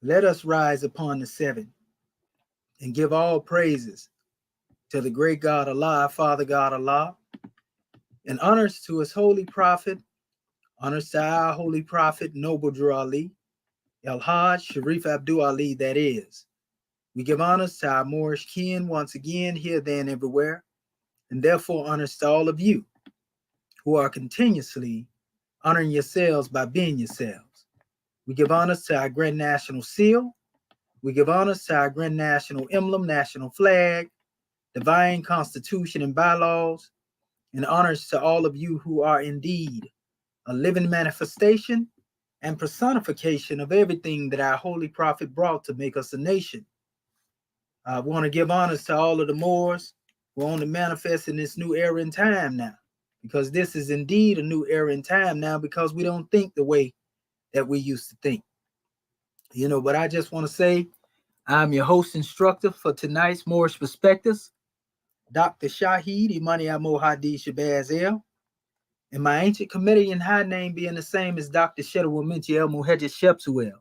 Let us rise upon the seven and give all praises to the great God Allah, Father God Allah, and honors to his holy prophet, honors to our holy prophet, Noble Drew Ali, El Hajj Sharif Abdul Ali, that is. We give honors to our Moorish kin once again, here, there, and everywhere, and therefore honors to all of you who are continuously honoring yourselves by being yourselves. We give honors to our Grand National Seal. We give honors to our Grand National Emblem, National Flag, Divine Constitution and bylaws, and honors to all of you who are indeed a living manifestation and personification of everything that our holy prophet brought to make us a nation. I want to give honors to all of the Moors who are on the manifest in this new era in time now, because this is indeed a new era in time now, because we don't think the way that we used to think. But I just want to say I'm your host instructor for tonight's Moorish Perspectives, Dr. Shahid Imani Hadi Shabazz El, and my ancient Comedian high name being the same as Dr. Shedawal Minchi El Muhajjid Shepsuel.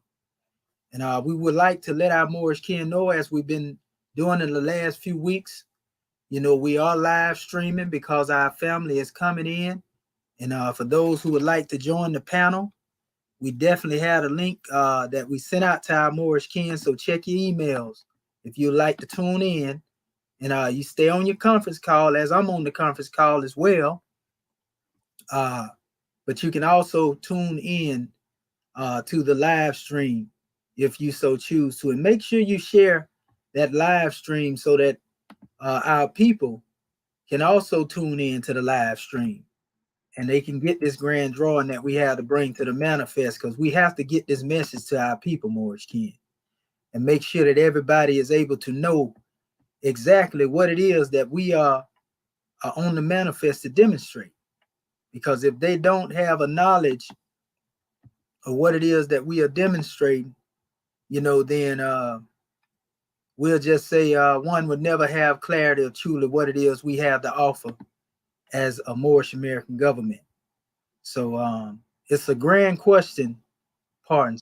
And we would like to let our Moorish kin know, as we've been doing in the last few weeks, we are live streaming because our family is coming in. And for those who would like to join the panel, we definitely had a link that we sent out to our Moorish kin. So check your emails if you'd like to tune in. And you stay on your conference call, as I'm on the conference call as well. But you can also tune in to the live stream if you so choose to. And make sure you share that live stream so that our people can also tune in to the live stream. And they can get this grand drawing that we have to bring to the manifest, because we have to get this message to our people, Moorish kin, and make sure that everybody is able to know exactly what it is that we are on the manifest to demonstrate. Because if they don't have a knowledge of what it is that we are demonstrating, then we'll just say one would never have clarity of truly what it is we have to offer as a Moorish American government. So it's a grand question. Pardon.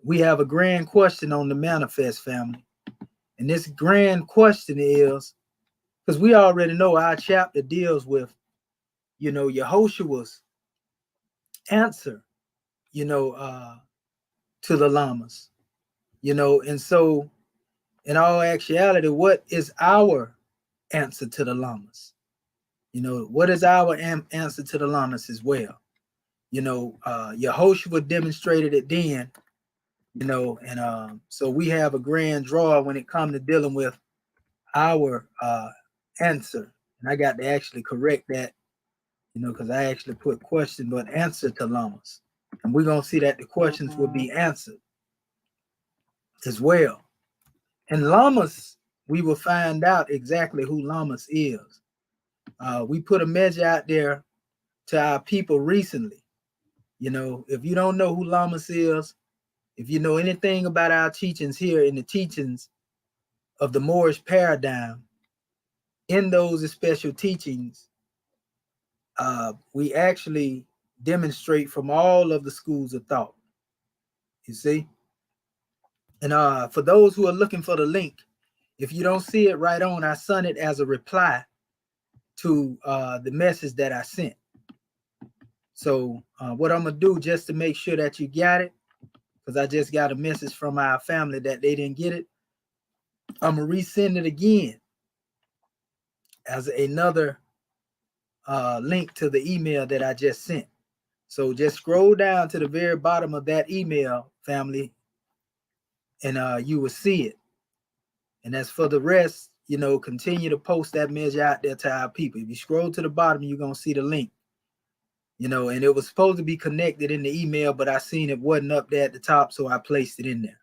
We have a grand question on the manifest, family. And this grand question is, because we already know our chapter deals with, Yehoshua's answer, to the Lamas, and so in all actuality, what is our answer to the Lamas? What is our answer to the Lamas as well? Yehoshua demonstrated it then, and so we have a grand draw when it comes to dealing with our answer. And I got to actually correct that, because I actually put question, but answer to Lamas. And we're going to see that the questions will be answered as well. And Lamas, we will find out exactly who Lamas is. We put a measure out there to our people recently. If you don't know who Lamas is, if you know anything about our teachings here in the teachings of the Moorish paradigm, in those special teachings, we actually demonstrate from all of the schools of thought. You see? And for those who are looking for the link, if you don't see it right on, I sent it as a reply to the message that I sent. So what I'm going to do, just to make sure that you got it, because I just got a message from our family that they didn't get it, I'm going to resend it again as another link to the email that I just sent. So just scroll down to the very bottom of that email, family, and you will see it. And as for the rest, continue to post that measure out there to our people. If you scroll to the bottom, you're going to see the link. And it was supposed to be connected in the email, but I seen it wasn't up there at the top, so I placed it in there.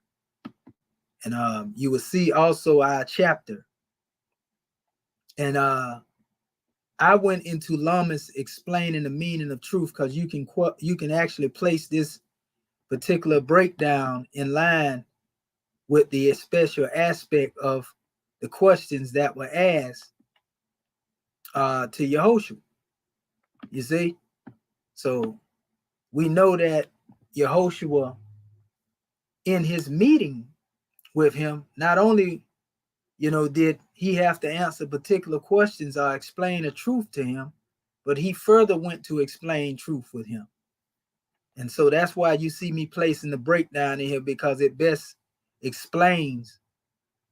And you will see also our chapter. And I went into Lamas explaining the meaning of truth, because you can actually place this particular breakdown in line with the special aspect of the questions that were asked to Yehoshua. You see? So we know that Yehoshua in his meeting with him, not only, did he have to answer particular questions or explain the truth to him, but he further went to explain truth with him. And so that's why you see me placing the breakdown in here, because it best explains,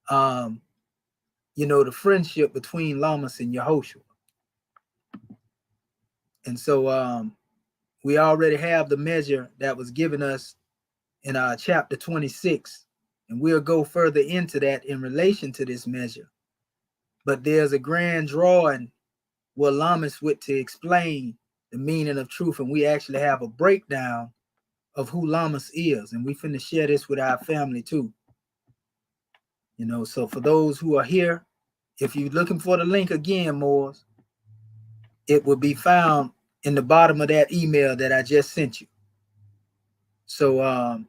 the friendship between Lamas and Yehoshua. And so we already have the measure that was given us in chapter 26, and we'll go further into that in relation to this measure. But there's a grand drawing where Lamas went to explain the meaning of truth, and we actually have a breakdown of who Lamas is, and we finna share this with our family too. So for those who are here, if you're looking for the link again, Moors, it will be found in the bottom of that email that I just sent you. So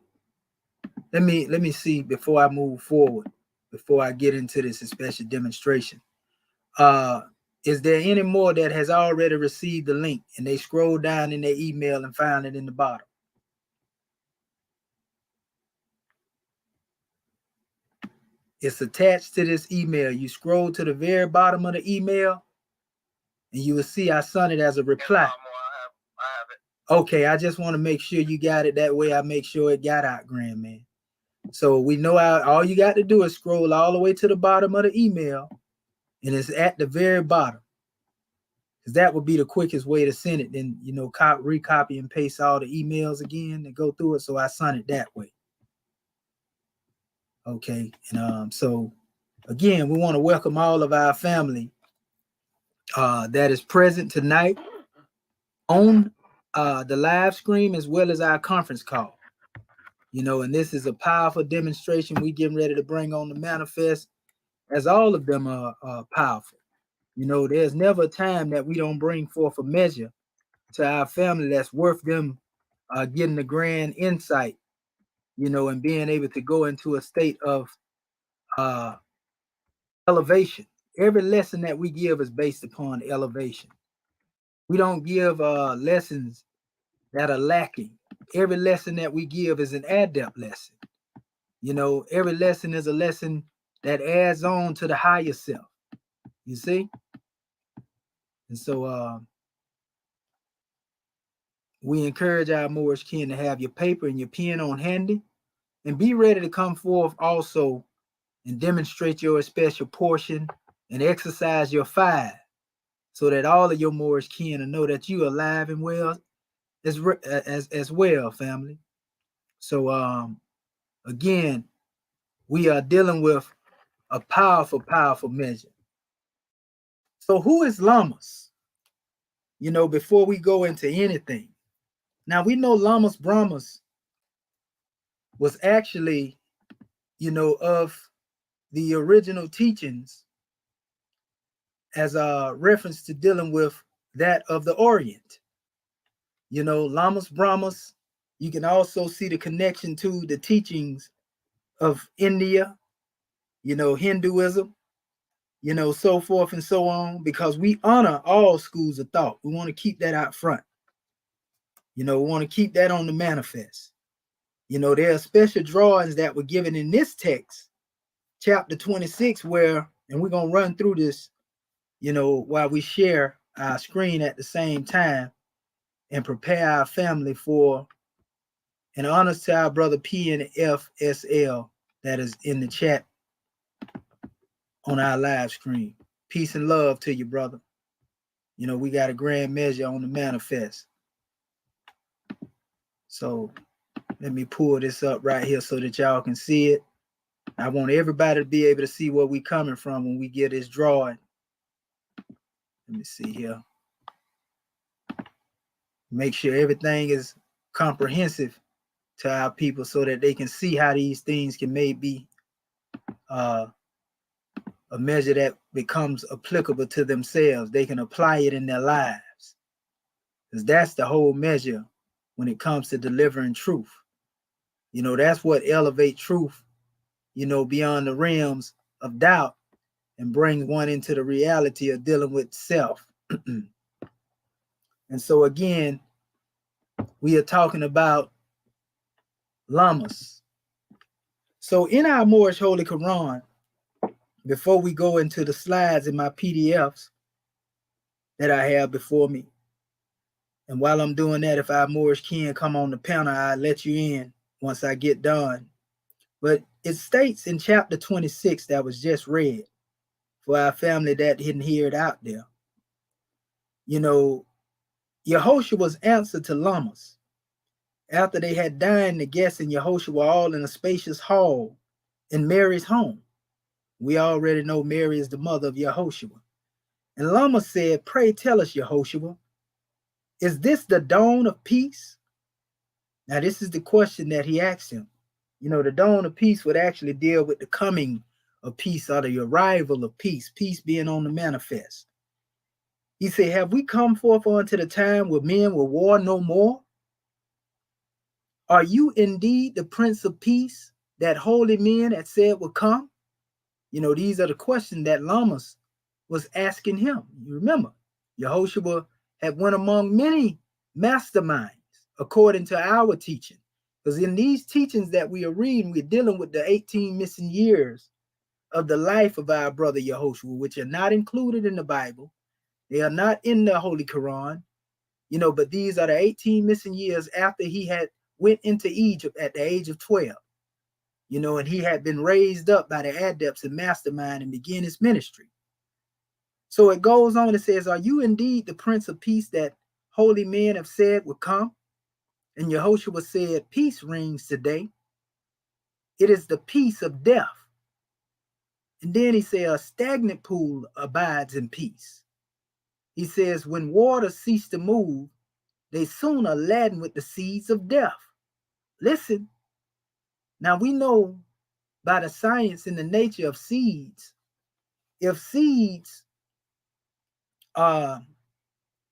let me see before I move forward, before I get into this special demonstration. Is there any more that has already received the link and they scroll down in their email and found it in the bottom? It's attached to this email. You scroll to the very bottom of the email and you will see I sent it as a reply. I have it. Okay, I just want to make sure you got it. That way I make sure it got out, Grand Man. So we know all you got to do is scroll all the way to the bottom of the email, and it's at the very bottom. Because that would be the quickest way to send it. Then, recopy and paste all the emails again and go through it. So I sent it that way. Okay. And so again, we want to welcome all of our family that is present tonight on the live stream as well as our conference call. And this is a powerful demonstration we getting ready to bring on the manifest, as all of them are powerful. There's never a time that we don't bring forth a measure to our family that's worth them getting the grand insight, and being able to go into a state of elevation. Every lesson that we give is based upon elevation. We don't give lessons that are lacking. Every lesson that we give is an adept lesson. Every lesson is a lesson that adds on to the higher self. You see? And so we encourage our Moorish kin to have your paper and your pen on handy and be ready to come forth also and demonstrate your special portion and exercise your 5 so that all of your Moorish kin will know that you are alive and well as well, family. So again, we are dealing with a powerful, powerful measure. So who is Lamas? Before we go into anything. Now we know Lamas Brahmas was actually, of the original teachings as a reference to dealing with that of the Orient. Lamas Brahmas, you can also see the connection to the teachings of India, Hinduism, so forth and so on, because we honor all schools of thought. We want to keep that out front. We want to keep that on the manifest. There are special drawings that were given in this text, chapter 26, where, and we're going to run through this, while we share our screen at the same time and prepare our family for an honors to our brother PNFSL that is in the chat on our live screen. Peace and love to you, brother. We got a grand measure on the manifest. So let me pull this up right here so that y'all can see it. I want everybody to be able to see where we coming from when we get this drawing. Let me see here. Make sure everything is comprehensive to our people so that they can see how these things can maybe a measure that becomes applicable to themselves. They can apply it in their lives. Because that's the whole measure when it comes to delivering truth. That's what elevates truth, beyond the realms of doubt and brings one into the reality of dealing with self. And so again, we are talking about Lamas. So in our Moorish Holy Quran, before we go into the slides in my PDFs that I have before me, and while I'm doing that, if our Moorish kin come on the panel, I'll let you in once I get done. But it states in chapter 26 that was just read for our family that didn't hear it out there. You know, Yehoshua's answer to Lamas after they had dined, the guests and Yehoshua were all in a spacious hall in Mary's home. We already know Mary is the mother of Yehoshua. And Lamas said, "Pray tell us, Yehoshua, is this the dawn of peace?" Now, this is the question that he asked him. You know, the dawn of peace would actually deal with the coming of peace or the arrival of peace, peace being on the manifest. He said, "Have we come forth unto the time where men will war no more? Are you indeed the Prince of Peace that holy men had said would come?" You know, these are the questions that Lamas was asking him. You remember, Yehoshua had went among many masterminds according to our teaching. Because in these teachings that we are reading, we're dealing with the 18 missing years of the life of our brother Yehoshua, which are not included in the Bible. They are not in the Holy Quran, you know, but these are the 18 missing years after he had went into Egypt at the age of 12, you know, and he had been raised up by the adepts and mastermind and began his ministry. So it goes on and says, "Are you indeed the Prince of Peace that holy men have said would come?" And Yehoshua said, "Peace reigns today. It is the peace of death." And then he said, "A stagnant pool abides in peace." He says, "When waters cease to move, they soon are laden with the seeds of death." Listen, now we know by the science and the nature of seeds, if seeds are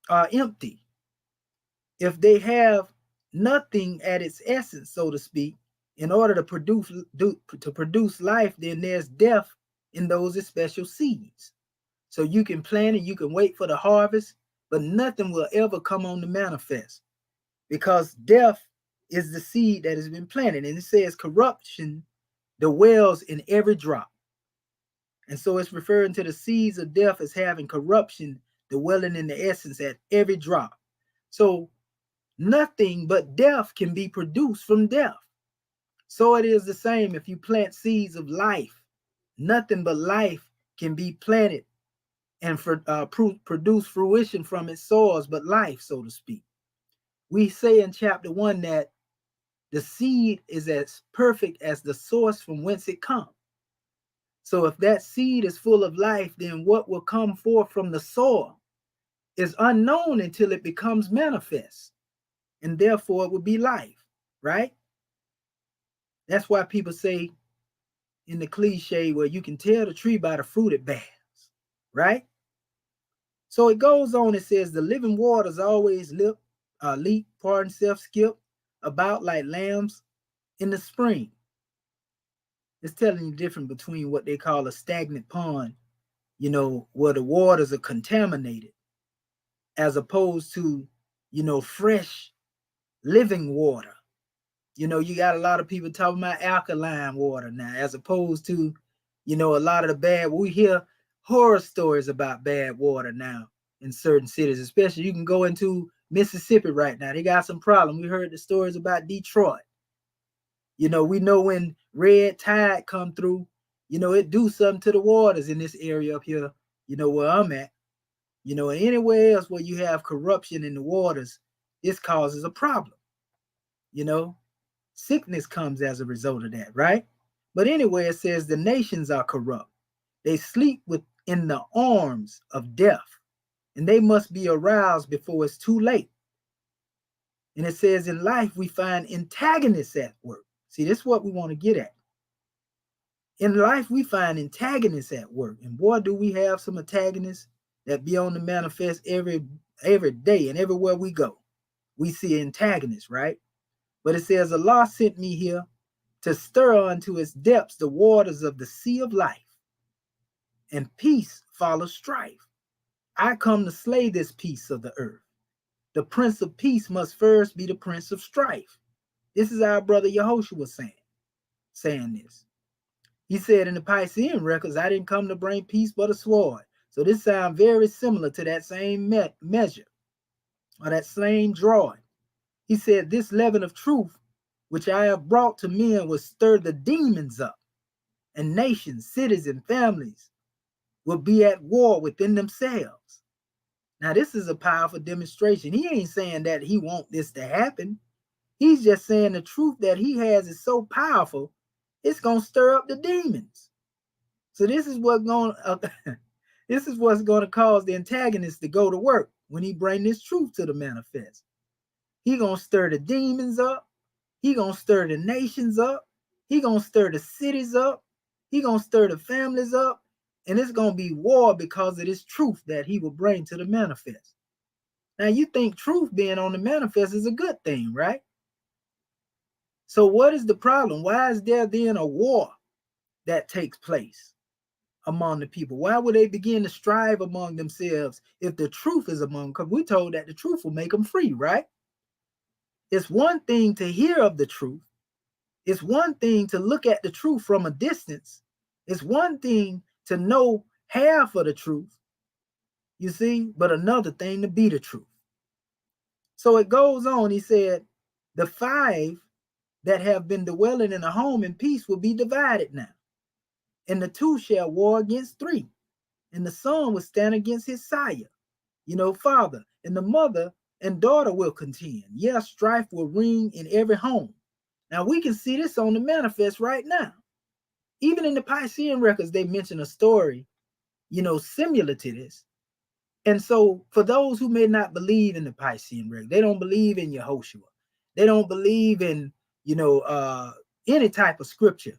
empty, if they have nothing at its essence, so to speak, in order to produce life, then there's death in those special seeds. So you can plant and you can wait for the harvest, but nothing will ever come on the manifest because death is the seed that has been planted. And it says corruption dwells in every drop. And so it's referring to the seeds of death as having corruption dwelling in the essence at every drop. So nothing but death can be produced from death. So it is the same if you plant seeds of life. Nothing but life can be planted and produce fruition from its source, but life, so to speak. We say in chapter 1 that the seed is as perfect as the source from whence it comes. So if that seed is full of life, then what will come forth from the soil is unknown until it becomes manifest. And therefore it will be life, right? That's why people say in the cliche, well, you can tell the tree by the fruit it bears, right? So it goes on, it says, "The living waters always leap, skip about like lambs in the spring." It's telling you the difference between what they call a stagnant pond, you know, where the waters are contaminated, as opposed to, you know, fresh living water. You know, you got a lot of people talking about alkaline water now, as opposed to, you know, a lot of the bad. We hear horror stories about bad water now in certain cities, especially you can go into Mississippi right now. They got some problem. We heard the stories about Detroit. You know, we know when red tide come through, you know, it do something to the waters in this area up here, you know, where I'm at. You know, and anywhere else where you have corruption in the waters, this causes a problem. You know, sickness comes as a result of that, right? But anyway, it says the nations are corrupt. They sleep within the arms of death, and they must be aroused before it's too late. And it says in life, we find antagonists at work. See, this is what we want to get at. In life, we find antagonists at work. And boy, do we have some antagonists that be on the manifest every day and everywhere we go. We see antagonists, right? But it says, "Allah sent me here to stir unto its depths the waters of the sea of life, and peace follows strife. I come to slay this peace of the earth. The Prince of Peace must first be the Prince of Strife." This is our brother Yehoshua saying. saying this. He said in the Piscean records, I didn't come to bring peace but a sword. So this sounds very similar to that same measure or that same drawing. He said, this leaven of truth, which I have brought to men, will stir the demons up, and nations, cities, and families will be at war within themselves. Now, this is a powerful demonstration. He ain't saying that he wants this to happen. He's just saying the truth that he has is so powerful, it's going to stir up the demons. So this is what's going this is what's going to cause the antagonist to go to work when he bring this truth to the manifest. He going to stir the demons up. He going to stir the nations up. He going to stir the cities up. He going to stir the families up. And it's going to be war because of this truth that he will bring to the manifest. Now, you think truth being on the manifest is a good thing, right? So what is the problem? Why is there then a war that takes place among the people? Why would they begin to strive among themselves if the truth is among them? Because we're told that the truth will make them free, right? It's one thing to hear of the truth. It's one thing to look at the truth from a distance. It's one thing to know half of the truth, you see, but another thing to be the truth. So it goes on. He said, the 5 that have been dwelling in a home in peace will be divided now. And the 2 shall war against 3. And the son will stand against his sire, father. And the mother and daughter will contend. Yes, strife will ring in every home. Now, we can see this on the manifest right now. Even in the Piscean records, they mention a story, similar to this. And so for those who may not believe in the Piscean record, they don't believe in Yehoshua. They don't believe in, any type of scripture.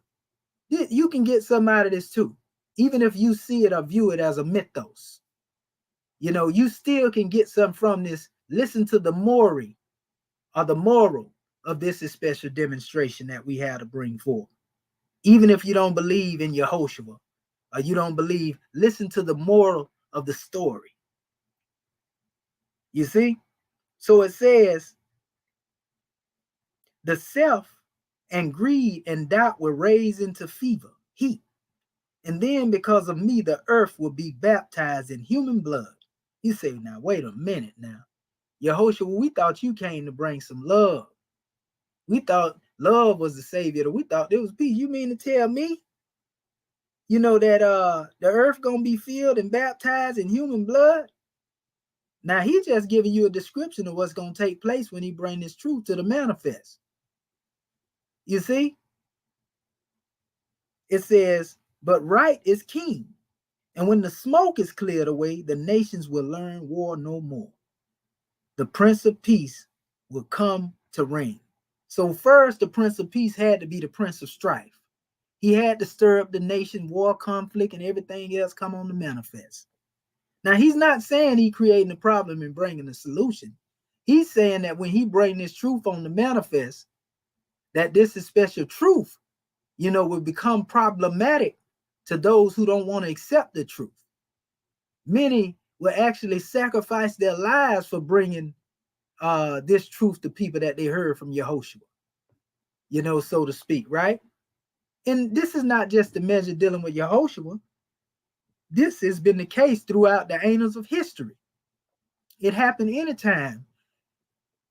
You can get some out of this too. Even if you see it or view it as a mythos, you still can get some from this. Listen to the moral of this special demonstration that we had to bring forth. Even if you don't believe in Yehoshua or you don't believe, listen to the moral of the story. You see? So it says, the self and greed and doubt will raise into fever, heat. And then because of me, the earth will be baptized in human blood. You say, now, wait a minute now. Yehoshua, we thought you came to bring some love. We thought love was the savior. We thought there was peace. You mean to tell me, that the earth going to be filled and baptized in human blood? Now, he's just giving you a description of what's going to take place when he bring this truth to the manifest. You see? It says, but right is king. And when the smoke is cleared away, the nations will learn war no more. The Prince of Peace will come to reign. So first, the Prince of Peace had to be the Prince of Strife. He had to stir up the nation, war, conflict, and everything else come on the manifest. Now, he's not saying he creating a problem and bringing a solution. He's saying that when he bring this truth on the manifest, that this is special truth, will become problematic to those who don't want to accept the truth. Many will actually sacrifice their lives for bringing this truth to people that they heard from Yehoshua, so to speak, right? And this is not just the measure dealing with Yehoshua. This has been the case throughout the annals of history. It happened anytime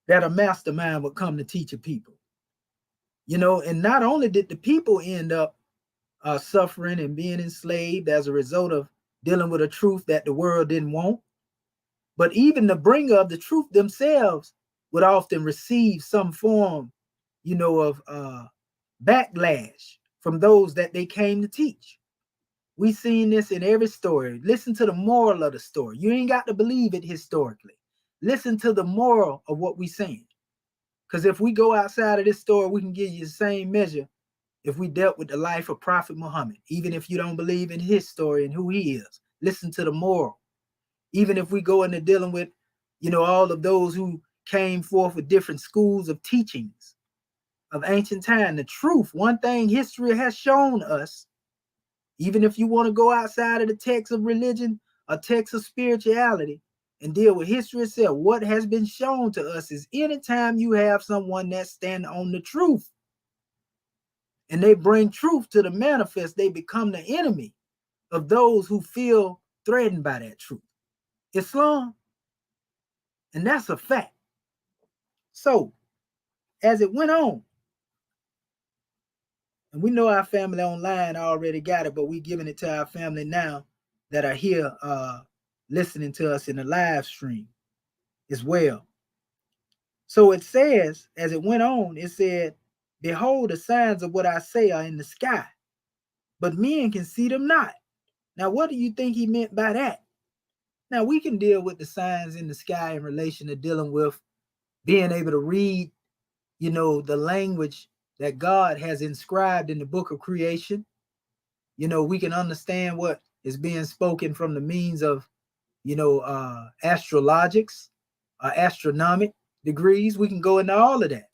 that a mastermind would come to teach a people. And not only did the people end up suffering and being enslaved as a result of dealing with a truth that the world didn't want, but even the bringer of the truth themselves would often receive some form, of backlash from those that they came to teach. We've seen this in every story. Listen to the moral of the story. You ain't got to believe it historically. Listen to the moral of what we're saying. Because if we go outside of this story, we can give you the same measure if we dealt with the life of Prophet Muhammad. Even if you don't believe in his story and who he is, listen to the moral. Even if we go into dealing with, all of those who came forth with different schools of teachings of ancient time, the truth, one thing history has shown us, even if you want to go outside of the text of religion or text of spirituality and deal with history itself, what has been shown to us is anytime you have someone that stands on the truth and they bring truth to the manifest, they become the enemy of those who feel threatened by that truth. Islam, and that's a fact. So, as it went on, and we know our family online already got it, but we giving it to our family now that are here listening to us in the live stream as well. So it says, as it went on, it said, behold, the signs of what I say are in the sky, but men can see them not. Now, what do you think he meant by that? Now, we can deal with the signs in the sky in relation to dealing with being able to read, the language that God has inscribed in the book of creation. We can understand what is being spoken from the means of, astrologics, astronomic degrees. We can go into all of that.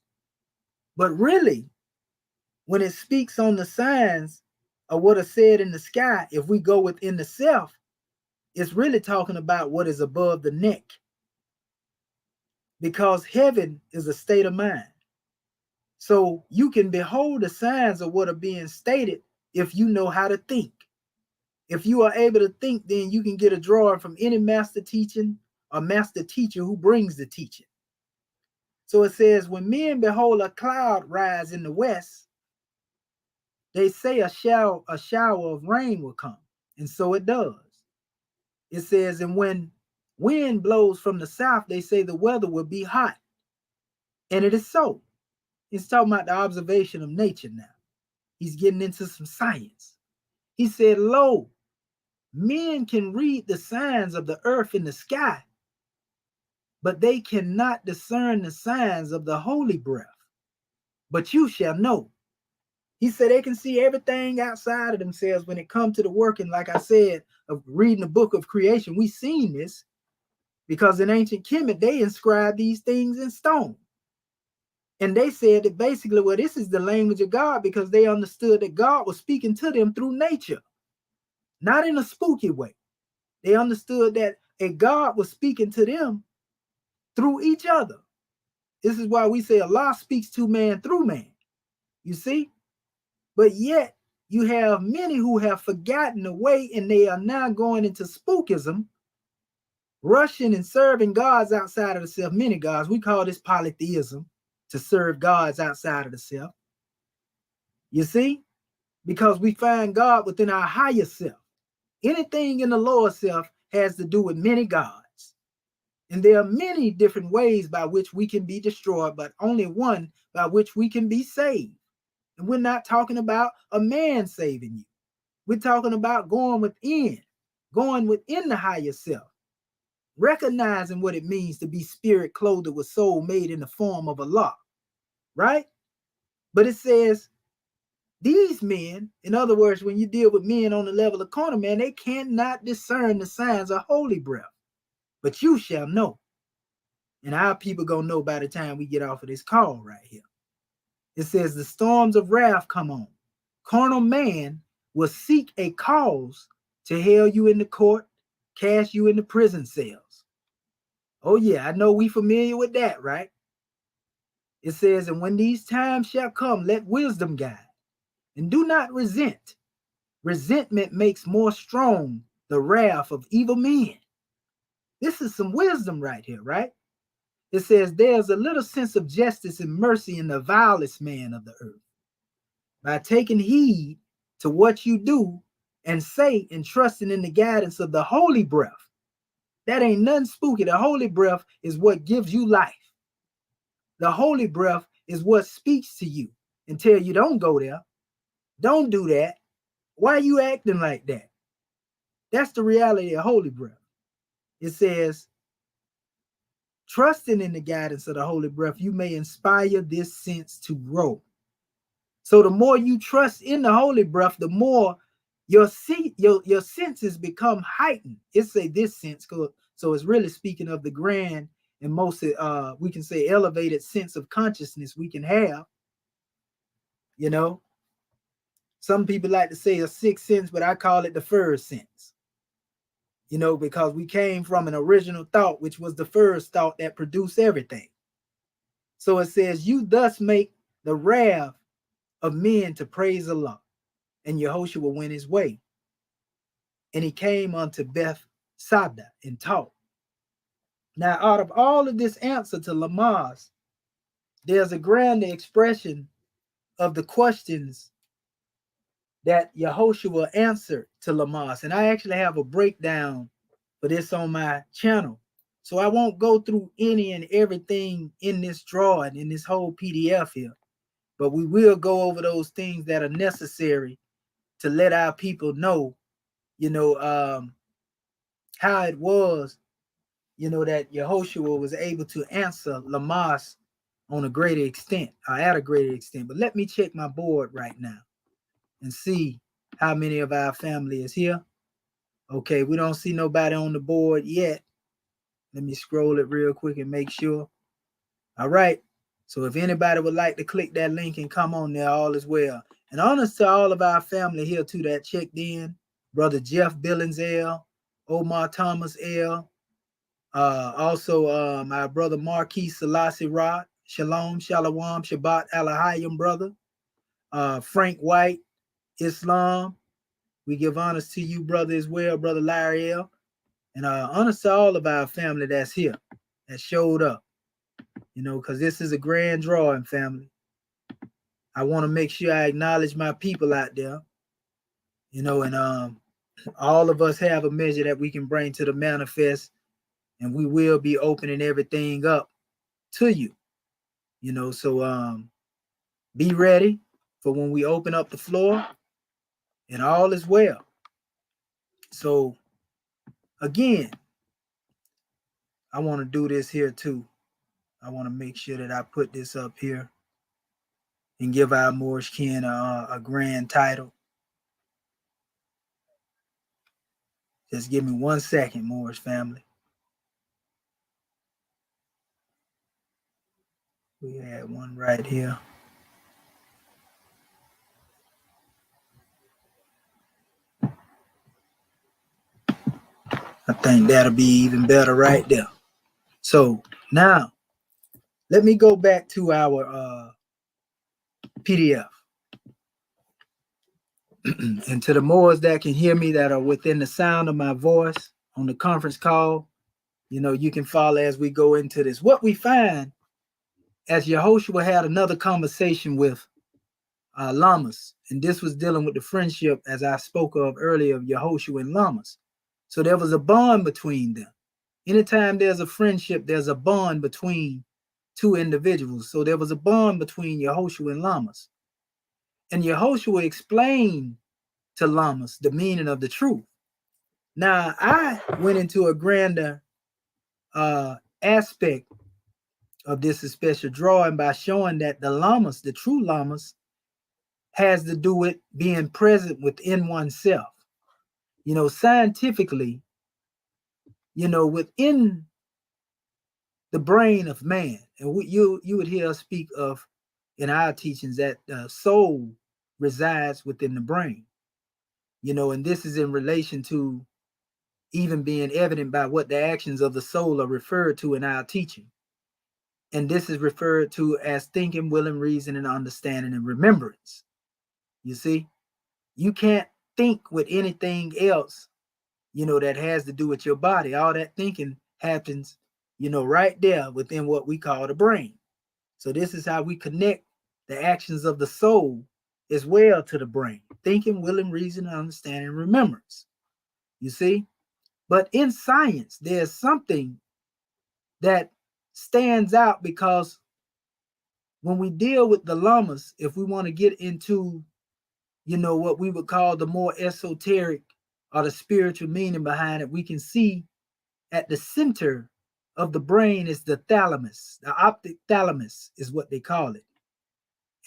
But really, when it speaks on the signs of what is said in the sky, if we go within the self, it's really talking about what is above the neck. Because heaven is a state of mind. So you can behold the signs of what are being stated if you know how to think. If you are able to think, then you can get a drawing from any master teaching or master teacher who brings the teaching. So it says, when men behold a cloud rise in the west, they say a shower of rain will come. And so it does. It says, and when wind blows from the south, they say the weather will be hot. And it is so. It's talking about the observation of nature now. He's getting into some science. He said, lo, men can read the signs of the earth in the sky, but they cannot discern the signs of the holy breath. But you shall know. He said they can see everything outside of themselves when it comes to the working, like I said, of reading the book of creation. We've seen this because in ancient Kemet, they inscribed these things in stone. And they said that basically, well, this is the language of God because they understood that God was speaking to them through nature, not in a spooky way. They understood that a God was speaking to them through each other. This is why we say Allah speaks to man through man. You see? But yet, you have many who have forgotten the way and they are now going into spookism, rushing and serving gods outside of the self, many gods. We call this polytheism, to serve gods outside of the self. You see? Because we find God within our higher self. Anything in the lower self has to do with many gods. And there are many different ways by which we can be destroyed, but only one by which we can be saved. And we're not talking about a man saving you. We're talking about going within the higher self, recognizing what it means to be spirit clothed with soul made in the form of Allah, right? But it says, these men, in other words, when you deal with men on the level of corner, man, they cannot discern the signs of holy breath. But you shall know. And our people gonna know by the time we get off of this call right here. It says the storms of wrath come on. Carnal man will seek a cause to hail you in the court, cast you in the prison cells. Oh yeah, I know we familiar with that, right? It says, and when these times shall come, let wisdom guide. And do not resent. Resentment makes more strong the wrath of evil men. This is some wisdom right here, right? It says there's a little sense of justice and mercy in the vilest man of the earth. By taking heed to what you do and say and trusting in the guidance of the holy breath. That ain't nothing spooky. The holy breath is what gives you life. The holy breath is what speaks to you and tell you don't go there. Don't do that. Why are you acting like that? That's the reality of holy breath. It says, trusting in the guidance of the holy breath, you may inspire this sense to grow. So the more you trust in the holy breath, the more your senses become heightened. It's a this sense, so it's really speaking of the grand and most we can say elevated sense of consciousness we can have. Some people like to say a sixth sense, but I call it the first sense. Because we came from an original thought, which was the first thought that produced everything. So it says, you thus make the wrath of men to praise Allah. And Yehoshua went his way. And he came unto Beth Sada and taught. Now, out of all of this answer to Lamas, there's a grander expression of the questions that Yehoshua answered to Lamas. And I actually have a breakdown for this on my channel. So I won't go through any and everything in this drawing, in this whole PDF here. But we will go over those things that are necessary to let our people know, how it was, that Yehoshua was able to answer Lamas on a greater extent, or at a greater extent. But let me check my board right now and see how many of our family is here. Okay, we don't see nobody on the board yet. Let me scroll it real quick and make sure. All right. So if anybody would like to click that link and come on there, all is well. And honors to all of our family here too that checked in. Brother Jeff Billings L, Omar Thomas L, also my brother Marquis Selassie Rod, Shalom, Shalom, Shabbat Alahayim, brother. Frank White, Islam. We give honors to you, brother, as well, brother Larry L. And honors to all of our family that's here, that showed up, because this is a grand drawing, family. I want to make sure I acknowledge my people out there, and all of us have a measure that we can bring to the manifest, and we will be opening everything up to you, so be ready for when we open up the floor, and all is well. So again, I want to do this here too. I want to make sure that I put this up here and give our Moorish kin a grand title. Just give me 1 second, Moorish family. We had one right here. I think that'll be even better right there. So now, let me go back to our PDF. And to the Moors that can hear me, that are within the sound of my voice on the conference call, you can follow as we go into this. What we find, as Yehoshua had another conversation with Lamas, and this was dealing with the friendship, as I spoke of earlier, of Yehoshua and Lamas. So there was a bond between them. Anytime there's a friendship, there's a bond between two individuals. So there was a bond between Yehoshua and Lamas. And Yehoshua explained to Lamas the meaning of the truth. Now, I went into a grander aspect of this special drawing by showing that the Lamas, the true Lamas, has to do with being present within oneself. Scientifically, within the brain of man, and you would hear us speak of in our teachings that the soul resides within the brain. And this is in relation to even being evident by what the actions of the soul are referred to in our teaching. And this is referred to as thinking, willing, reason, and understanding and remembrance. You see, you can't think with anything else, that has to do with your body. All that thinking happens, right there within what we call the brain. So this is how we connect the actions of the soul as well to the brain. Thinking, willing, reason, understanding, remembrance. You see? But in science, there's something that stands out, because when we deal with the Lamas, if we want to get into, what we would call the more esoteric or the spiritual meaning behind it, we can see at the center of the brain is the thalamus. The optic thalamus is what they call it.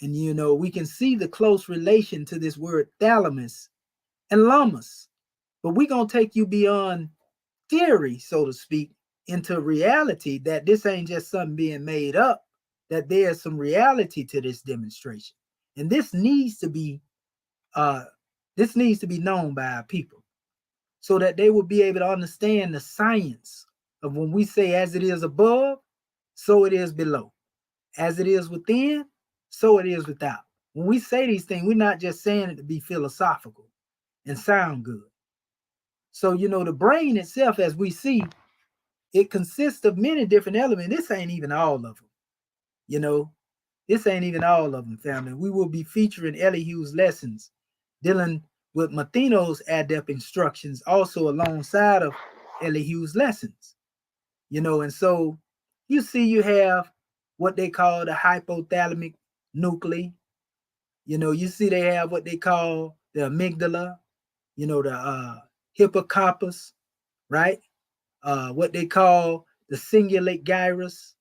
And, we can see the close relation to this word thalamus and Lamas. But we're going to take you beyond theory, so to speak, into reality, that this ain't just something being made up, that there's some reality to this demonstration. And this needs to be known by our people, so that they will be able to understand the science of when we say, as it is above, so it is below. As it is within, so it is without. When we say these things, we're not just saying it to be philosophical and sound good. So, the brain itself, as we see, it consists of many different elements. This ain't even all of them. This ain't even all of them, family. We will be featuring Elihu's lessons dealing with Mathino's adept instructions also alongside of Elihu's lessons. And so you see you have what they call the hypothalamic nuclei. You see they have what they call the amygdala, the hippocampus, right? What they call the cingulate gyrus,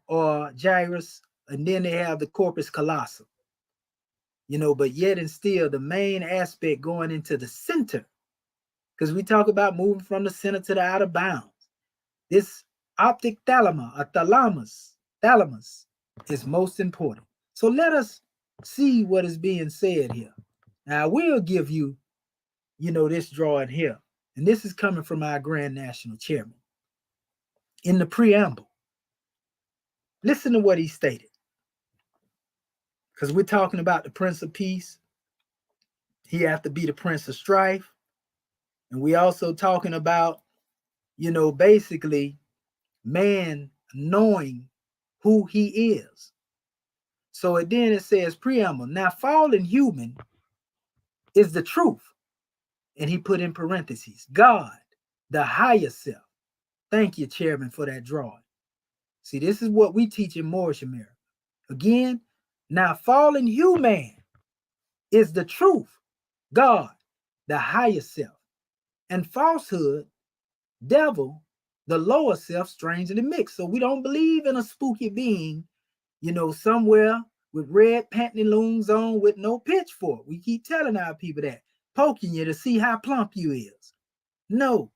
or gyrus, and then they have the corpus callosum, but yet and still the main aspect going into the center, because we talk about moving from the center to the outer bounds. This optic thalamus is most important. So let us see what is being said here. Now I will give you, this drawing here, and this is coming from our Grand National Chairman. In the preamble, listen to what he stated, because we're talking about the Prince of Peace. He has to be the Prince of Strife, and we also talking about, basically man knowing who he is. So then it says preamble. Now fallen human is the truth, and he put in parentheses, God, the higher self. Thank you, Chairman, for that drawing. See, this is what we teach in Moorish America. Again, now fallen human is the truth, God, the higher self, and falsehood, devil, the lower self, strangely mixed. So we don't believe in a spooky being, somewhere with red pantaloons on with no pitchfork. We keep telling our people that, poking you to see how plump you is. No,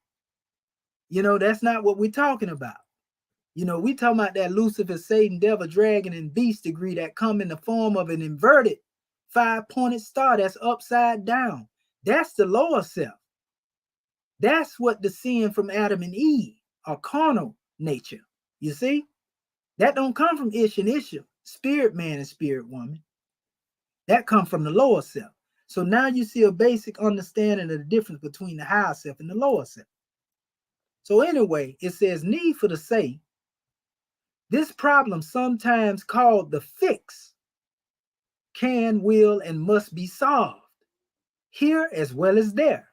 that's not what we're talking about. We talking about that Lucifer, Satan, devil, dragon, and beast degree that come in the form of an inverted 5-pointed star that's upside down. That's the lower self. That's what the sin from Adam and Eve, a carnal nature. You see? That don't come from Ish and Isha, spirit man and spirit woman. That come from the lower self. So now you see a basic understanding of the difference between the higher self and the lower self. So anyway, it says, needful to say, this problem, sometimes called the fix, can, will, and must be solved, here as well as there.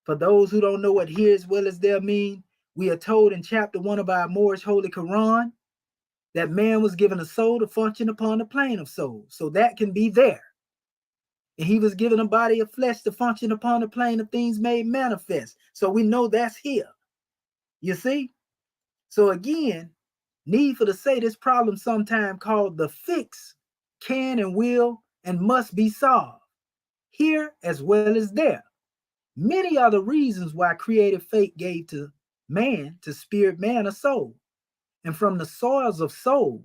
For those who don't know what here as well as there mean, we are told in chapter 1 of our Moorish Holy Quran that man was given a soul to function upon the plane of souls. So that can be there. And he was given a body of flesh to function upon the plane of things made manifest. So we know that's here. You see? So again, needful to say, this problem sometimes called the fix can and will and must be solved, here as well as there. Many are the reasons why creative fate gave to man, to spirit man, a soul. And from the soils of soul,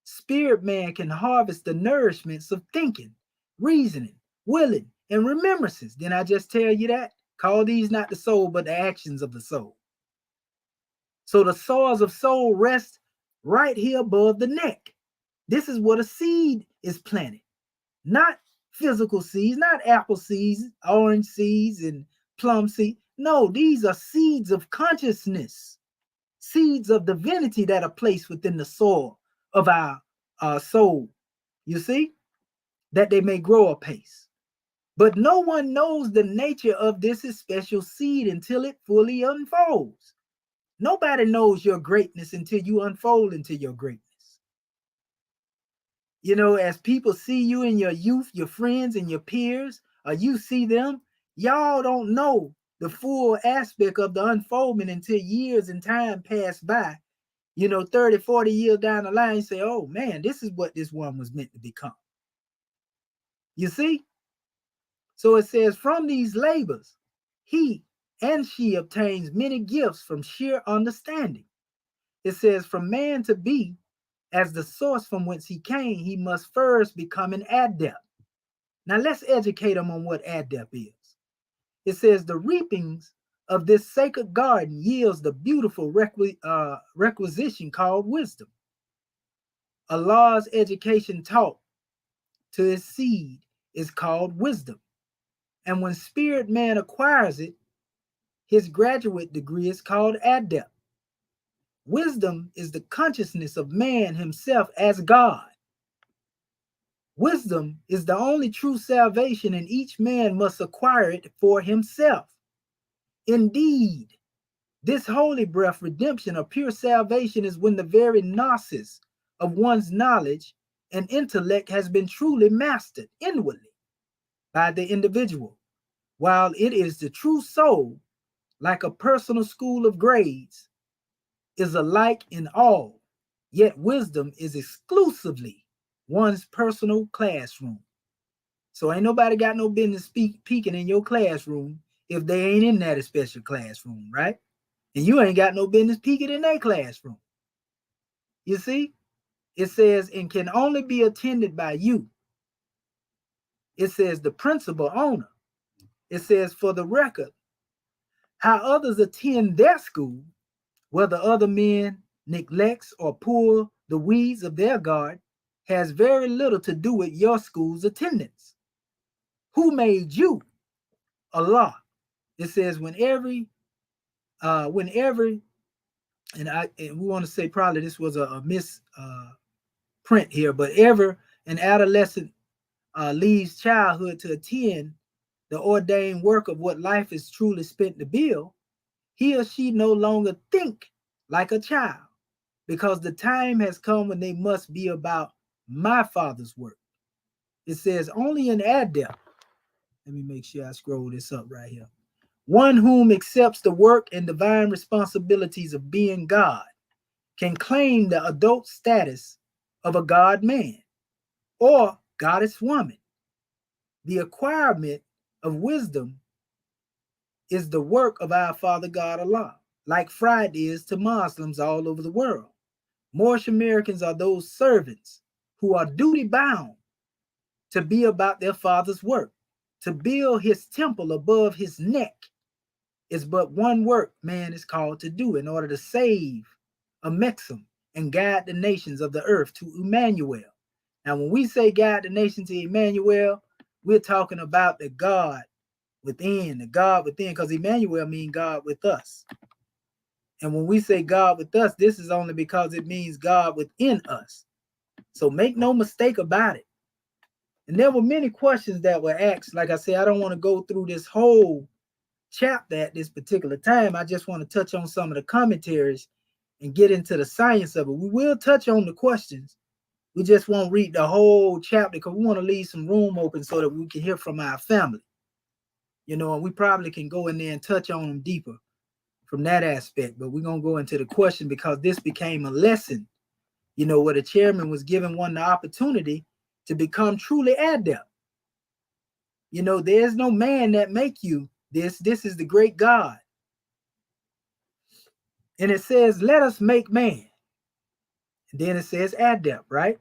spirit man can harvest the nourishments of thinking, reasoning, willing, and remembrances. Didn't I just tell you that? Call these not the soul, but the actions of the soul. So the soils of soul rest right here above the neck. This is where a seed is planted. Not physical seeds, not apple seeds, orange seeds, and plum seeds. No, these are seeds of consciousness, seeds of divinity that are placed within the soil of our soul. You see? That they may grow apace. But no one knows the nature of this special seed until it fully unfolds. Nobody knows your greatness until you unfold into your greatness. As people see you in your youth, your friends and your peers, or you see them, y'all don't know the full aspect of the unfoldment until years and time pass by. 30, 40 years down the line, you say, oh man, this is what this one was meant to become. You see? So it says, from these labors, he and she obtains many gifts from sheer understanding. It says, from man to be as the source from whence he came, he must first become an adept. Now let's educate him on what adept is. It says, the reapings of this sacred garden yields the beautiful requisition called wisdom. Allah's education taught to his seed is called wisdom. And when spirit man acquires it, his graduate degree is called adept. Wisdom is the consciousness of man himself as God. Wisdom is the only true salvation, and each man must acquire it for himself. Indeed, this holy breath, redemption, or pure salvation is when the very gnosis of one's knowledge and intellect has been truly mastered inwardly by the individual, while it is the true soul, like a personal school of grades, is alike in all, yet wisdom is exclusively one's personal classroom. So ain't nobody got no business peeking in your classroom if they ain't in that special classroom, right? And you ain't got no business peeking in their classroom. You see? It says, and can only be attended by you. It says the principal owner. It says, for the record, how others attend their school, whether other men neglects or pull the weeds of their garden, has very little to do with your school's attendance. Who made you? Allah. It says, whenever, and we want to say probably this was a misprint here, but ever an adolescent leaves childhood to attend the ordained work of what life is truly spent to build, he or she no longer think like a child, because the time has come when they must be about my Father's work. It says only an adept, let me make sure I scroll this up right here, one whom accepts the work and divine responsibilities of being God, can claim the adult status of a God man or goddess woman. The acquirement of wisdom is the work of our Father God Allah, like Friday is to Muslims all over the world. Moorish Americans are those servants who are duty bound to be about their Father's work. To build his temple above his neck is but one work man is called to do in order to save a Mexim and guide the nations of the earth to Emmanuel. Now, when we say guide the nation to Emmanuel, we're talking about the God within, because Emmanuel means God with us. And when we say God with us, this is only because it means God within us. So make no mistake about it. And there were many questions that were asked. Like I said, I don't want to go through this whole chapter at this particular time. I just want to touch on some of the commentaries and get into the science of it. We will touch on the questions. We just won't read the whole chapter because we want to leave some room open so that we can hear from our family. You know, and we probably can go in there and touch on them deeper from that aspect. But we're going to go into the question because this became a lesson, you know, where the chairman was giving one the opportunity to become truly adept. You know, there's no man that make you this. This is the great God. And it says, let us make man. And then it says adept, right?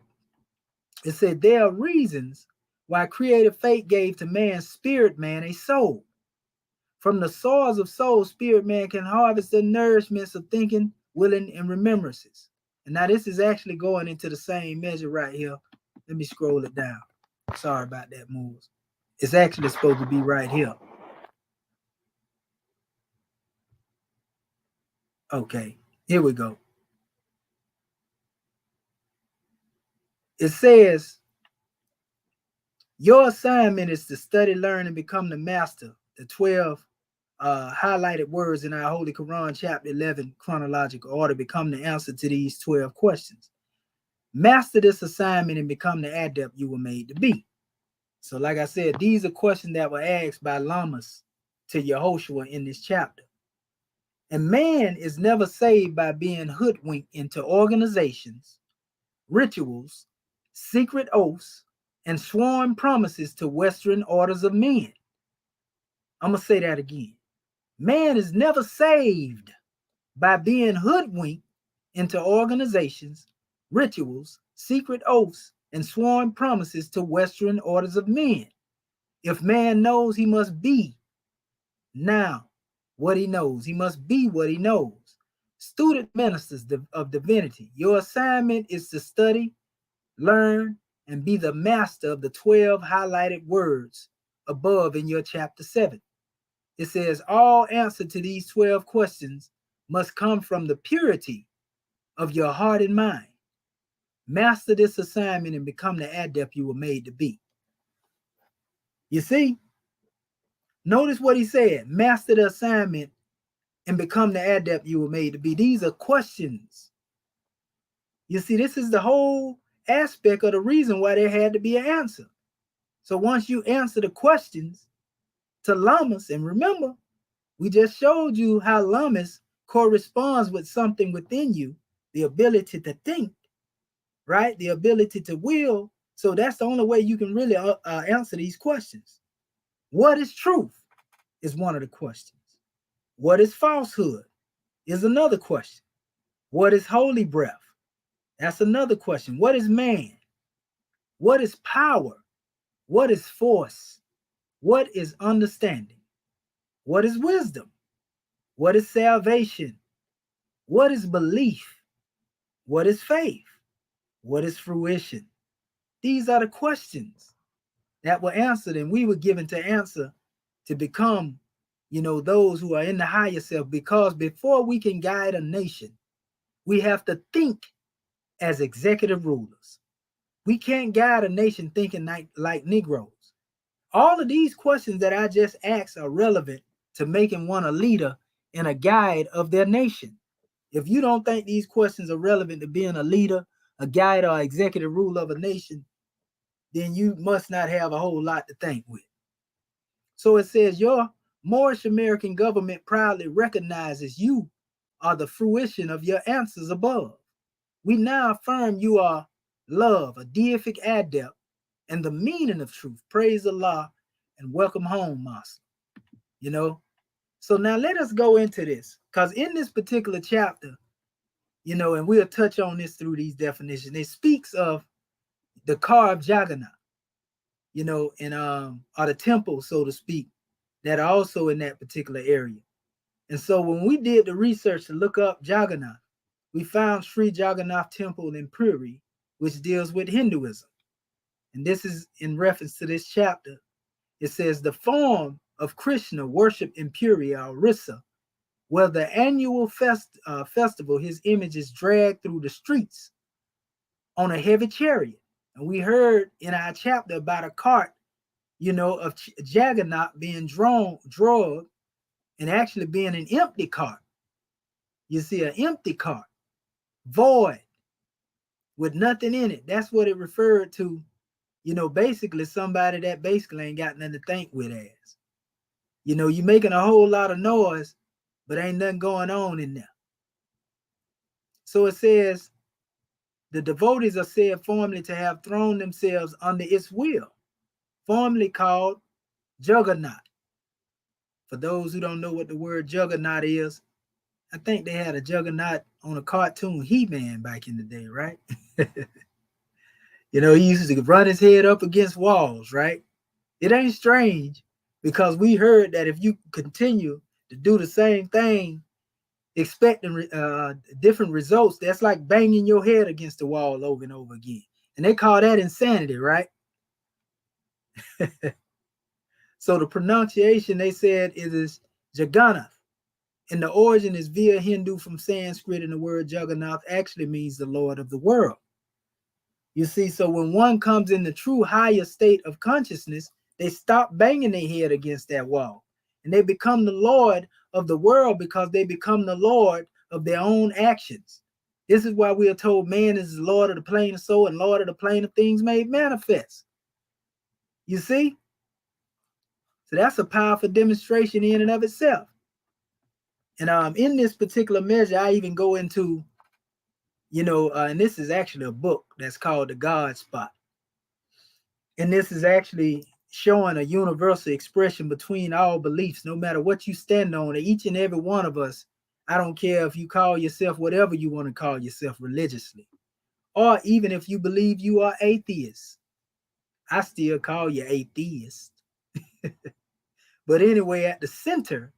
It said there are reasons why creative fate gave to man, spirit man, a soul. From the soils of soul, spirit man can harvest the nourishments of thinking, willing, and remembrances. And now this is actually going into the same measure right here. Let me scroll it down. Sorry about that, moves. It's actually supposed to be right here. Okay, here we go. It says, your assignment is to study, learn, and become the master. The 12 highlighted words in our Holy Quran, chapter 11, chronological order, become the answer to these 12 questions. Master this assignment and become the adept you were made to be. So like I said, these are questions that were asked by Lamas to Yehoshua in this chapter. And man is never saved by being hoodwinked into organizations, rituals, secret oaths, and sworn promises to Western orders of men. I'm going to say that again. Man is never saved by being hoodwinked into organizations, rituals, secret oaths, and sworn promises to Western orders of men. If man knows, he must be now what he knows. He must be what he knows. Student ministers of divinity, your assignment is to study, learn, and be the master of the 12 highlighted words above in your chapter 7. It says all answer to these 12 questions must come from the purity of your heart and mind. Master this assignment and become the adept you were made to be. You see, notice what he said, master the assignment and become the adept you were made to be. These are questions. You see, this is the whole aspect of the reason why there had to be an answer. So once you answer the questions to Lamas, and remember, we just showed you how Lamas corresponds with something within you, the ability to think, right? The ability to will. So that's the only way you can really answer these questions. What is truth is one of the questions. What is falsehood is another question. What is holy breath? That's another question. What is man? What is power? What is force? What is understanding? What is wisdom? What is salvation? What is belief? What is faith? What is fruition? These are the questions that were answered, and we were given to answer to become, those who are in the higher self. Because before we can guide a nation, we have to think as executive rulers. We can't guide a nation thinking like Negroes. All of these questions that I just asked are relevant to making one a leader and a guide of their nation. If you don't think these questions are relevant to being a leader, a guide, or executive ruler of a nation, then you must not have a whole lot to think with. So it says your Moorish American government proudly recognizes you are the fruition of your answers above. We now affirm you are love, a deific adept, and the meaning of truth. Praise Allah and welcome home, Muslim. So now let us go into this, because in this particular chapter, and we'll touch on this through these definitions, it speaks of the car of Jagannath, and or the temple, so to speak, that are also in that particular area. And so when we did the research to look up Jagannath, we found Sri Jagannath Temple in Puri, which deals with Hinduism. And this is in reference to this chapter. It says the form of Krishna worshipped in Puri, or Orissa, where the annual festival, his image is dragged through the streets on a heavy chariot. And we heard in our chapter about a cart, of Jagannath being drawn and actually being an empty cart. You see, an empty cart, void, with nothing in it. That's what it referred to, basically somebody that basically ain't got nothing to think with as. You making a whole lot of noise, but ain't nothing going on in there. So it says, the devotees are said formerly to have thrown themselves under its will, formerly called Juggernaut. For those who don't know what the word Juggernaut is, I think they had a Juggernaut on a cartoon He-Man back in the day, right? He used to run his head up against walls, right? It ain't strange, because we heard that if you continue to do the same thing, expecting different results, that's like banging your head against the wall over and over again. And they call that insanity, right? So the pronunciation, they said, is Jagannath. And the origin is via Hindu from Sanskrit, and the word Jagannath actually means the Lord of the world. You see, so when one comes in the true higher state of consciousness, they stop banging their head against that wall. And they become the Lord of the world, because they become the Lord of their own actions. This is why we are told man is the Lord of the plane of soul and Lord of the plane of things made manifest. You see? So that's a powerful demonstration in and of itself. And in this particular measure, I even go into, and this is actually a book that's called The God Spot. And this is actually showing a universal expression between all beliefs, no matter what you stand on. Each and every one of us, I don't care if you call yourself whatever you want to call yourself religiously, or even if you believe you are atheist, I still call you atheist. But anyway, at the center,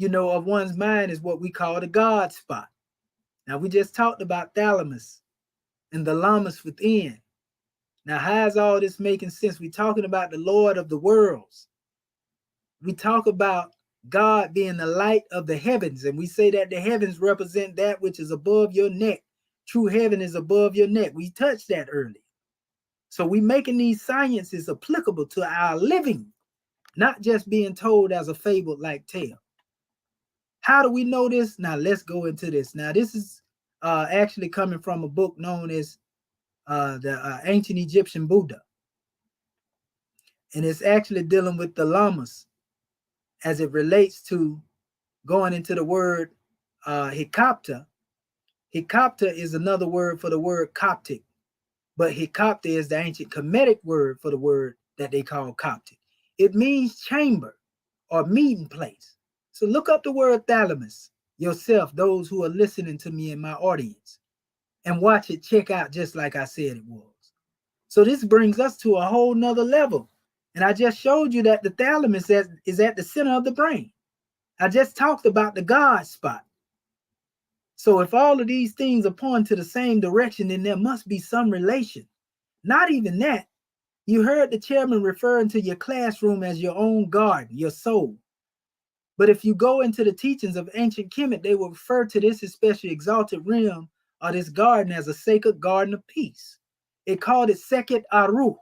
of one's mind is what we call the God spot. Now, we just talked about thalamus and the lamas within. Now, how is all this making sense? We're talking about the Lord of the worlds. We talk about God being the light of the heavens, and we say that the heavens represent that which is above your neck. True heaven is above your neck. We touched that earlier. So we making these sciences applicable to our living, not just being told as a fable like tale. How do we know this? Now let's go into this. Now this is actually coming from a book known as the Ancient Egyptian Buddha, and it's actually dealing with the Lamas as it relates to going into the word Hikapta. Hikapta is another word for the word Coptic, but Hikapta is the ancient Kemetic word for the word that they call Coptic. It means chamber or meeting place. So look up the word thalamus yourself, those who are listening to me in my audience, and watch it check out just like I said it was. So this brings us to a whole nother level. And I just showed you that the thalamus is at the center of the brain. I just talked about the God spot. So if all of these things are pointing to the same direction, then there must be some relation. Not even that. You heard the chairman referring to your classroom as your own garden, your soul. But if you go into the teachings of ancient Kemet, they will refer to this especially exalted realm or this garden as a sacred garden of peace. It called it Seket Aru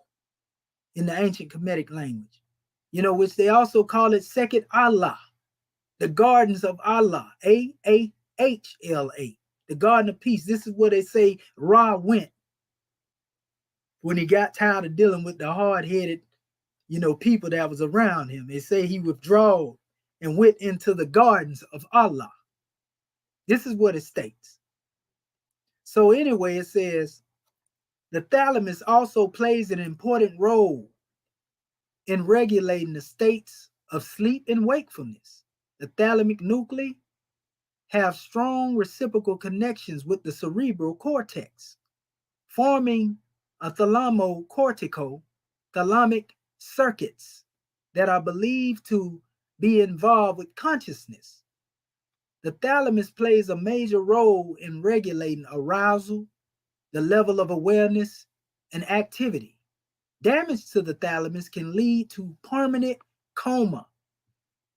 in the ancient Kemetic language, which they also call it Seket Allah, the gardens of Allah, Ahla, the garden of peace. This is where they say Ra went when he got tired of dealing with the hard-headed, people that was around him. They say he withdrew and went into the gardens of Allah. This is what it states. So anyway, it says the thalamus also plays an important role in regulating the states of sleep and wakefulness. The thalamic nuclei have strong reciprocal connections with the cerebral cortex, forming a thalamic circuits that are believed to be involved with consciousness. The thalamus plays a major role in regulating arousal, the level of awareness, and activity. Damage to the thalamus can lead to permanent coma.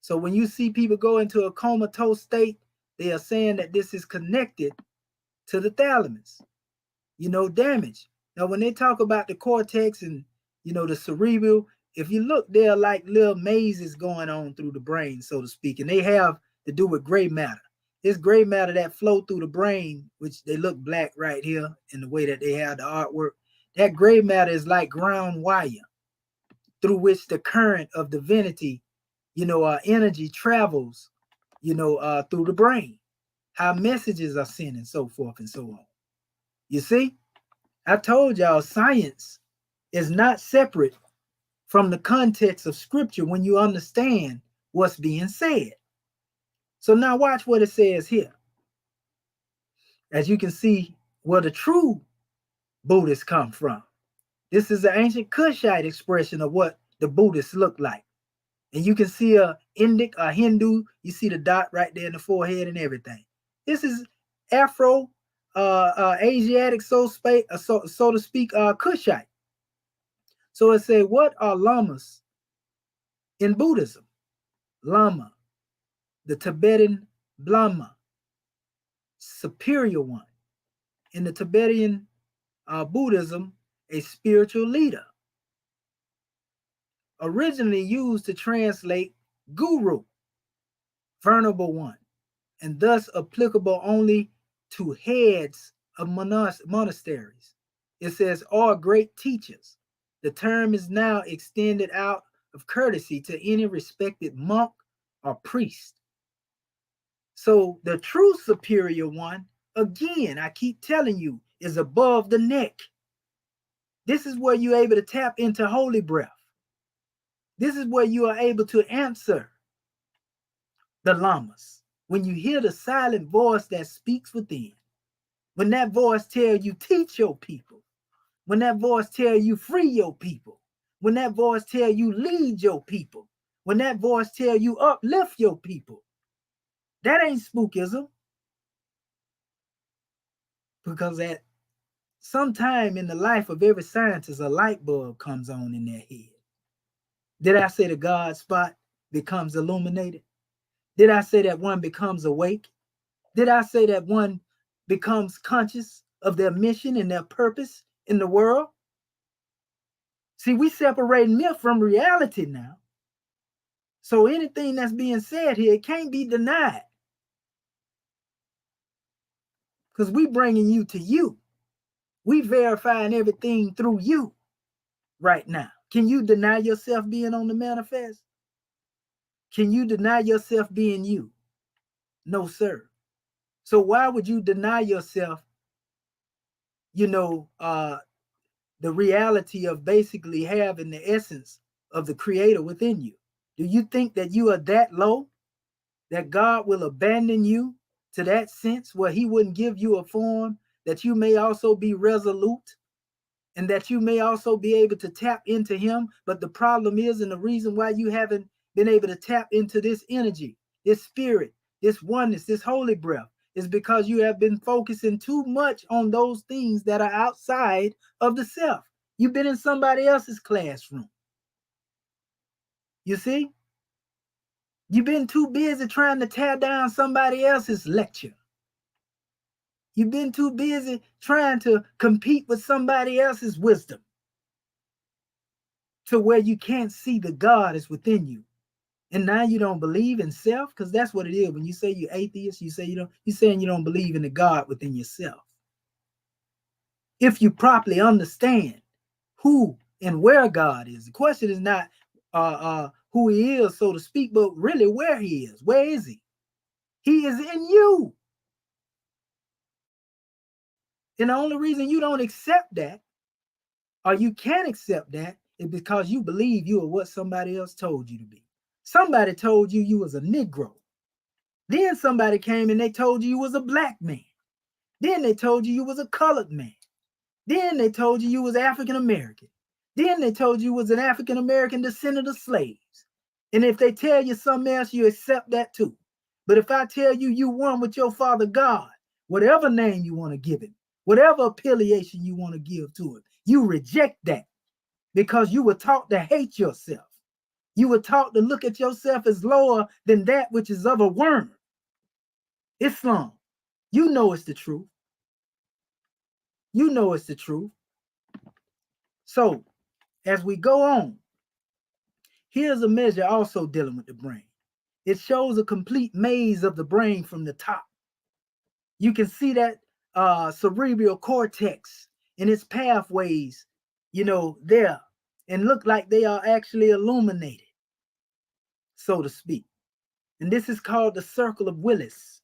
So when you see people go into a comatose state, they are saying that this is connected to the thalamus, damage. Now, when they talk about the cortex and, the cerebral, if you look, there are like little mazes going on through the brain, so to speak, and they have to do with gray matter. It's gray matter that flow through the brain, which they look black right here in the way that they have the artwork. That gray matter is like ground wire through which the current of divinity, energy travels, through the brain, how messages are sent and so forth and so on. You see, I told y'all science is not separate from the context of scripture when you understand what's being said. So now watch what it says here. As you can see where the true Buddhists come from. This is an ancient Kushite expression of what the Buddhists look like. And you can see a Indic, a Hindu, you see the dot right there in the forehead and everything. This is Afro, Asiatic, so to speak, Kushite. So it says, what are lamas in Buddhism? Lama, the Tibetan Brahma, superior one. In the Tibetan Buddhism, a spiritual leader. Originally used to translate guru, venerable one, and thus applicable only to heads of monasteries. It says, all great teachers. The term is now extended out of courtesy to any respected monk or priest. So the true superior one, again, I keep telling you, is above the neck. This is where you're able to tap into holy breath. This is where you are able to answer the lamas. When you hear the silent voice that speaks within, when that voice tells you teach your people, when that voice tells you free your people, when that voice tells you lead your people, when that voice tells you uplift your people, that ain't spookism, because that Sometime in the life of every scientist, a light bulb comes on in their head. Did I say the God spot becomes illuminated? Did I say that one becomes awake? Did I say that one becomes conscious of their mission and their purpose in the world? See, we separate myth from reality now. So anything that's being said here, it can't be denied. Because we bringing you to you. We verifying everything through you right now. Can you deny yourself being on the manifest? Can you deny yourself being you? No, sir. So why would you deny yourself, the reality of basically having the essence of the creator within you? Do you think that you are that low that God will abandon you to that sense where he wouldn't give you a form that you may also be resolute and that you may also be able to tap into him? But the problem is, and the reason why you haven't been able to tap into this energy, this spirit, this oneness, this holy breath, is because you have been focusing too much on those things that are outside of the self. You've been in somebody else's classroom. You see? You've been too busy trying to tear down somebody else's lecture. You've been too busy trying to compete with somebody else's wisdom to where you can't see the God is within you. And now you don't believe in self, because that's what it is. When you say you're atheist, you're saying you don't believe in the God within yourself. If you properly understand who and where God is, the question is not who he is, so to speak, but really where he is. Where is he? He is in you. And the only reason you don't accept that, or you can't accept that, is because you believe you are what somebody else told you to be. Somebody told you you was a Negro. Then somebody came and they told you was a black man. Then they told you was a colored man. Then they told you was African American. Then they told you was an African American descendant of slaves. And if they tell you something else, you accept that too. But if I tell you you one with your father God, whatever name you want to give him, whatever affiliation you want to give to it, you reject that because you were taught to hate yourself. You were taught to look at yourself as lower than that which is of a worm. Islam, you know it's the truth. You know it's the truth. So, as we go on, here's a measure also dealing with the brain. It shows a complete maze of the brain from the top. You can see that cerebral cortex and its pathways, there, and look like they are actually illuminated, so to speak. And this is called the circle of Willis.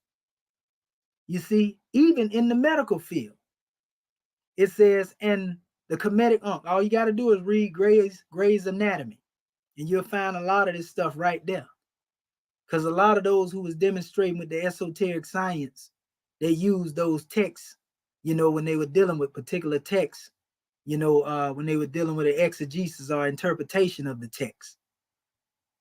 You see, even in the medical field, it says, and the comedic all you got to do is read Gray's Anatomy, and you'll find a lot of this stuff right there. Because a lot of those who was demonstrating with the esoteric science, they used those texts, when they were dealing with particular texts, when they were dealing with the exegesis or interpretation of the text.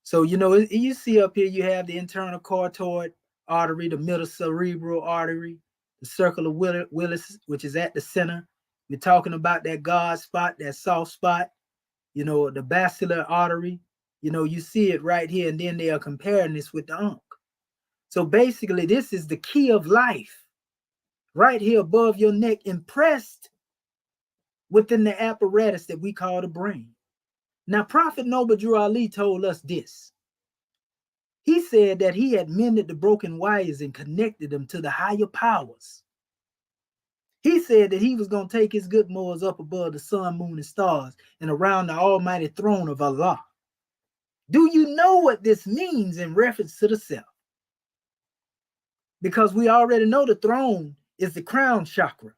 So, you see up here, you have the internal carotid artery, the middle cerebral artery, the circle of Willis, which is at the center. We're talking about that God spot, that soft spot, the basilar artery. You see it right here, and then they are comparing this with the Ankh. So basically, this is the key of life, right here above your neck, impressed within the apparatus that we call the brain. Now, Prophet Noble Drew Ali told us this. He said that he had mended the broken wires and connected them to the higher powers. He said that he was going to take his good moors up above the sun, moon, and stars and around the almighty throne of Allah. Do you know what this means in reference to the self? Because we already know the throne is the crown chakra,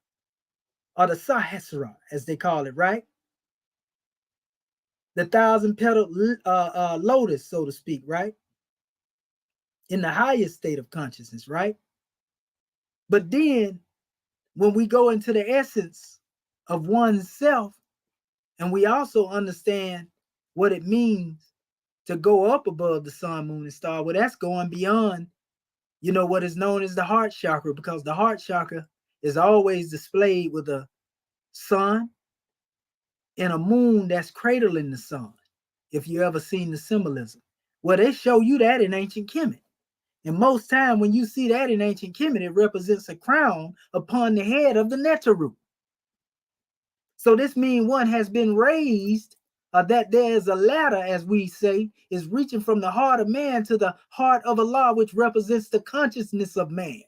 or the Sahasrara, as they call it, right? The 1,000-petaled lotus, so to speak, right? In the highest state of consciousness, right? But then when we go into the essence of oneself, and we also understand what it means to go up above the sun, moon, and star, well, that's going beyond, what is known as the heart chakra, because the heart chakra is always displayed with a sun, and a moon that's cradling the sun. If you ever seen the symbolism, well, they show you that in ancient Kemet. And most time when you see that in ancient Kemet, it represents a crown upon the head of the Netaru. So this means one has been raised, that there is a ladder, as we say, is reaching from the heart of man to the heart of Allah, which represents the consciousness of man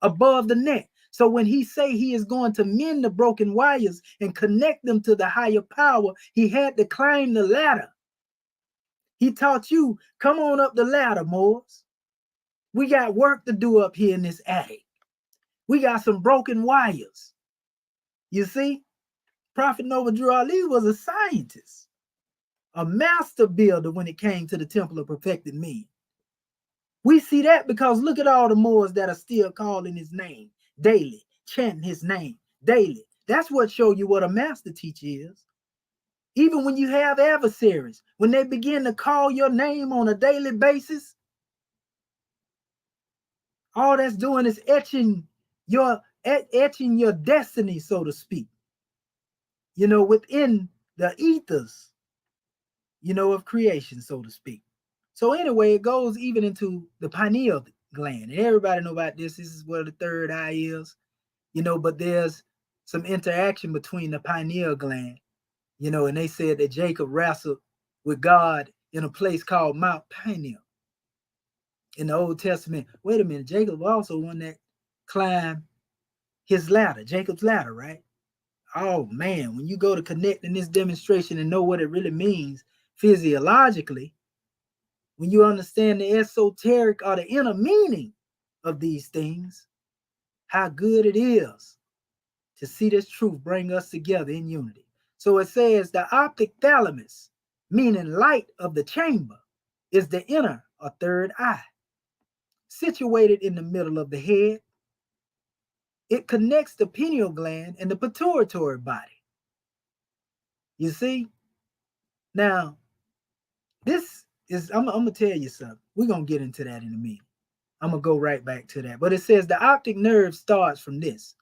above the neck. So when he say he is going to mend the broken wires and connect them to the higher power, he had to climb the ladder. He taught you, come on up the ladder, Moors. We got work to do up here in this attic. We got some broken wires. You see, Prophet Noble Drew Ali was a scientist, a master builder when it came to the Temple of Perfected Men. We see that because look at all the Moors that are still calling his name daily, chanting his name daily. That's what show you what a master teacher is. Even when you have adversaries, when they begin to call your name on a daily basis, all that's doing is etching your destiny, so to speak, within the ethers, of creation, so to speak. So anyway, it goes even into the pineal gland. And everybody know about this. This is where the third eye is, but there's some interaction between the pineal gland, and they said that Jacob wrestled with God in a place called Mount Pineal in the Old Testament. Wait a minute, Jacob also one that climbed his ladder, Jacob's ladder, right? Oh man, when you go to connect in this demonstration and know what it really means physiologically, when you understand the esoteric or the inner meaning of these things, how good it is to see this truth bring us together in unity. So it says the optic thalamus, meaning light of the chamber, is the inner or third eye, situated in the middle of the head. It connects the pineal gland and the pituitary body. You see? Now, this is, I'm going to tell you something. We're going to get into that in a minute. I'm going to go right back to that. But it says the optic nerve starts from this.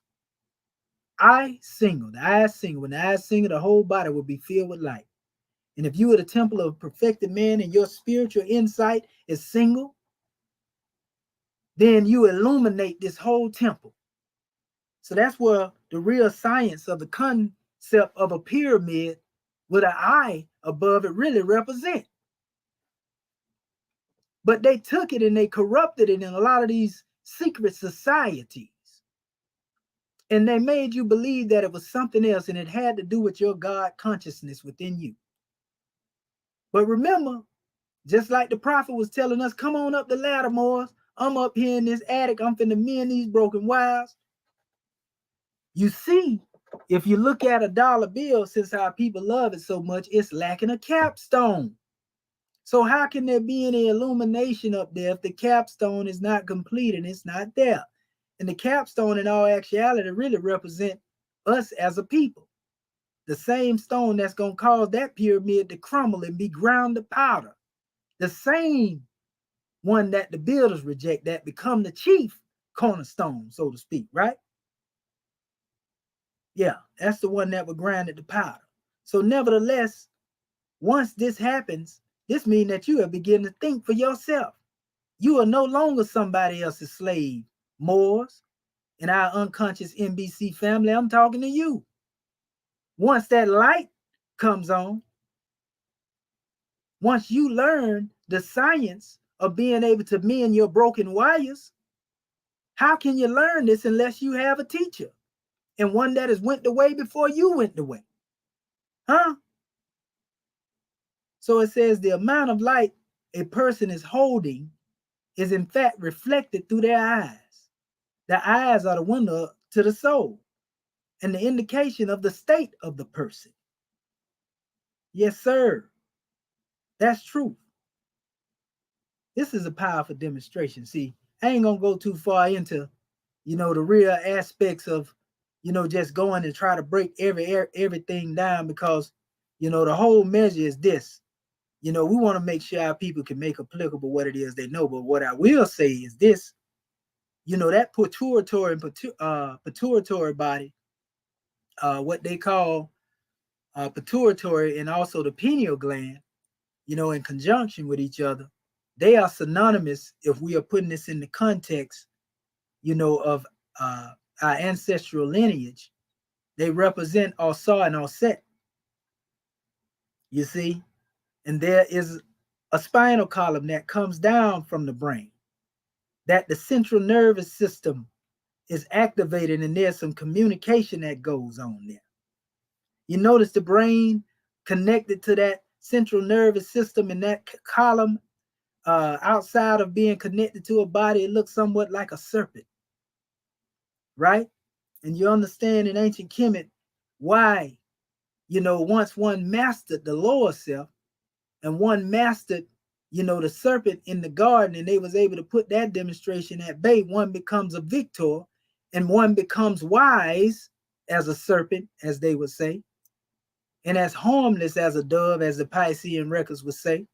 Eye single. The eye single. When the eye single, the whole body will be filled with light. And if you are the temple of perfected man and your spiritual insight is single, then you illuminate this whole temple. So that's where the real science of the concept of a pyramid with an eye above it really represents. But they took it and they corrupted it in a lot of these secret societies. And they made you believe that it was something else and it had to do with your God consciousness within you. But remember, just like the prophet was telling us, come on up the ladder, Moors. I'm up here in this attic. I'm finna mend these broken wires. You see, if you look at a dollar bill, since our people love it so much, it's lacking a capstone. So how can there be any illumination up there if the capstone is not complete and it's not there? And the capstone in all actuality really represent us as a people. The same stone that's going to cause that pyramid to crumble and be ground to powder. The same one that the builders reject that become the chief cornerstone, so to speak, right? Yeah, that's the one that would grind it to powder. So nevertheless, once this happens, this means that you have begun to think for yourself. You are no longer somebody else's slave, Moors. In our unconscious NBC family, I'm talking to you. Once that light comes on, once you learn the science of being able to mend your broken wires, how can you learn this unless you have a teacher and one that has went the way before you went the way? Huh? So it says the amount of light a person is holding is in fact reflected through their eyes. The eyes are the window to the soul and the indication of the state of the person. Yes, sir. That's true. This is a powerful demonstration. See, I ain't gonna go too far into, the real aspects of, just going and try to break everything down because, the whole measure is this. We want to make sure our people can make applicable what it is they know. But what I will say is this, that pituitary body what they call pituitary and also the pineal gland, in conjunction with each other, they are synonymous if we are putting this in the context, of our ancestral lineage. They represent Asa and Aset, you see, and there is a spinal column that comes down from the brain, that the central nervous system is activated, and there's some communication that goes on there. You notice the brain connected to that central nervous system, and that column, outside of being connected to a body, it looks somewhat like a serpent, right? And you understand in ancient Kemet why, once one mastered the lower self and one mastered, the serpent in the garden, and they was able to put that demonstration at bay, one becomes a victor and one becomes wise as a serpent, as they would say, and as harmless as a dove, as the Piscean records would say.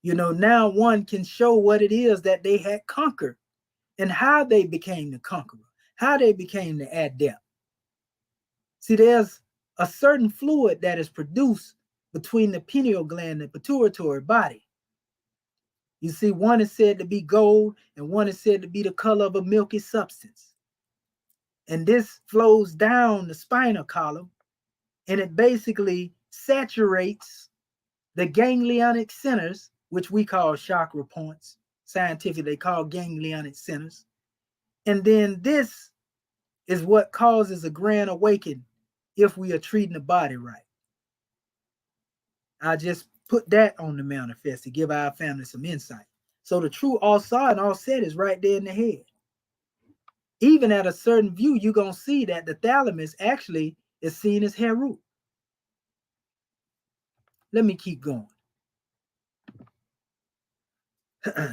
Now one can show what it is that they had conquered and how they became the conqueror, how they became the adept. See, there's a certain fluid that is produced between the pineal gland and pituitary body. You see, one is said to be gold and one is said to be the color of a milky substance. And this flows down the spinal column, and it basically saturates the ganglionic centers, which we call chakra points. Scientifically, they call ganglionic centers. And then this is what causes a grand awakening if we are treating the body right. I just put that on the manifest to give our family some insight. So the true Asa and Aset is right there in the head. Even at a certain view, you're going to see that the thalamus actually is seen as hair root. Let me keep going.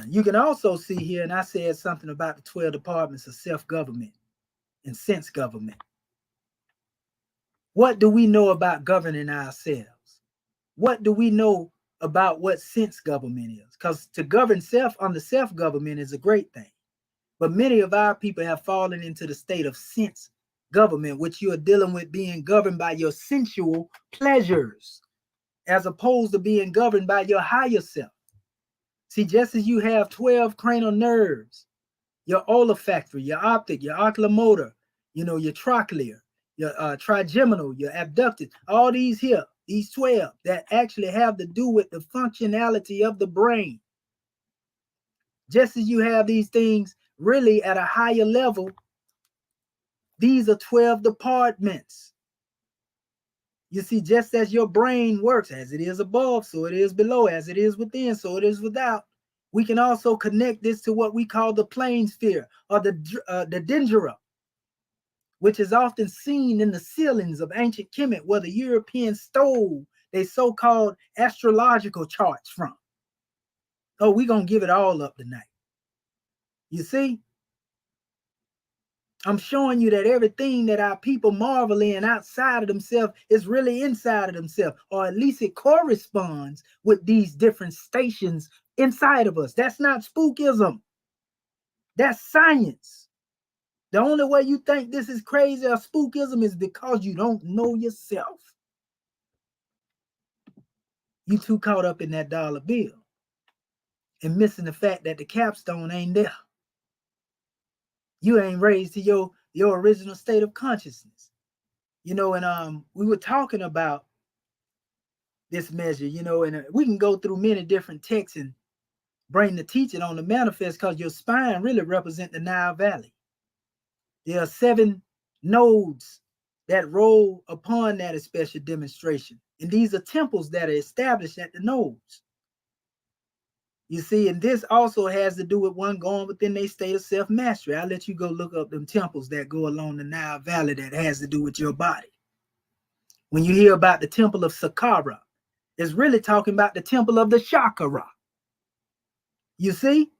You can also see here, and I said something about the 12 departments of self-government and sense government. What do we know about governing ourselves? What do we know about what sense government is? Because to govern self under self-government is a great thing. But many of our people have fallen into the state of sense government, which you are dealing with being governed by your sensual pleasures, as opposed to being governed by your higher self. See, just as you have 12 cranial nerves, your olfactory, your optic, your oculomotor, your trochlear, your trigeminal, your abductive, all these here, these 12 that actually have to do with the functionality of the brain. Just as you have these things really at a higher level, these are 12 departments. You see, just as your brain works, as it is above, so it is below, as it is within, so it is without. We can also connect this to what we call the plane sphere, or the dendera, which is often seen in the ceilings of ancient Kemet, where the Europeans stole their so-called astrological charts from. Oh, we're going to give it all up tonight. You see? I'm showing you that everything that our people marvel in outside of themselves is really inside of themselves, or at least it corresponds with these different stations inside of us. That's not spookism. That's science. The only way you think this is crazy or spookism is because you don't know yourself. You too caught up in that dollar bill and missing the fact that the capstone ain't there. You ain't raised to your original state of consciousness. And we were talking about this measure, and we can go through many different texts and bring the teaching on the manifest, because your spine really represents the Nile Valley. There are 7 nodes that roll upon that special demonstration. And these are temples that are established at the nodes. You see, and this also has to do with one going within their state of self-mastery. I'll let you go look up them temples that go along the Nile Valley that has to do with your body. When you hear about the temple of Saqqara, it's really talking about the temple of the chakra. You see?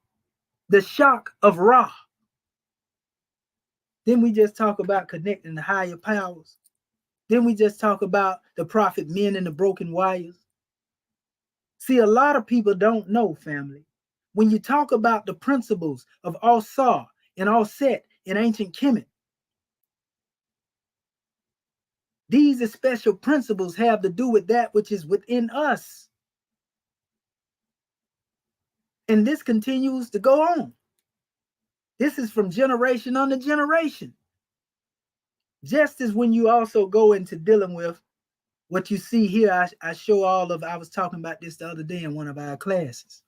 The shock of Ra. Then we just talk about connecting the higher powers. Then we just talk about the prophet men and the broken wires. See, a lot of people don't know, family. When you talk about the principles of Asa and Aset in ancient Kemet, These special principles have to do with that which is within us. And this continues to go on. This is from generation unto generation. Just as when you also go into dealing with what you see here, I show all of, I was talking about this the other day in one of our classes.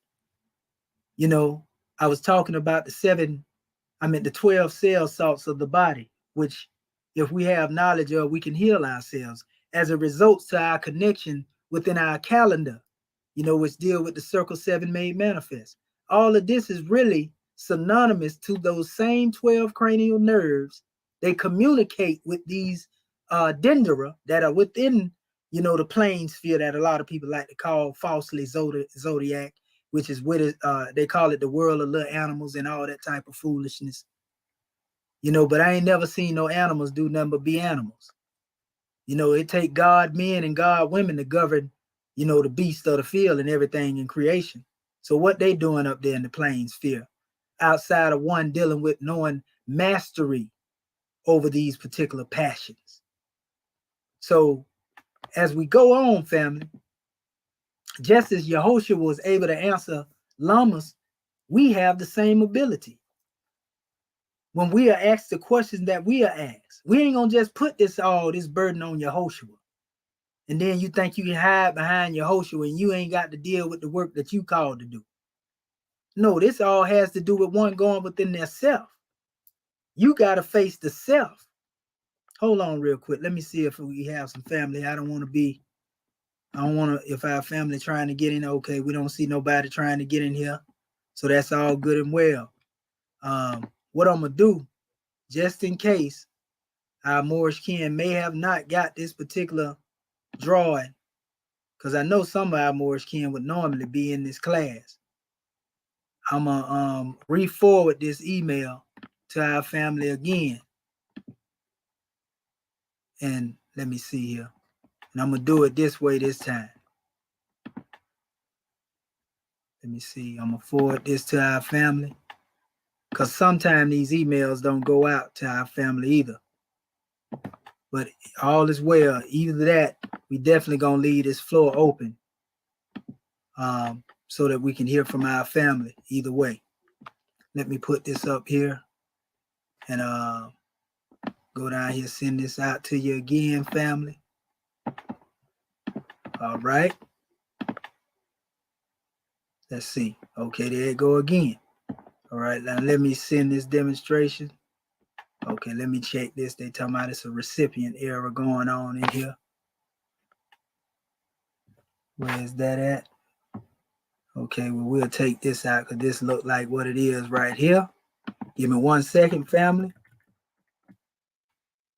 You know, I was talking about the 12 cell salts of the body, which if we have knowledge of, we can heal ourselves as a result to our connection within our calendar, you know, which deal with the circle 7 made manifest. All of this is really synonymous to those same 12 cranial nerves. They communicate with these dendera that are within, you know, the plane sphere that a lot of people like to call falsely zodiac, which is what they call it the world of little animals and all that type of foolishness. You know, but I ain't never seen no animals do nothing but be animals. You know, it take God men and God women to govern, you know, the beast of the field and everything in creation. So what they doing up there in the plane sphere, outside of one dealing with knowing mastery over these particular passions. So as we go on, family, just as Yehoshua was able to answer Lamas, we have the same ability. When we are asked the questions that we are asked, we ain't gonna just put this burden on Yehoshua. And then you think you can hide behind Yehoshua and you ain't got to deal with the work that you called to do. No, this all has to do with one going within their self. You got to face the self. Hold on real quick. Let me see if we have some family. I don't want to, if our family trying to get in, okay, we don't see nobody trying to get in here. So that's all good and well. What I'm going to do, just in case our Moorish kin may have not got this particular drawing, because I know some of our Moorish kin would normally be in this class. I'm going to re-forward this email to our family again. And let me see here. And I'm going to do it this way this time. Let me see. I'm going to forward this to our family. Because sometimes these emails don't go out to our family either. But all is well. Either that, we definitely going to leave this floor open so that we can hear from our family either way. Let me put this up here and go down here, send this out to you again, family. All right. Let's see. Okay, there it go again. All right, now let me send this demonstration. Okay, let me check this. They talking about it's a recipient error going on in here. Where is that at? Okay, well, we'll take this out because this look like what it is right here. Give me 1 second, family.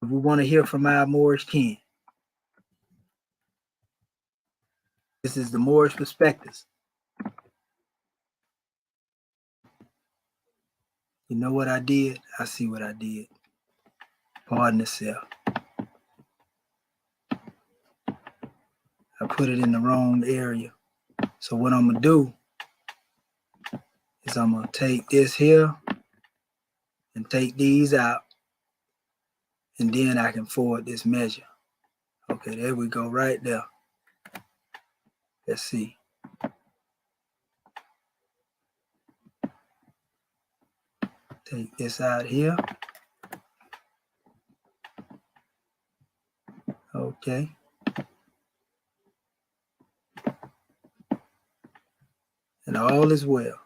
We want to hear from our Moorish kin. This is the Moorish perspectives. You know what I did? I see what I did. Pardon the self. I put it in the wrong area. So what I'm going to do is I'm going to take this here and take these out. And then I can forward this measure. Okay, there we go right there. Let's see. Take this out here. Okay. And all is well.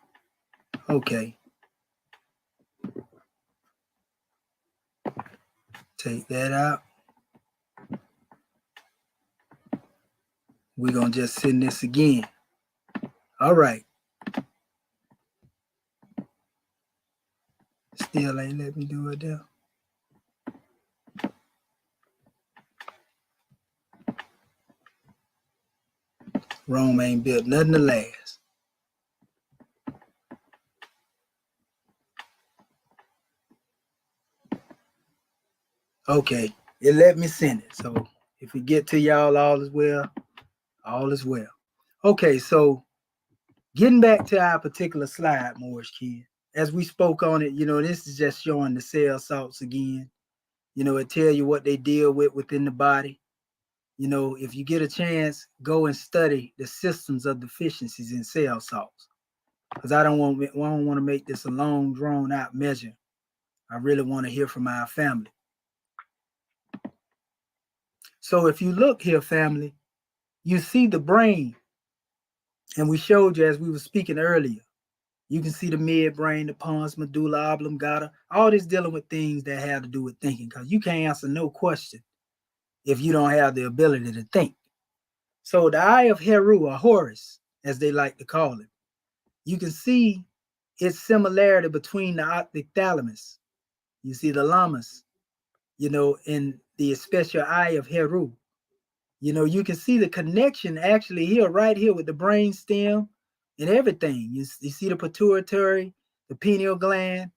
Okay. Take that out. We're going to just send this again. All right. Still ain't let me do it there. Rome ain't built nothing to last. Okay, it let me send it. So if we get to y'all, all is well. All is well. Okay, so getting back to our particular slide, Moorish kid, as we spoke on it, you know, this is just showing the cell salts again. You know, it tell you what they deal with within the body. If you get a chance, go and study the systems of deficiencies in cell salts. Because I don't want to make this a long, drawn out measure. I really want to hear from our family. So if you look here, family, you see the brain, and we showed you as we were speaking earlier. You can see the midbrain, the pons, medulla oblongata, all this dealing with things that have to do with thinking, because you can't answer no question if you don't have the ability to think. So the eye of Heru, or Horus, as they like to call it, you can see its similarity between the optic thalamus. You see the Lamas, in the special eye of Heru. You can see the connection actually here, right here with the brain stem and everything. You see the pituitary, the pineal gland.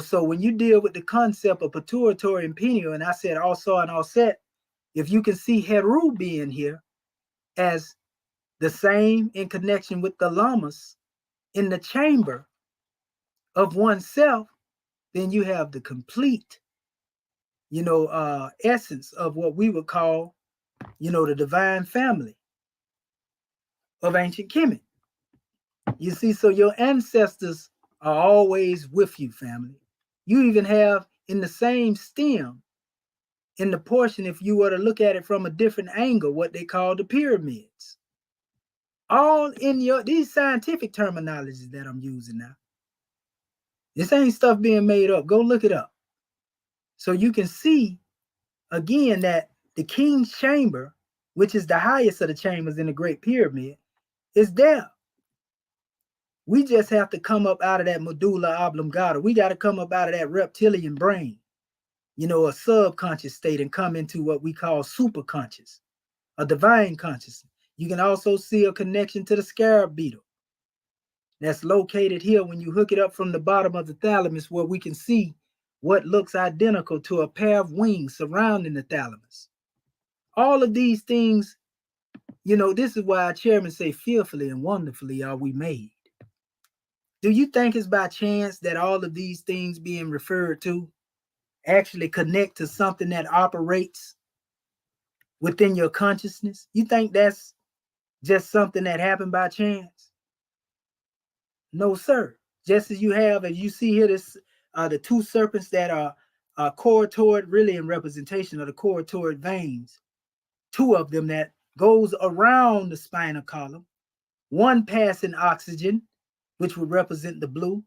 So when you deal with the concept of pituitary and pineal, and I said all saw and all set, if you can see Heru being here as the same in connection with the Lamas in the chamber of oneself, then you have the complete, essence of what we would call, the divine family of ancient Kemet. You see, so your ancestors are always with you, family. You even have in the same stem, in the portion, if you were to look at it from a different angle, what they call the pyramids. All in these scientific terminologies that I'm using now. This ain't stuff being made up. Go look it up. So you can see, again, that the king's chamber, which is the highest of the chambers in the Great Pyramid, is there. We just have to come up out of that medulla oblongata. We got to come up out of that reptilian brain, a subconscious state, and come into what we call superconscious, a divine consciousness. You can also see a connection to the scarab beetle that's located here when you hook it up from the bottom of the thalamus, where we can see what looks identical to a pair of wings surrounding the thalamus. All of these things, this is why our chairman say fearfully and wonderfully are we made. Do you think it's by chance that all of these things being referred to actually connect to something that operates within your consciousness? You think that's just something that happened by chance? No, sir. Just as you see here, the two serpents that are cortoid, really in representation of the cortoid veins, two of them that goes around the spinal column, one passing oxygen, which would represent the blue,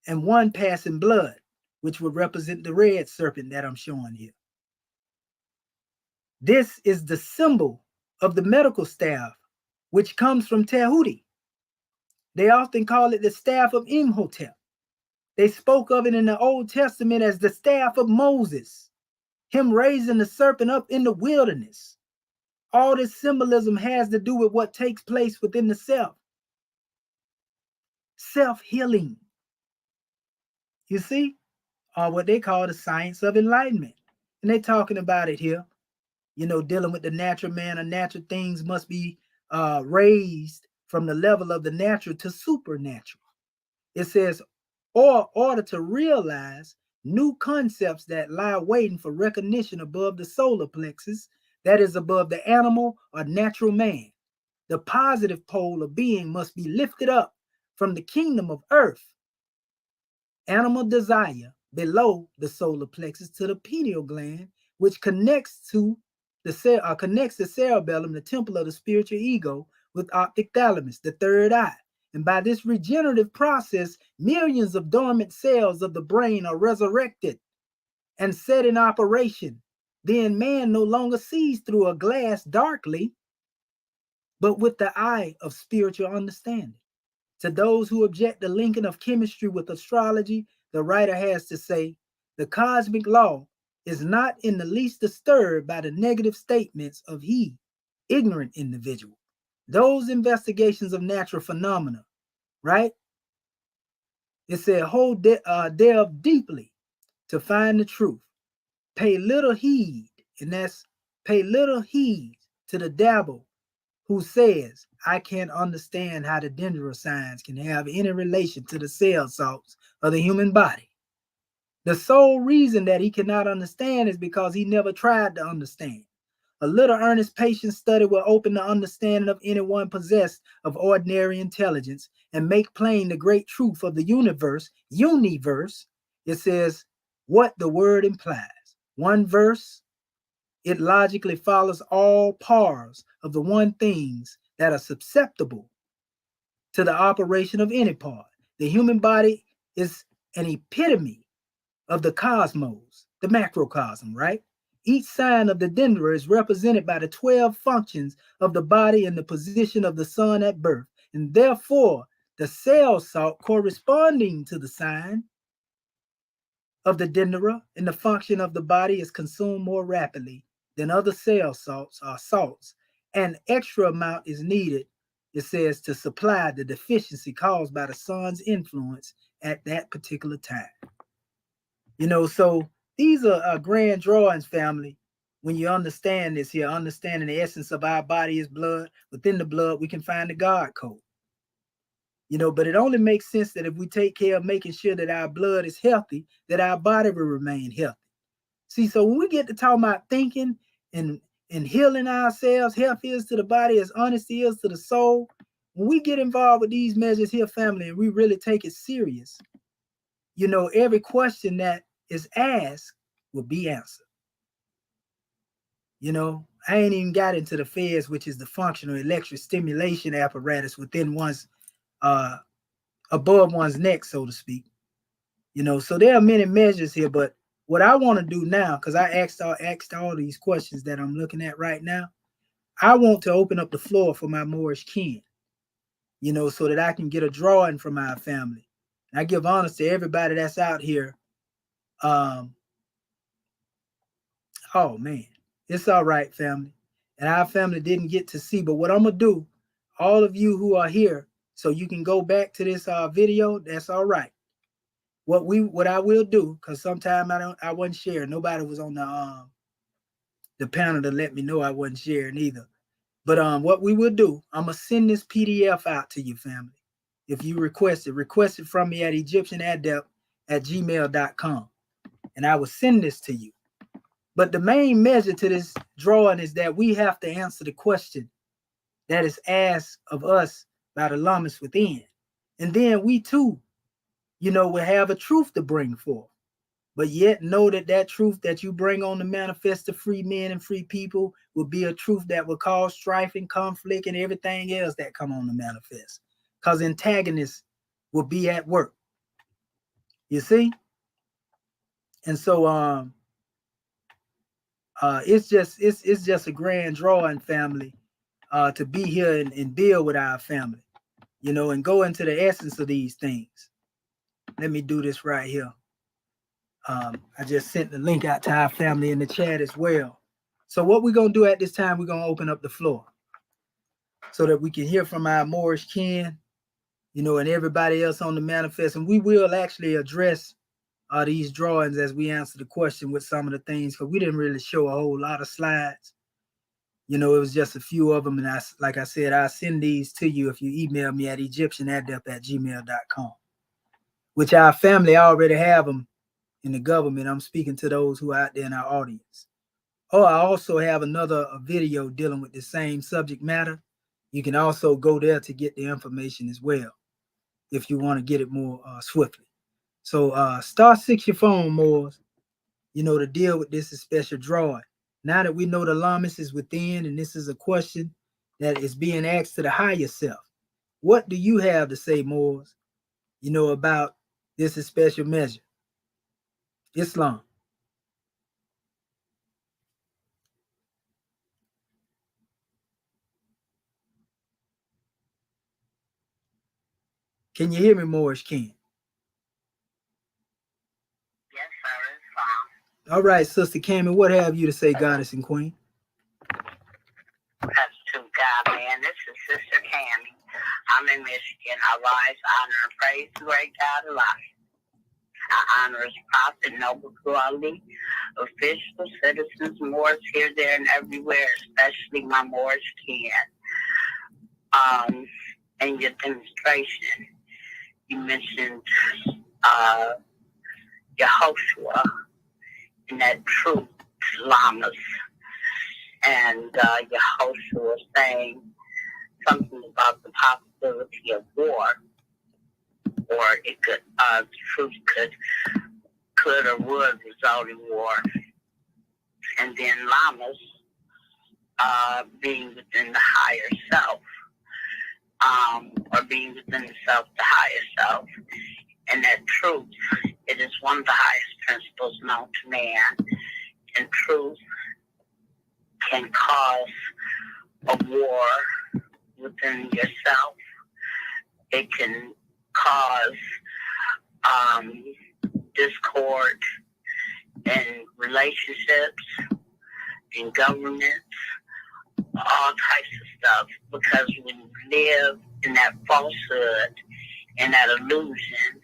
and one passing blood, which would represent the red serpent that I'm showing here. This is the symbol of the medical staff, which comes from Tehuti. They often call it the staff of Imhotep. They spoke of it in the Old Testament as the staff of Moses, him raising the serpent up in the wilderness. All this symbolism has to do with what takes place within the self. Self-healing. You see? Or what they call the science of enlightenment. And they're talking about it here, dealing with the natural man, or natural things must be raised from the level of the natural to supernatural. It says, or order to realize new concepts that lie waiting for recognition above the solar plexus, that is above the animal or natural man. The positive pole of being must be lifted up from the kingdom of earth, animal desire, below the solar plexus to the pineal gland, which connects the cerebellum, the temple of the spiritual ego, with optic thalamus, the third eye. And by this regenerative process, millions of dormant cells of the brain are resurrected and set in operation. Then man no longer sees through a glass darkly, but with the eye of spiritual understanding. To those who object the linking of chemistry with astrology, the writer has to say, the cosmic law is not in the least disturbed by the negative statements of he, ignorant individual. Those investigations of natural phenomena, right? It said, delve deeply to find the truth. Pay little heed, and that's pay little heed to the dabble who says, I can't understand how the dendroscience can have any relation to the cell salts of the human body. The sole reason that he cannot understand is because he never tried to understand. A little earnest patient study will open the understanding of anyone possessed of ordinary intelligence and make plain the great truth of the universe. It says what the word implies. One verse, it logically follows all parts of the one things that are susceptible to the operation of any part. The human body is an epitome of the cosmos, the macrocosm, right? Each sign of the dendra is represented by the 12 functions of the body and the position of the sun at birth. And therefore, the cell salt corresponding to the sign of the dendra and the function of the body is consumed more rapidly than other cell salts or salts. An extra amount is needed, it says, to supply the deficiency caused by the sun's influence at that particular time. So these are grand drawings, family. When you understand this here, understanding the essence of our body is blood. Within the blood, we can find the God code. But it only makes sense that if we take care of making sure that our blood is healthy, that our body will remain healthy. See, so when we get to talk about thinking and healing ourselves, health is to the body as honesty is to the soul. When we get involved with these measures here, family, and we really take it serious, every question that is asked will be answered. I ain't even got into the feds, which is the functional electric stimulation apparatus within one's above one's neck, so to speak. So there are many measures here, but what I want to do now, because I asked all these questions that I'm looking at right now, I want to open up the floor for my Moorish kin, so that I can get a drawing from our family. And I give honors to everybody that's out here. Oh man, it's all right, family. And our family didn't get to see, but what I'm gonna do, all of you who are here, so you can go back to this video, that's all right. What I will do, because sometimes I wasn't sharing. Nobody was on the panel to let me know I wasn't sharing either. But what we will do, I'm gonna send this PDF out to you, family. If you request it from me at egyptianadept@gmail.com, and I will send this to you. But the main measure to this drawing is that we have to answer the question that is asked of us by the Lamas within. And then we too, will have a truth to bring forth. But yet know that truth that you bring on the manifest to free men and free people will be a truth that will cause strife and conflict and everything else that come on the manifest. Because antagonists will be at work. You see? And so it's just a grand drawing, family, to be here and build with our family, and go into the essence of these things. Let me do this right here. I just sent the link out to our family in the chat as well. So what we're going to do at this time, we're going to open up the floor so that we can hear from our Moorish kin, and everybody else on the manifest. And we will actually address these drawings as we answer the question with some of the things, because we didn't really show a whole lot of slides. It was just a few of them. And like I said, I'll send these to you if you email me at egyptianadept@gmail.com, which our family already have them in the government. I'm speaking to those who are out there in our audience. Oh, I also have another video dealing with the same subject matter. You can also go there to get the information as well, if you want to get it more swiftly. So *6 your phone, Moors, to deal with this special drawing. Now that we know the Lamas is within, and this is a question that is being asked to the higher self, what do you have to say, Moors, about this special measure? Islam. Can you hear me, Moorish King? Yes, sir. It's fine. All right, Sister Cammy, what have you to say, Goddess and Queen? That's to God, man. This is Sister Cammy. I'm in Michigan. I rise, honor, and praise the great God of life. I honor His prophet, noble quality, officials, citizens, Moors here, there, and everywhere, especially my Moorish kin. In your demonstration, you mentioned Yehoshua and that truth, Lamas. and your host was saying something about the possibility of war, or it could, the truth could or would result in war. And then Lamas, being within the higher self, or being within the self, the higher self. And that truth, it is one of the highest principles known to man. And truth can cause a war within yourself. It can cause discord in relationships, in governments, all types of stuff. Because when you live in that falsehood and that illusion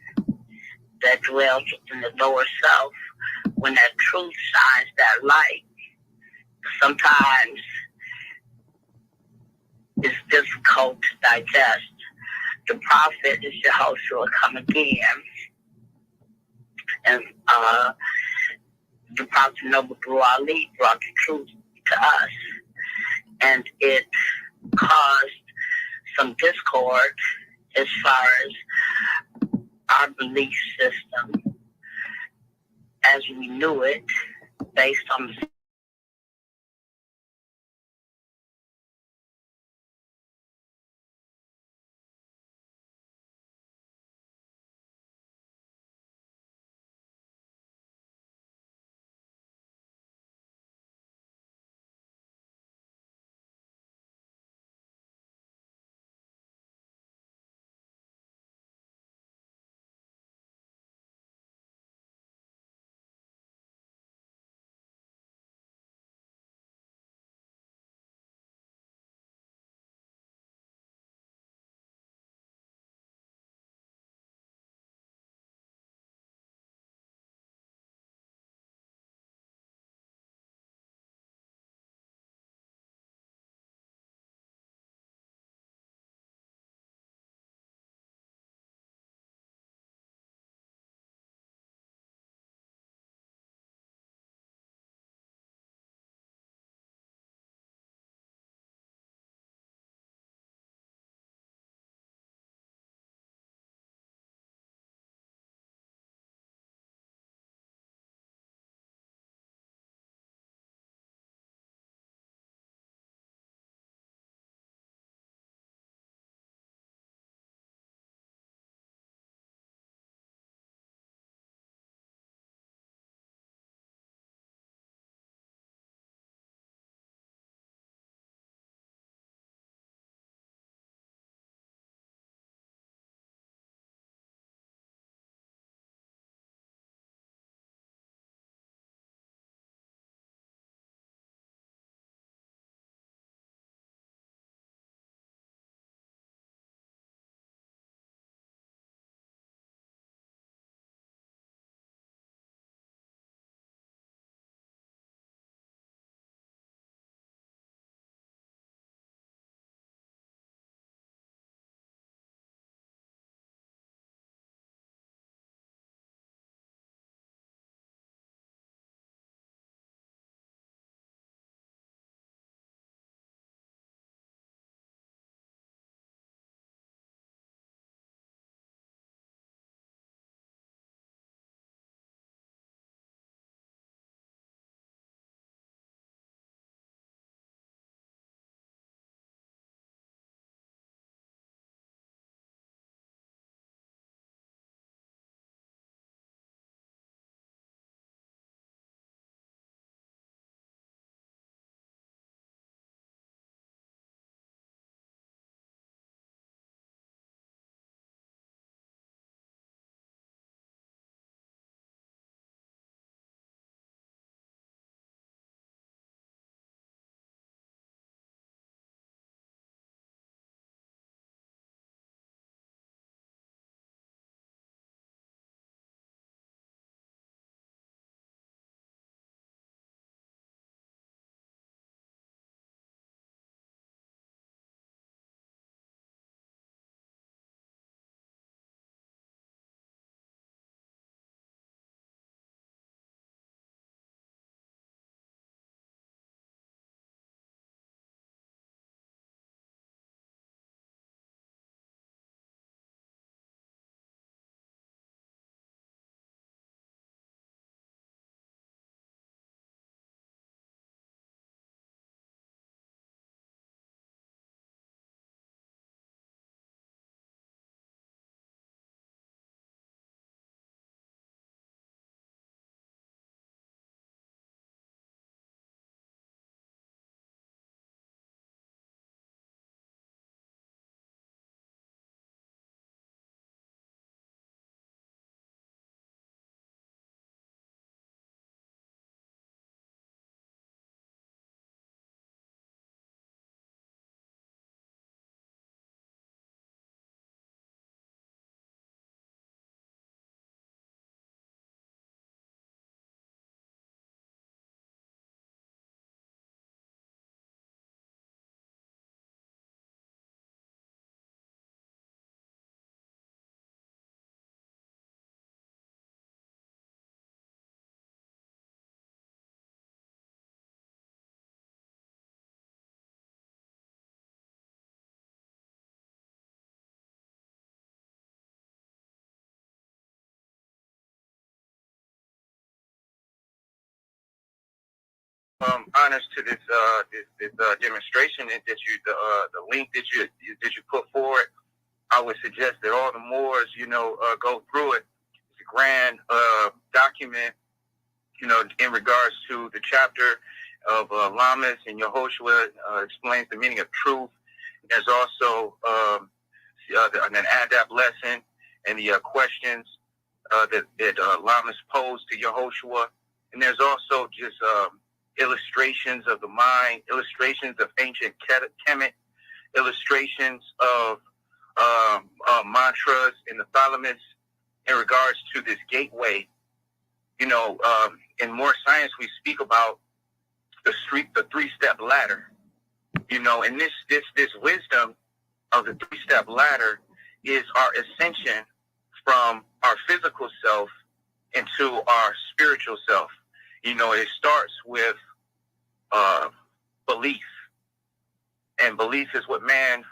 that dwells within the lower self, when that truth shines that light, sometimes it's difficult to digest. The prophet is your host who will come again. And the prophet Noble Ali brought the truth to us. And it caused some discord as far as our belief system as we knew it, based on the honors to this demonstration that you the link that you put forward. I would suggest that all the Moors, go through it. It's a grand document, in regards to the chapter of Lamas and Yehoshua explains the meaning of truth. There's also an adapt lesson and the questions that Lamas posed to Yehoshua. And there's also just illustrations of the mind, illustrations of ancient Kemet, illustrations of mantras in the thalamus in regards to this gateway. In more science, we speak about the three-step ladder. And this wisdom of the three-step ladder is our ascension from our physical self into our spiritual self. It starts with belief, and belief is what man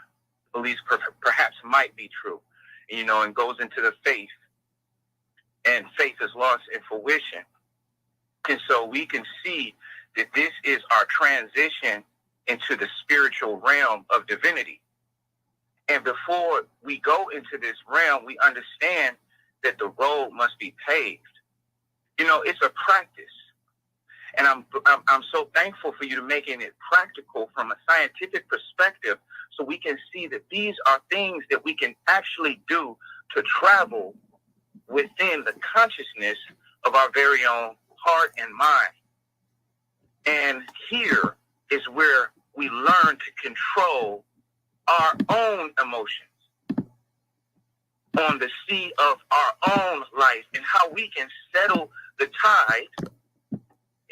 believes perhaps might be true, and goes into the faith, and faith is lost in fruition. And so we can see that this is our transition into the spiritual realm of divinity. And before we go into this realm, we understand that the road must be paved. It's a practice. And I'm so thankful for you to making it practical from a scientific perspective, so we can see that these are things that we can actually do to travel within the consciousness of our very own heart and mind. And here is where we learn to control our own emotions on the sea of our own life, and how we can settle the tide,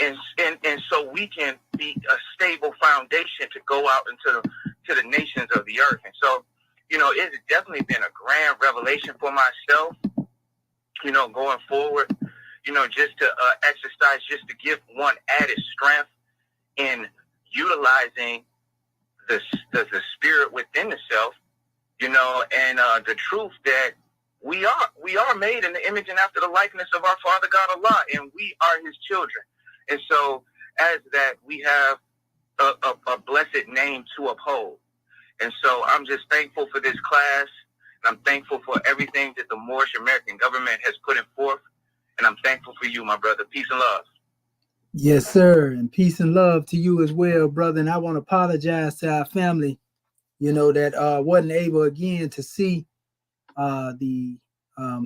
and so we can be a stable foundation to go out into the nations of the earth. And so, it's definitely been a grand revelation for myself, going forward, just to exercise, just to give one added strength in utilizing the spirit within the self, and the truth that we are made in the image and after the likeness of our Father God Allah, and we are His children. And so, as that, we have a blessed name to uphold. And so, I'm just thankful for this class, and I'm thankful for everything that the Moorish American government has put in forth. And I'm thankful for you, my brother. Peace and love. Yes, sir. And peace and love to you as well, brother. And I want to apologize to our family, that wasn't able again to see the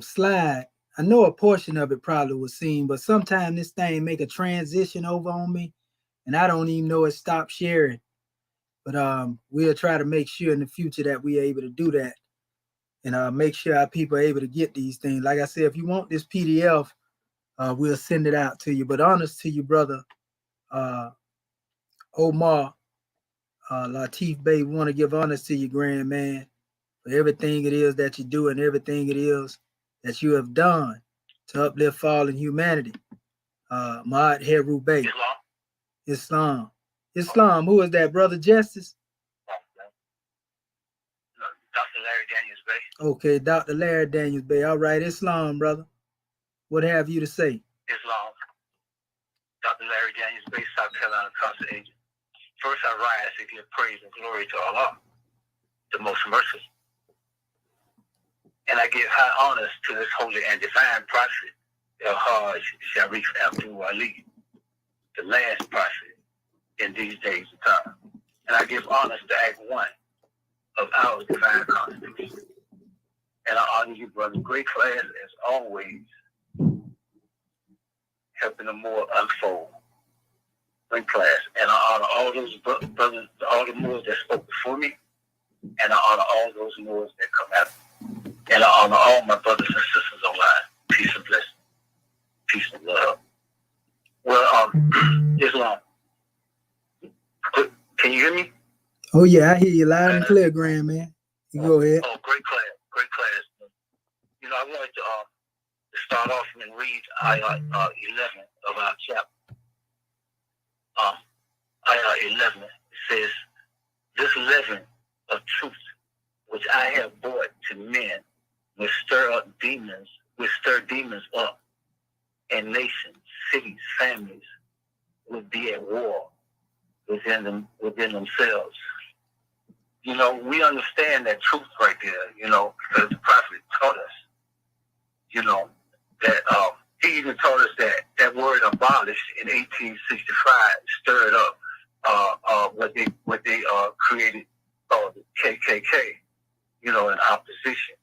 slide. I know a portion of it probably was seen, but sometimes this thing make a transition over on me, and I don't even know it stopped sharing. But we'll try to make sure in the future that we're able to do that, and make sure our people are able to get these things. Like I said, if you want this PDF, we'll send it out to you. But honest to you, brother Omar Latif Bey, we want to give honors to you, grand man, for everything it is that you do and everything it is that you have done to uplift fallen humanity. Maad Heru Bey. Islam. Who is that, Brother Justice? Dr. Larry Daniels Bey. Okay, Dr. Larry Daniels Bey. All right, Islam, brother. What have you to say? Islam. Dr. Larry Daniels Bey, South Carolina Consul Agent. First, I rise to give praise and glory to Allah, the most merciful. And I give high honors to this holy and divine prophet, El-Hajj Sharif Abdul Ali, the last prophet in these days of time. And I give honors to Act 1 of our divine constitution. And I honor you, brother. Great class, as always, helping the more unfold. Great class. And I honor all those brothers, all the Moors that spoke before me, and I honor all those Moors that come after me. And I honor all my brothers and sisters online. Peace and blessing. Peace and love. Well, Islam. Can you hear me? Oh, yeah, I hear you loud and clear, grand man. You go ahead. Oh, great class. Great class. I wanted to start off and read ayah 11 of our chapter. Ayah 11 says, "This leaven of truth which I have brought to men will stir demons up, and nations, cities, families, would be at war within themselves. You know, we understand that truth right there, you know, because the prophet taught us, you know, that he even taught us that word abolish in 1865 stirred up what they created called the KKK, you know, in opposition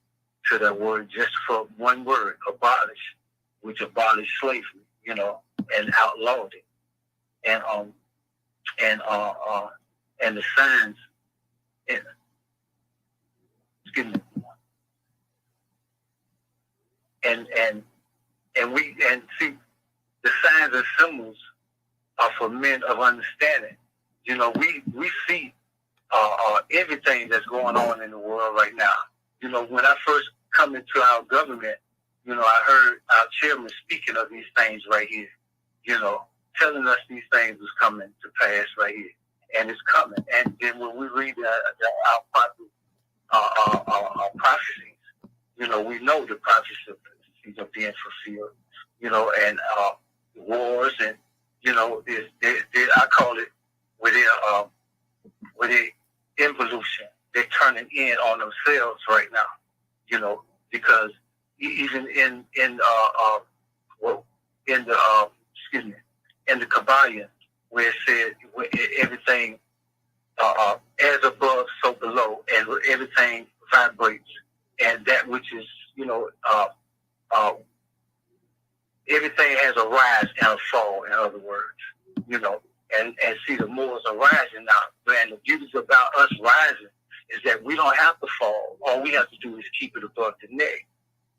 to that word, just for one word, abolish, which abolished slavery, you know, and outlawed it. And the signs in, excuse me, and see, the signs and symbols are for men of understanding. You know, we see everything that's going on in the world right now. You know, when I first come into our government, you know, I heard our chairman speaking of these things right here, you know, telling us these things was coming to pass right here. And it's coming. And then when we read our prophecies, you know, we know the prophecies are being fulfilled, you know, and wars and, you know, I call it with their involution. They're turning in on themselves right now, you know, because even in the Kabbalion, where it said everything as above, so below, and everything vibrates, and that which is, you know, everything has a rise and a fall, in other words, you know, and see, the Moors are rising now, and the beauty about us rising is that we don't have to fall. All we have to do is keep it above the neck,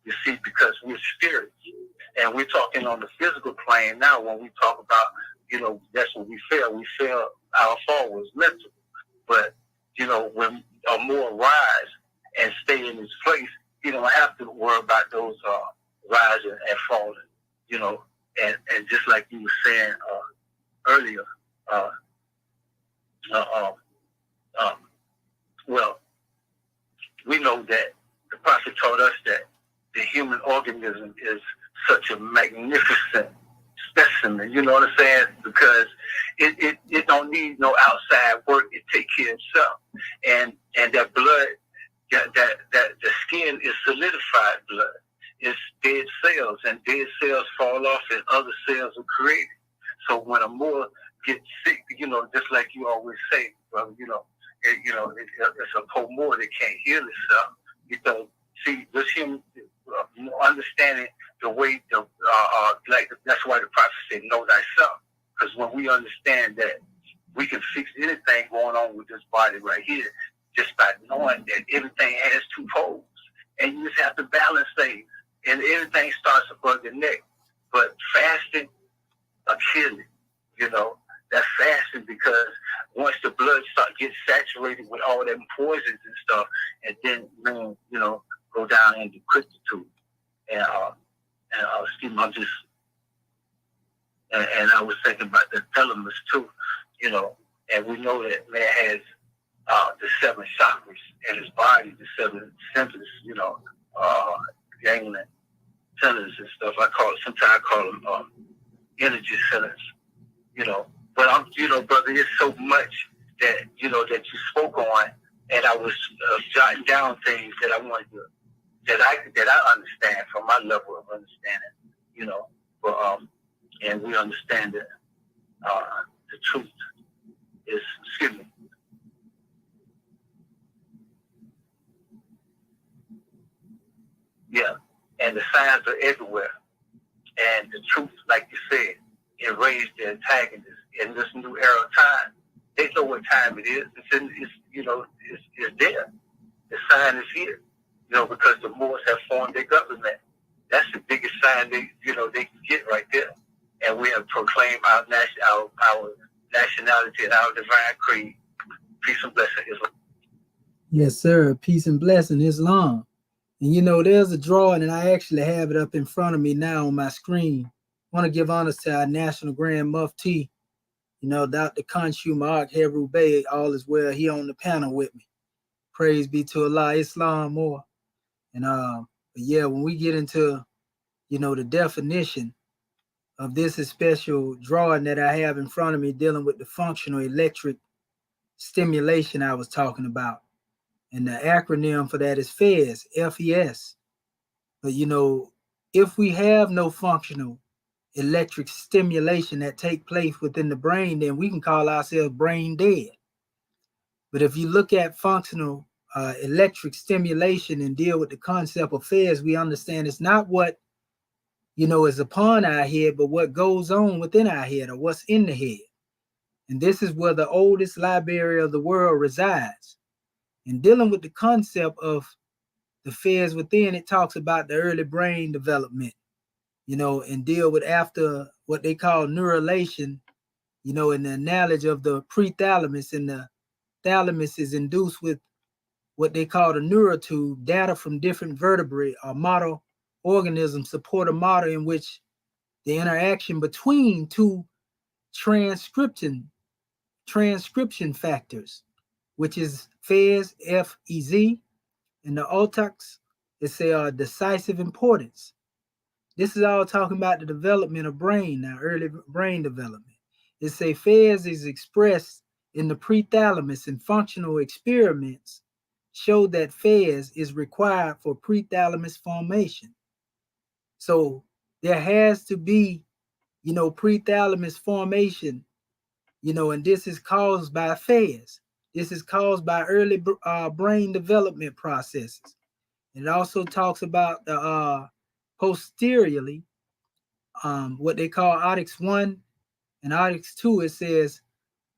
you see, because we're spirits, and we're talking on the physical plane now. When we talk about, you know, that's what we feel. We feel our fall was mental. But, you know, when a Moor rise and stay in his place, you don't have to worry about those rising and falling, you know. And just like you were saying earlier, well, we know that the prophet taught us that the human organism is such a magnificent specimen, you know what I'm saying? Because it don't need no outside work. It take care of itself. And that blood, that the skin is solidified blood. It's dead cells, and dead cells fall off and other cells are created. So when a Moor gets sick, you know, just like you always say, brother, you know, it's a poor Moor that can't heal itself. Because, see, this human understanding the way like that's why the prophet said, know thyself. Because when we understand that we can fix anything going on with this body right here, just by knowing that everything has two poles, and you just have to balance things, and everything starts above the neck. But fasting or killing, you know, that's fasting, because once the blood gets saturated with all them poisons and stuff, and then man, you know, go down into decrepitude. And excuse me, and I was thinking about the Lamas too, you know, and we know that man has the 7 chakras in his body, the 7 centers, you know, gangland centers and stuff. Sometimes I call them energy centers, you know. But you know, brother, it's so much that, you know, that you spoke on, and I was jotting down things that I wanted to, that I understand from my level of understanding, you know. But and we understand that the truth is, excuse me. Yeah, and the signs are everywhere, and the truth, like you said, it raised the antagonists in this new era of time. They know what time it is. It's there. The sign is here. You know, because the Moors have formed their government. That's the biggest sign they can get right there. And we have proclaimed our nationality and our divine creed. Peace and blessing, Islam. Yes, sir. Peace and blessing, Islam. And you know, there's a drawing, and I actually have it up in front of me now on my screen. I want to give honors to our National Grand Mufti, you know, Dr. Khonshu Ma'ak Heru Bey, all is well. He on the panel with me. Praise be to Allah, Islam more. And but yeah, when we get into, you know, the definition of this special drawing that I have in front of me dealing with the functional electric stimulation I was talking about. And the acronym for that is FES, F-E-S. But if we have no functional electric stimulation that take place within the brain, then we can call ourselves brain dead. But if you look at functional electric stimulation and deal with the concept of FES, we understand it's not what is upon our head, but what goes on within our head, or what's in the head. And this is where the oldest library of the world resides. And dealing with the concept of the FES within, it talks about the early brain development, and deal with after what they call neurulation, in the analogy of the pre-thalamus, and the thalamus is induced with what they call the neural tube, data from different vertebrae or model organisms support a model in which the interaction between two transcription factors, which is FES, F-E-Z, and the OTAX, it's a decisive importance. This is all talking about the development of brain, now early brain development. It's a FES is expressed in the pre-thalamus, and functional experiments show that FES is required for pre-thalamus formation. So there has to be, pre-thalamus formation, and this is caused by FES. This is caused by early brain development processes. It also talks about the posteriorly, what they call Otics 1 and Otics 2. It says,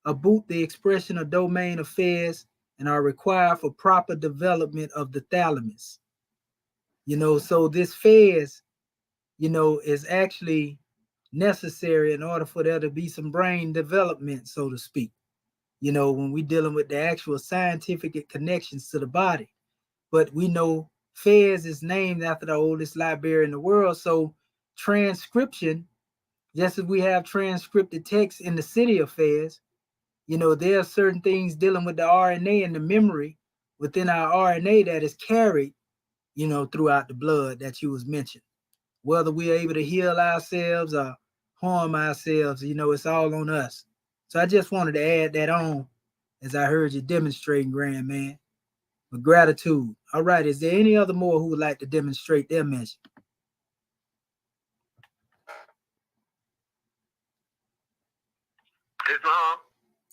about the expression of domain of FES and are required for proper development of the thalamus. So this FES, is actually necessary in order for there to be some brain development, so to speak, when we're dealing with the actual scientific connections to the body. But we know FES is named after the oldest library in the world. So transcription, just as we have transcripted text in the city of FES, there are certain things dealing with the RNA and the memory within our RNA that is carried, throughout the blood that you was mentioned. Whether we're able to heal ourselves or harm ourselves, it's all on us. So I just wanted to add that on as I heard you demonstrating, Grand Man. With gratitude. All right, is there any other more who would like to demonstrate their message? Islam.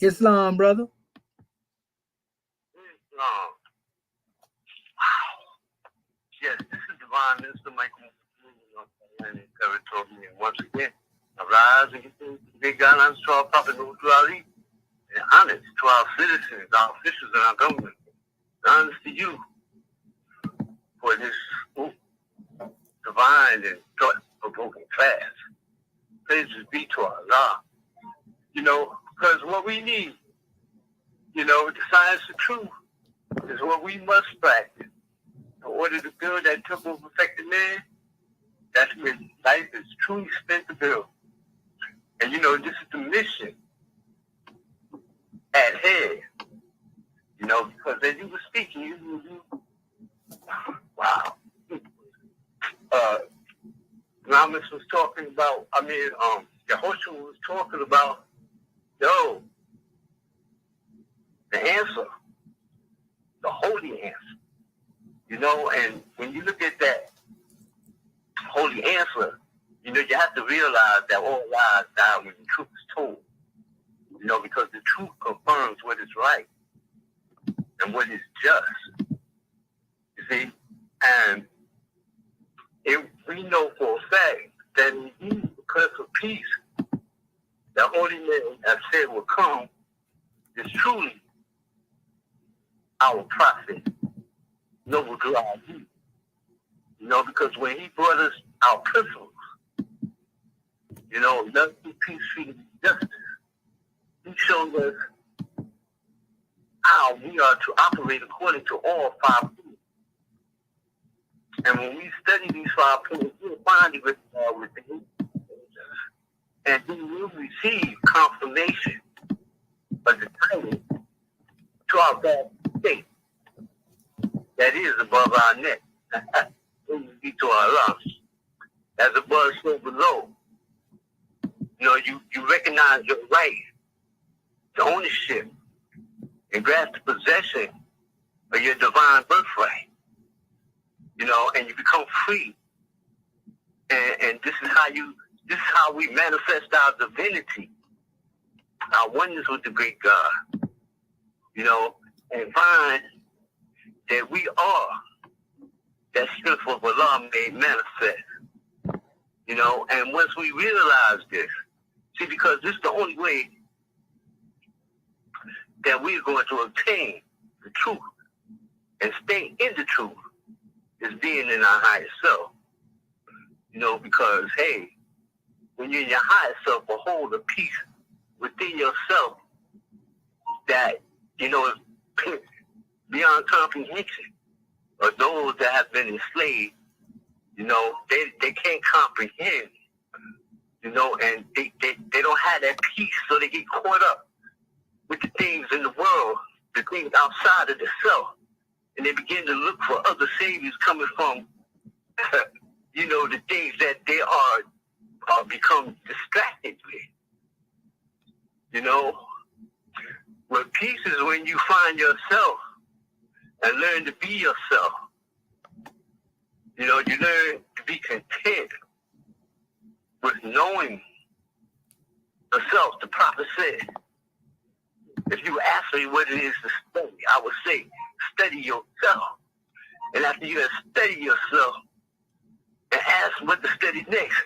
Islam, brother. Islam. Wow. Yes, this is Divine Minister Michael and territory. And once again, I rise and get the big guidelines to our Prophet Ali and honest to our citizens, our officials, and our government. Honest to you for this divine and thought-provoking class. Praises be to Allah. Because what we need, the science of truth is what we must practice in order to build that temple of perfected man. That's when life is truly spent to build. And this is the mission at hand. Because as you were speaking, you wow. Lamas was talking about, Yehoshua was talking about, the answer, the holy answer. And when you look at that holy answer, you have to realize that all lies die when the truth is told. Because the truth confirms what is right and what is just. You see? And we know for a fact that indeed, because of peace, the holy man that said will come is truly our prophet, noble to our youth. Because when he brought us our principles, love, peace, freedom, justice, he showed us how we are to operate according to all 5 rules. And when we study these 5 points, we'll find it within, and we will receive confirmation of the timing to our bad state that is above our neck. Praise be to Allah. As above, so below. you recognize your right to ownership and grasp the possession of your divine birthright, and you become free. And this is how we manifest our divinity, our oneness with the great God, and find that we are that strength of Allah made manifest, and once we realize this, see, because this is the only way that we're going to obtain the truth and stay in the truth is being in our higher self, because, hey, when you're in your higher self, behold a peace within yourself that, is beyond comprehension. Or those that have been enslaved, they can't comprehend, and they don't have that peace, so they get caught up with the things in the world, the things outside of themselves, and they begin to look for other saviors coming from, the things that they are become distracted with, Where peace is when you find yourself and learn to be yourself. You learn to be content with knowing yourself. The prophet said, if you ask me what it is to study, I would say, study yourself. And after you have studied yourself and ask what to study next,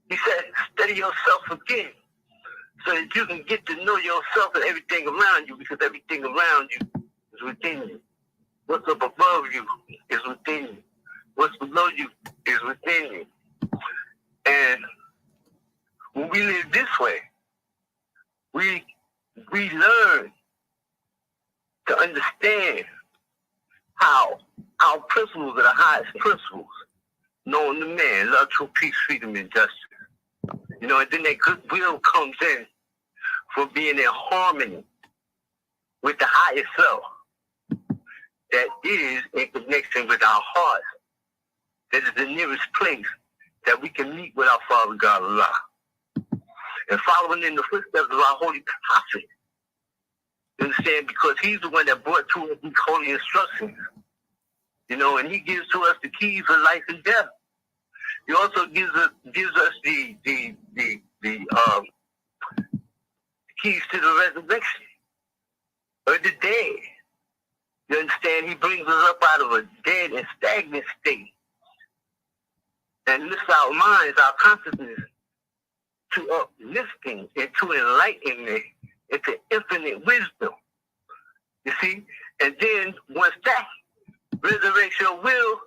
he said, study yourself again, so that you can get to know yourself and everything around you, because everything around you is within you. What's up above you is within you. What's below you is within you. And when we live this way, we learn to understand how our principles are the highest principles known to man: love, truth, peace, freedom, and justice. And then that goodwill comes in for being in harmony with the higher self that is in connection with our hearts. That is the nearest place that we can meet with our Father God Allah. And following in the footsteps of our holy prophet. You understand? Because he's the one that brought to us these holy instructions. And he gives to us the keys of life and death. He also gives us the keys to the resurrection or the dead. You understand? He brings us up out of a dead and stagnant state and lifts our minds, our consciousness, to uplifting and to enlightenment and to infinite wisdom. You see? And then once that resurrection will,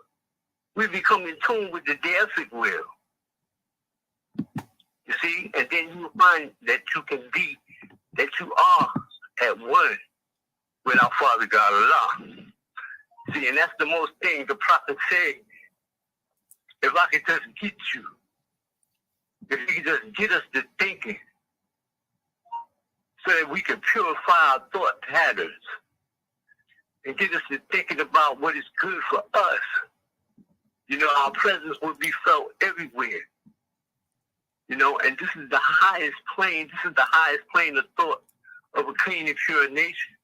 we become in tune with the deific will. You see? And then you find that you are at one with our Father God Allah. See, and that's the most thing the prophet said. If I could just get you, if he could just get us to thinking, so that we can purify our thought patterns and get us to thinking about what is good for us. Our presence will be felt everywhere. And this is the highest plane. This is the highest plane of thought of a clean and pure nation.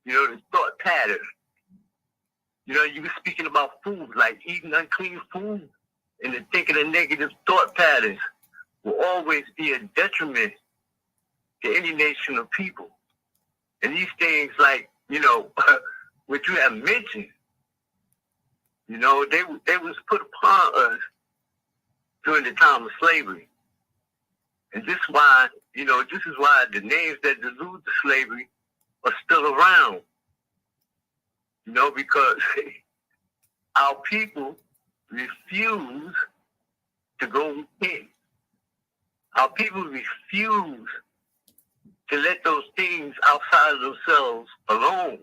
The thought pattern. You were speaking about food, like eating unclean food, and then thinking of negative thought patterns will always be a detriment to any nation of people. And these things, like, what you have mentioned, they was put upon us during the time of slavery. And this is why the names that allude to slavery are still around. Because our people refuse to go within. Our people refuse to let those things outside of themselves alone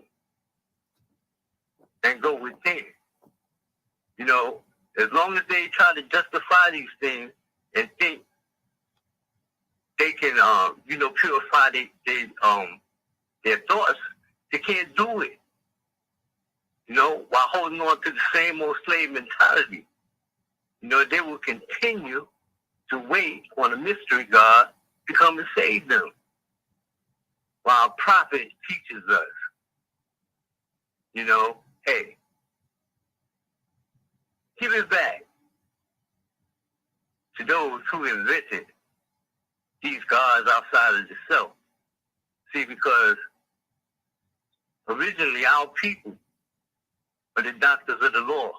and go within. As long as they try to justify these things and think they can, purify their thoughts, they can't do it. While holding on to the same old slave mentality. They will continue to wait on a mystery God to come and save them. While a prophet teaches us, hey, give it back to those who invented these gods outside of yourself. See, because originally our people are the doctors of the law.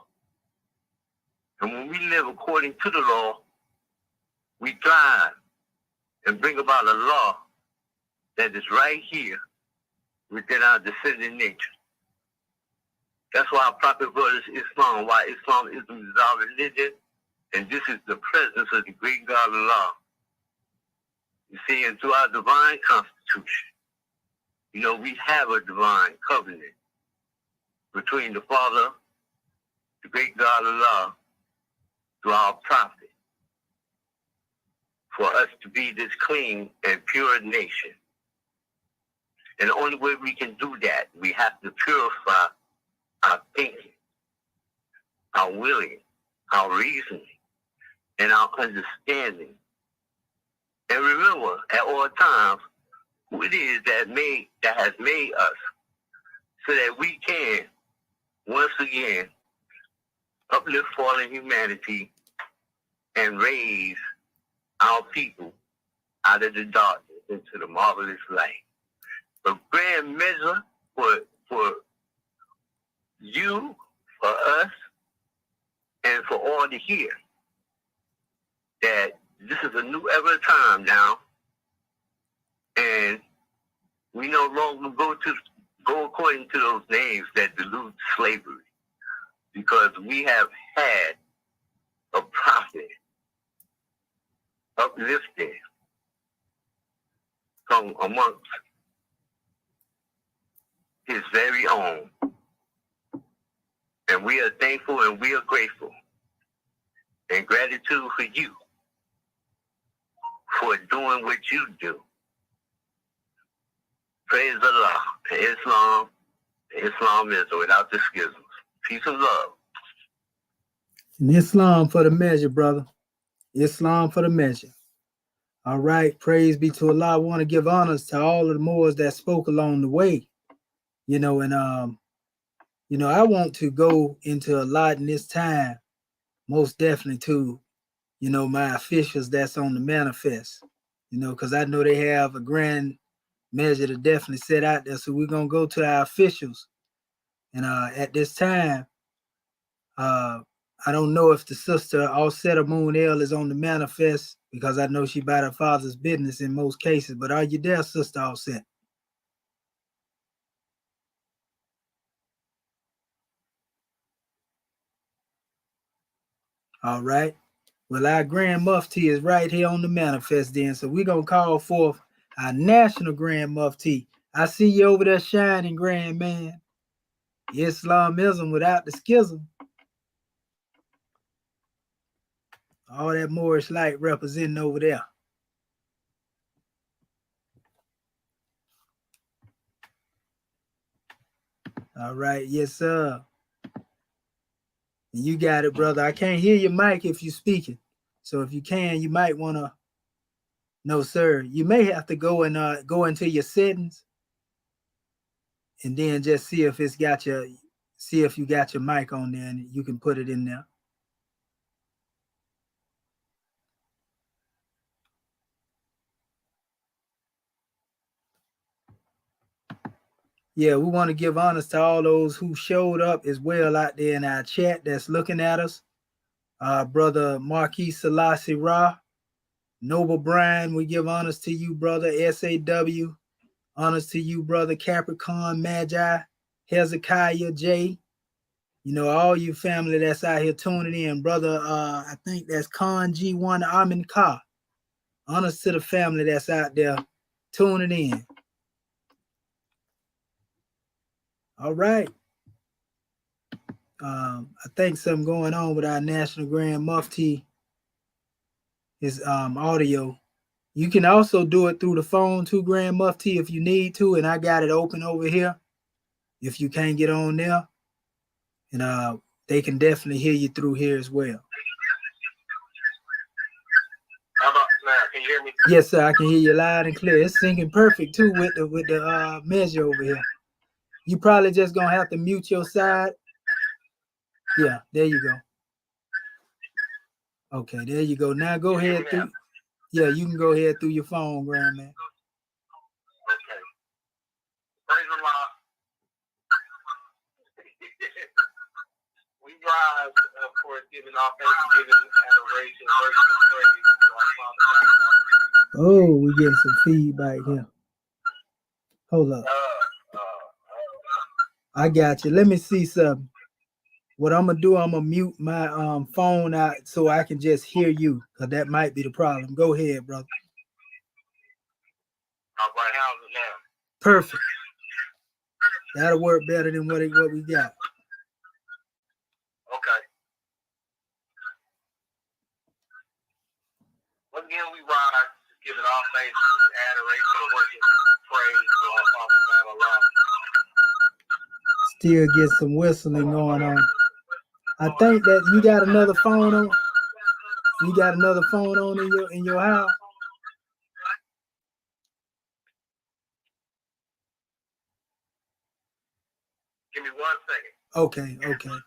And when we live according to the law, we thrive and bring about a law that is right here within our descendant nature. That's why our prophet brought us Islam, why Islamism is our religion, and this is the presence of the great God Allah. You see, and through our divine constitution, we have a divine covenant between the Father, the great God Allah, through our prophet, for us to be this clean and pure nation. And the only way we can do that, we have to purify our thinking, our willing, our reasoning, and our understanding. And remember at all times who it is that has made us, so that we can once again uplift fallen humanity and raise our people out of the darkness into the marvelous light. A grand measure for you, for us, and for all to hear that this is a new ever time now, and we no longer go according to those names that delude slavery, because we have had a prophet uplifted from amongst his very own. And we are thankful and we are grateful. And gratitude for you for doing what you do. Praise Allah. Islam is without the schisms. Peace and love. And Islam for the measure, brother. Islam for the measure. All right. Praise be to Allah. I want to give honors to all of the Moors that spoke along the way. And I want to go into a lot in this time, most definitely to, my officials that's on the manifest, because I know they have a grand measure to definitely set out there. So we're going to go to our officials. And at this time, I don't know if the sister Alseta Moon L is on the manifest, because I know she about her father's business in most cases. But are you there, Sister Alseta? All right. Well, our Grand Mufti is right here on the manifest then. So we're going to call forth our national Grand Mufti. I see you over there shining, Grand Man. Islamism without the schism. All that Moorish light representing over there. All right. Yes, sir. You got it, brother. I can't hear your mic if you're speaking. So if you can, you might want to. No, sir. You may have to go into your settings and then just see if you got your mic on there, and you can put it in there. Yeah, we want to give honors to all those who showed up as well out there in our chat that's looking at us. Brother Marquis Selassie Ra, Noble Brian, we give honors to you, brother. SAW, honors to you, brother. Capricorn, Magi, Hezekiah, J. All you family that's out here tuning in, brother. I think that's Khan G1 Amin Ka. Honors to the family that's out there tuning in. All right. I think something going on with our National Grand Mufti. His audio. You can also do it through the phone too, Grand Mufti, if you need to, and I got it open over here. If you can't get on there, and they can definitely hear you through here as well. Can you hear me? Yes, sir. I can hear you loud and clear. It's syncing perfect too with the measure over here. You probably just gonna have to mute your side. Yeah, there you go. Okay, there you go. Now go ahead through. Yeah, you can go ahead through your phone, grandman. Okay. Praise the Lord. We rise, of course, giving our thanksgiving, adoration, worship, and praise to our Father God. Oh, we getting some feedback here. Hold up. I got you. Let me see something. What I'm gonna do, I'm gonna mute my phone out so I can just hear you, because that might be the problem. Go ahead, brother. All right, how's it now? Perfect. That'll work better than what we got. Okay. Once again, we rise, giving all thanks, adoration, worship, praise to our Father God Allah. Still get some whistling going on. I think that you got another phone on. You got another phone on in your house. Give me 1 second. Okay, okay.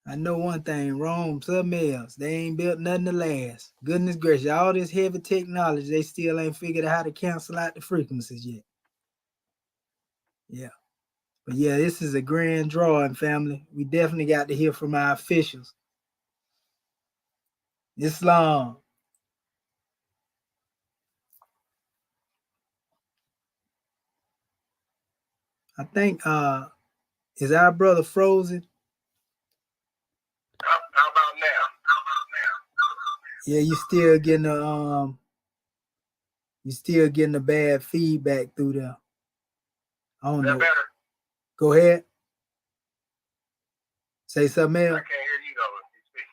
I know one thing, Rome, something else. They ain't built nothing to last. Goodness gracious, all this heavy technology, they still ain't figured out how to cancel out the frequencies yet. Yeah. But yeah, this is a grand drawing, family. We definitely got to hear from our officials. Islam. I think is our brother frozen? How about now? Yeah, you still getting a bad feedback through there. I don't know. Better? Go ahead. Say something else. I can't hear you though if you speak.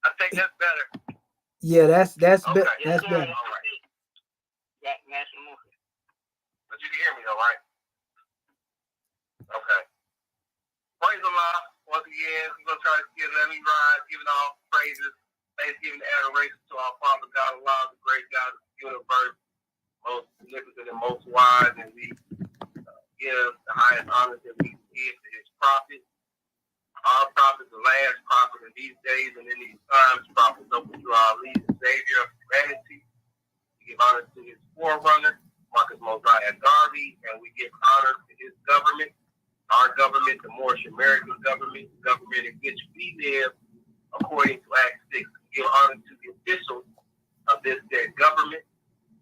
I think that's better. Yeah, that's okay. better. That's better. All right. But you can hear me though, right? Okay. Praise Allah. Once again, we're going to try to let me rise, giving all praises, thanksgiving, and adoration to our Father God Allah, the great God of the universe, most significant and most wise, and we give the highest honors that we can give to his prophets. Our prophet, the last prophet in these days and in these times, prophet open to our lead and savior of humanity. We give honor to his forerunner, Marcus Mosiah Garvey, and we give honor to his government, our government, the Moorish American government, the government in which we live, according to Act 6. We give honor to the officials of this dead government,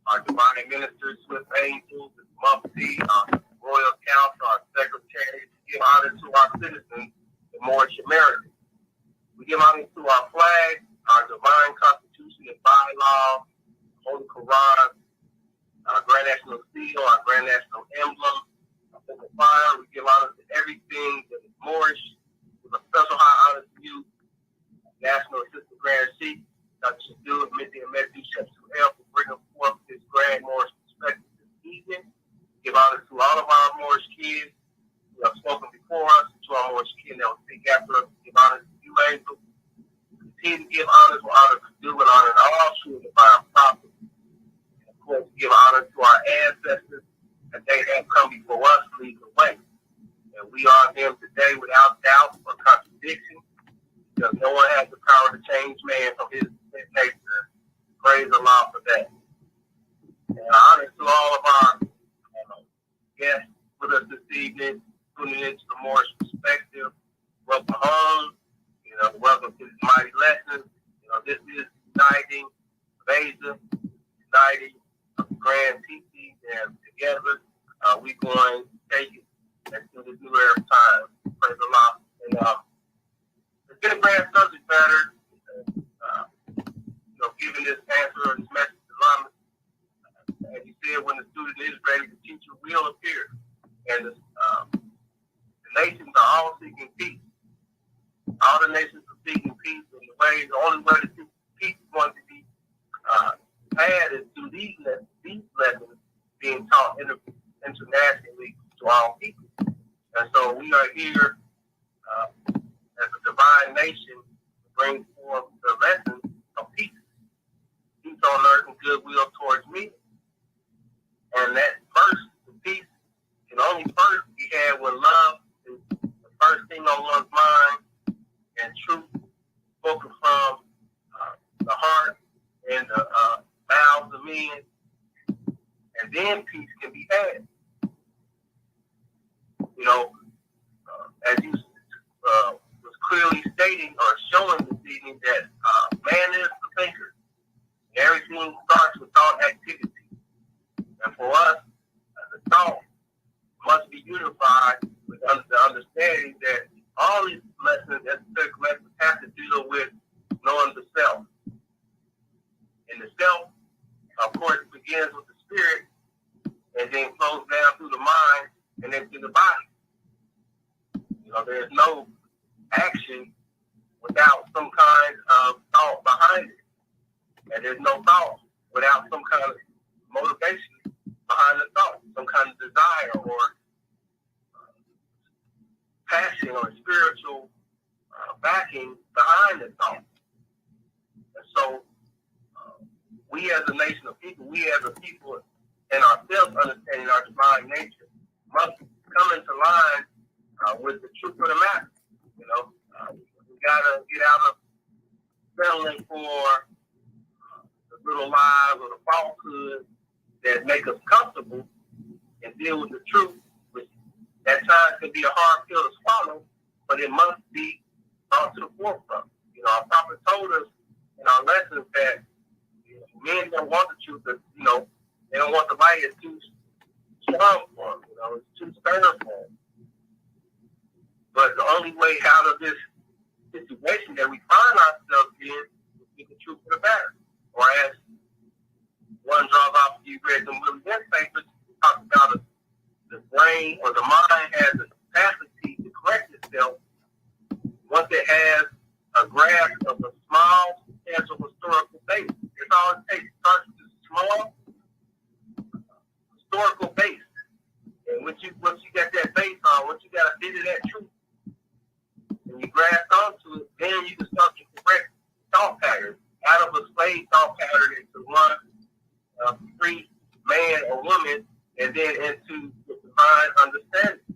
our divine ministers, swift angels, the mufti, our royal council, our secretaries. We give honor to our citizens, the Moorish Americans. We give honor to our flag, our divine constitution and bylaws, Holy Quran, our Grand National Seal, our Grand National Emblem, the fire. We give honor to everything that is Moorish. With a special high honor to you, National Assistant Grand Chief, Dr. Shadul, Minty, and Matthew Shepsel for bringing forth this grand Moorish perspective this evening. Give honor to all of our Moorish kids who have spoken before us, to our Moorish kids that will speak after us. Give honor to you, Angel. Continue to give honor to honor to do and honor to all true and divine prophets. And of course, give honor to our ancestors, that they have come before us, lead the way. And we are them today without doubt or contradiction, because no one has the power to change man from his nature. Praise Allah for that. And honor to all of our guests with us this evening, tuning into the Moorish perspective. Welcome home. Welcome to this mighty lesson. This is uniting Asia, uniting grand teaching, and together we're going to take it into this new era of time. Praise Allah. And it's been a grand subject matter, giving this answer or this message to Lamas. As you said, when the student is ready, the teacher will appear. And the nations are all seeking peace. All the nations are seeking peace, and the only way to seek peace is going to be had is through these lessons being taught in the are here as a divine nation to bring forth the lesson of peace. Peace on earth and goodwill towards me. And that first, the peace can only first be had when love is the first thing on one's mind and truth spoken from the heart and the mouths of men. And then peace can be had. You know, as you was clearly stating or showing this evening that man is the thinker. Everything starts with thought activity. And for us, the thought must be unified with the understanding that all these lessons, esoteric lessons, have to deal with knowing the self. And the self, of course, begins with the spirit and then flows down through the mind and then to the body. You know, there's no action without some kind of thought behind it. And there's no thought without some kind of motivation behind the thought, some kind of desire or passion or spiritual backing behind the thought. And so we as a nation of people, we as a people and ourselves understanding our divine nature must come into line with the truth of the matter. You know, we gotta get out of settling for the little lies or the falsehoods that make us comfortable and deal with the truth, which at times can be a hard pill to swallow, but it must be brought to the forefront. You know, our prophet told us in our lessons that men don't want the truth, but, you know, they don't want the light. It's too strong for them, you know, it's too stern for them. But the only way out of this situation that we find ourselves in is with the truth of the matter. Or as one draws off, you read some really good papers, talk about the brain or the mind has the capacity to correct itself once it has a grasp of a small, substantial historical base. It's all it takes. It starts with a small historical base. And once you got that base on, once you got a bit of that truth, and you grasp onto it, then you can start to correct thought patterns out of a slave thought pattern into one free man or woman, and then into the divine understanding.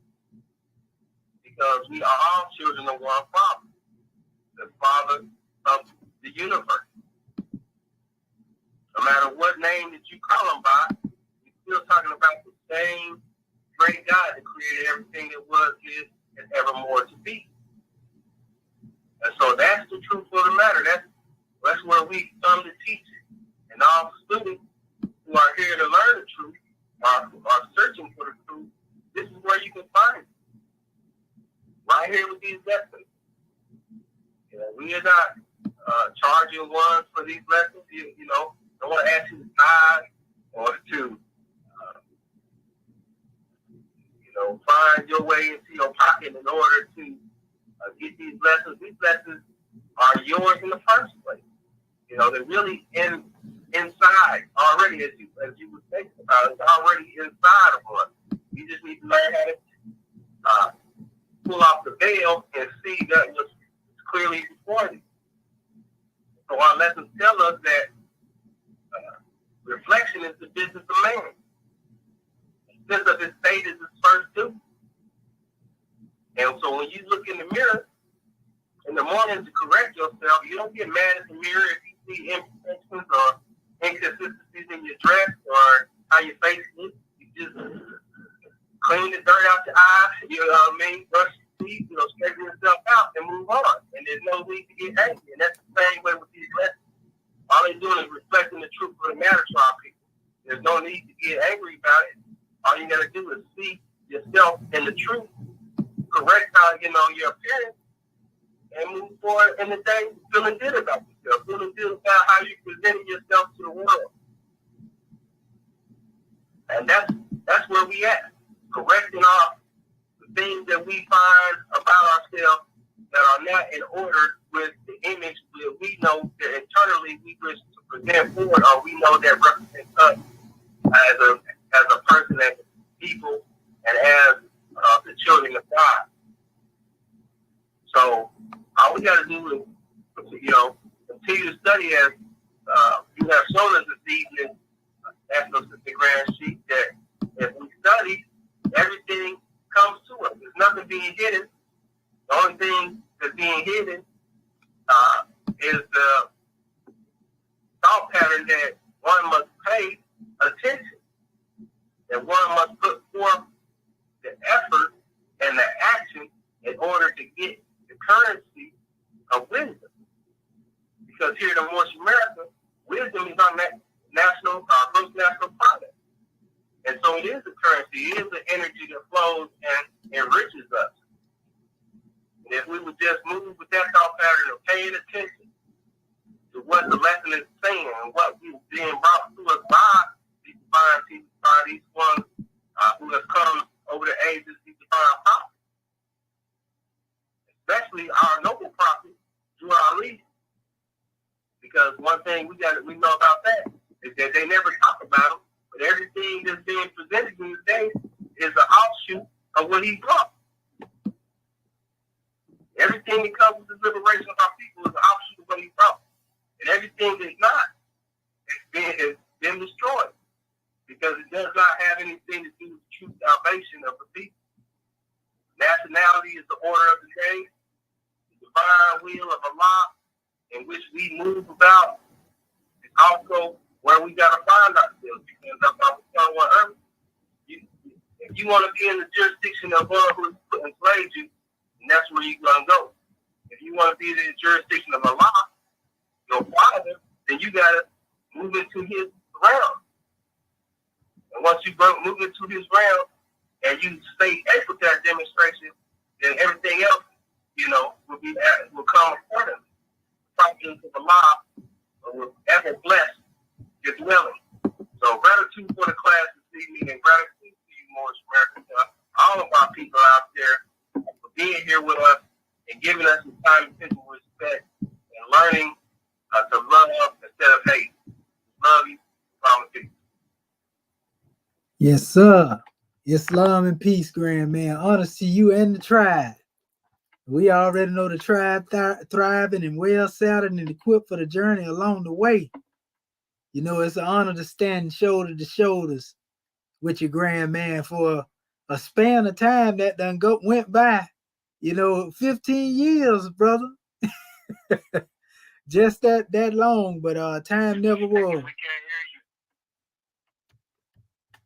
Because we are all children of one Father, the Father of the universe. No matter what name that you call him by, you're still talking about the same great God that created everything that was, is, and evermore to be. And so that's the truth of the matter. That's where we come to teach it. And all students who are here to learn the truth, are searching for the truth, this is where you can find it. Right here with these lessons. You know, we are not charging one for these lessons. You know, I want to ask you to tithe or to, find your way into your pocket in order to get these lessons. These lessons are yours in the first place. You know, they're really inside already, as you were thinking about. It's already inside of us. You just need to learn how to pull off the veil and see that what's clearly before you. So our lessons tell us that reflection is the business of man. The sense of his state is his first due. And so when you look in the mirror in the morning to correct yourself, you don't get mad at the mirror if you see imperfections or inconsistencies in your dress or how your face looks. You just clean the dirt out your eyes, you know what I mean? Brush your teeth, straighten yourself out and move on. And there's no need to get angry. And that's the same way with these lessons. All they're doing is reflecting the truth of the matter to our people. There's no need to get angry about it. All you got to do is see yourself in the truth, correct your appearance, and move forward in the day feeling good about yourself, feeling good about how you presented yourself to the world. And that's where we at, correcting the things that we find about ourselves that are not in order with the image that we know that internally we wish to present forward, or we know that represents us as a person, as a people, and as the children of God. got to do is, continue to study as you have shown us this evening, National Sister Grand Sheet, that if we study, everything comes to us. There's nothing being hidden. The only thing that's being hidden is the thought pattern that one must pay attention, that one must put forth the effort and the action in order to get the currency of wisdom. Because here in the Moorish America, wisdom is our gross national product. And so it is a currency, it is an energy that flows and enriches us. And if we would just move with that thought pattern of paying attention to what the lesson is saying and what is being brought to us by these divine teachers, by these ones who have come over the ages, these divine prophets, especially our noble prophet, Drew Ali. Because one thing we know about that is that they never talk about him, but everything that's being presented in this day is an offshoot of what he brought. Everything that comes with the liberation of our people is an offshoot of what he brought. And everything that's not has been destroyed because it does not have anything to do with the true salvation of the people. Nationality is the order of the day, the divine will of Allah in which we move about, is also where we got to find ourselves. Because that's how we found on earth. If you want to be in the jurisdiction of one who enslaved you, and that's where you're going to go. If you want to be in the jurisdiction of Allah, your father, then you got to move into his realm. And once you move into his realm and you stay able to that demonstration, then everything else, will come accordingly. Prophets of Allah will ever bless your dwelling. So gratitude for the class this evening and gratitude to you, Moorish America, all of our people out there for being here with us and giving us some time and attention, respect, and learning to love instead of hate. Love you. Promise you. Yes, sir. Islam and peace, grand man. Honor to you and the tribe. We already know the tribe thriving and well settled and equipped for the journey along the way. It's an honor to stand shoulder to shoulders with your grand man for a span of time that went by. 15 years, brother. Just that long, but time never was.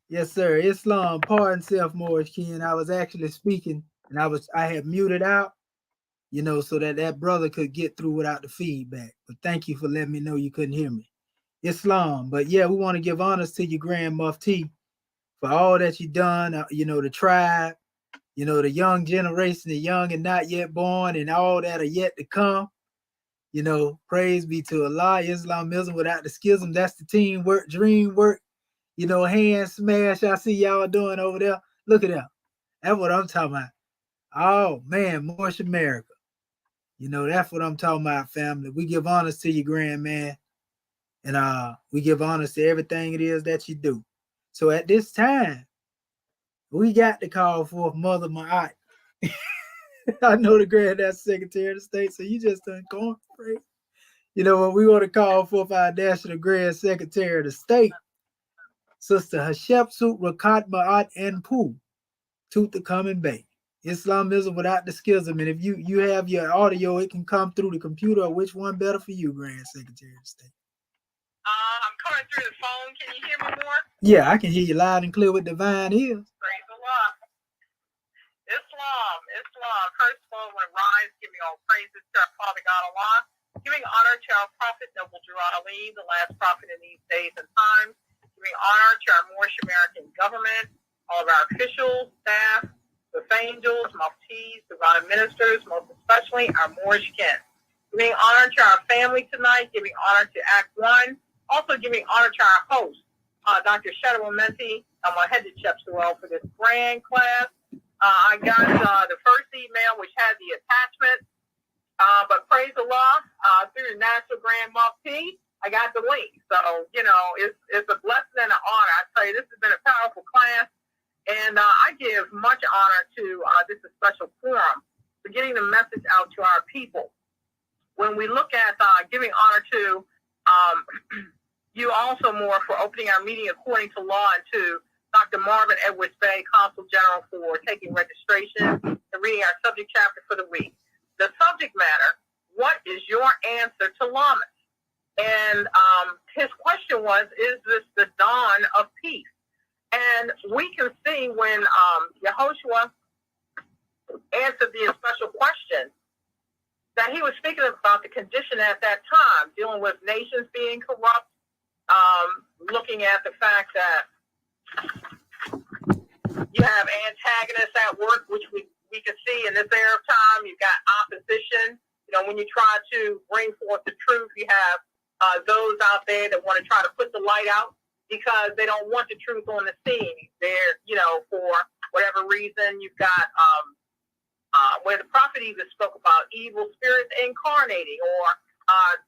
Yes, sir. Islam, pardon self, Moorish Ken. I was actually speaking and I had muted out, so that brother could get through without the feedback. But thank you for letting me know you couldn't hear me. Islam. But yeah, we want to give honors to your Grand Mufti for all that you've done, the tribe, the young generation, the young and not yet born, and all that are yet to come. Praise be to Allah. Islamism without the schism. That's the teamwork, dream work, hand smash. I see y'all doing over there. Look at that. That's what I'm talking about. Oh, man, Moorish America. That's what I'm talking about, family. We give honors to you, grand man. And we give honors to everything it is that you do. So at this time, we got to call forth Mother Ma'at. I know the Granddad Secretary of the State, so you just done going crazy. When we want to call forth our National Grand Secretary of the State, Sister Hatshepsut Rakat Ma'at and Pooh, Tutankhamun Bay. Islamism without the schism. And if you have your audio, it can come through the computer. Or which one better for you, Grand Secretary of the State? I'm coming through the phone. Can you hear me more? Yeah, I can hear you loud and clear with divine ears. Praise Allah. Islam. First of all, I want to rise, giving all praises to our Father God Allah, giving honor to our Prophet, Noble Drew Ali, the last prophet in these days and times, giving honor to our Moorish American government, all of our officials, staff, the angels, muftis, divine ministers, most especially our Moorish kin. Giving honor to our family tonight, giving honor to Act 1, also giving honor to our host, Dr. Shadow Menti. I'm going to head to Chepswell for this grand class. I got the first email, which had the attachment, but praise Allah, through the National Grand Mufti, I got the link. So, it's a blessing and an honor. I tell you, this has been a powerful class, and I give much honor to this special forum for getting the message out to our people. when we look at giving honor to you also, Moore, for opening our meeting according to law, and to Dr. Marvin Edwards Bay, Consul General, for taking registration and reading our subject chapter for the week. The subject matter: what is your answer to Lamas? And his question was, is this the dawn of peace? And we can see when Yehoshua answered the special question that he was speaking about the condition at that time, dealing with nations being corrupt, looking at the fact that you have antagonists at work, which we can see in this era of time. You've got opposition. You know, when you try to bring forth the truth, you have those out there that want to try to put the light out because they don't want the truth on the scene. They're, you know, for whatever reason, you've got where the prophet even spoke about evil spirits incarnating or,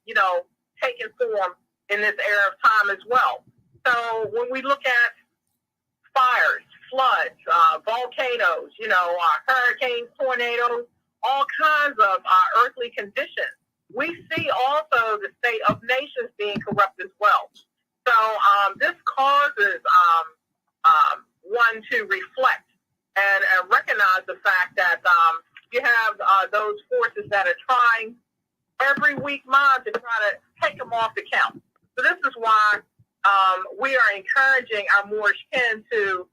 you know, taking form in this era of time as well. So when we look at fires, floods, volcanoes, you know, hurricanes, tornadoes, all kinds of earthly conditions, we see also the state of nations being corrupt as well. So this causes one to reflect and recognize the fact that you have those forces that are trying every weak mind to try to take them off the count. So this is why we are encouraging our Moorish kin to,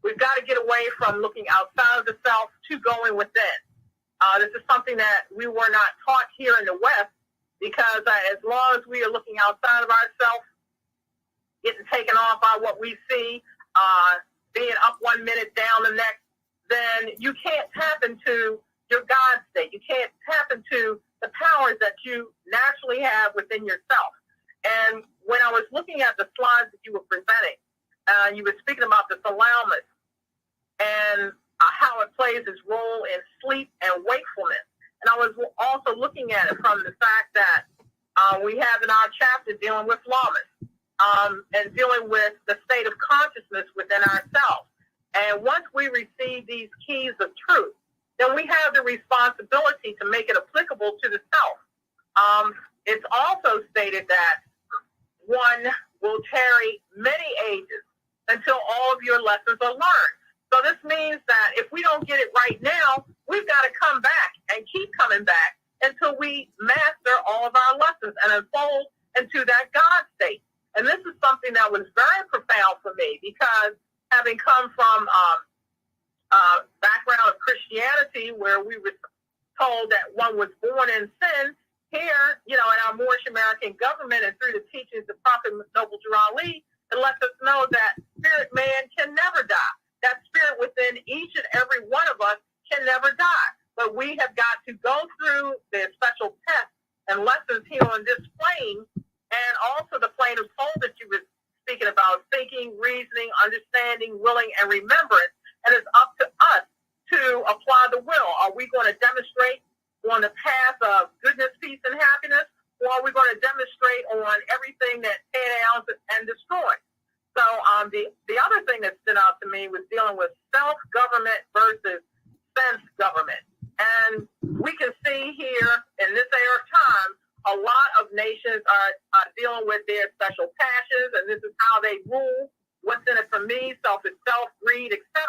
we've got to get away from looking outside of the self to going within. This is something that we were not taught here in the West, because as long as we are looking outside of ourselves, getting taken off by what we see, being up 1 minute, down the next, then you can't tap into your God state. You can't tap into the powers that you naturally have within yourself. And when I was looking at the slides that you were presenting, you were speaking about the thalamus and how it plays its role in sleep and wakefulness. And I was also looking at it from the fact that we have in our chapter dealing with Lamas and dealing with the state of consciousness within ourselves. And once we receive these keys of truth, then we have the responsibility to make it applicable to the self. It's also stated that one will tarry many ages until all of your lessons are learned. So this means that if we don't get it right now, we've got to come back and keep coming back until we master all of our lessons and unfold into that God state. And this is something that was very profound for me, because having come from background of Christianity, where we were told that one was born in sin, here, you know, in our Moorish American government and through the teachings of Prophet Noble Jalali, it lets us know that spirit man can never die. That spirit within each and every one of us can never die. But we have got to go through the special tests and lessons here on this plane, and also the plane of soul that you were speaking about: thinking, reasoning, understanding, willing, and remembrance. And it's up to us to apply the will. Are we going to demonstrate on the path of goodness, peace, and happiness, or are we going to demonstrate on everything that tears down and destroys? So the other thing that stood out to me was dealing with self-government versus sense-government. And we can see here in this era of time, a lot of nations are dealing with their special passions, and this is how they rule. What's in it for me, selfish self, greed, etc.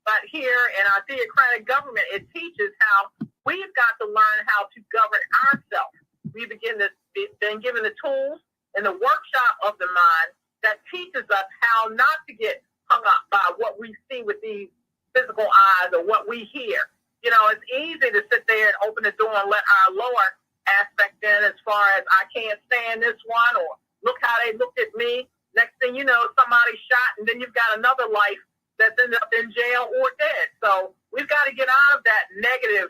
But here in our theocratic government, it teaches how we've got to learn how to govern ourselves. We've been given the tools in the workshop of the mind that teaches us how not to get hung up by what we see with these physical eyes or what we hear. You know, it's easy to sit there and open the door and let our lower aspect in, as far as I can't stand this one, or look how they looked at me. Next thing you know, somebody's shot, and then you've got another life that's ended up in jail or dead. So we've got to get out of that negative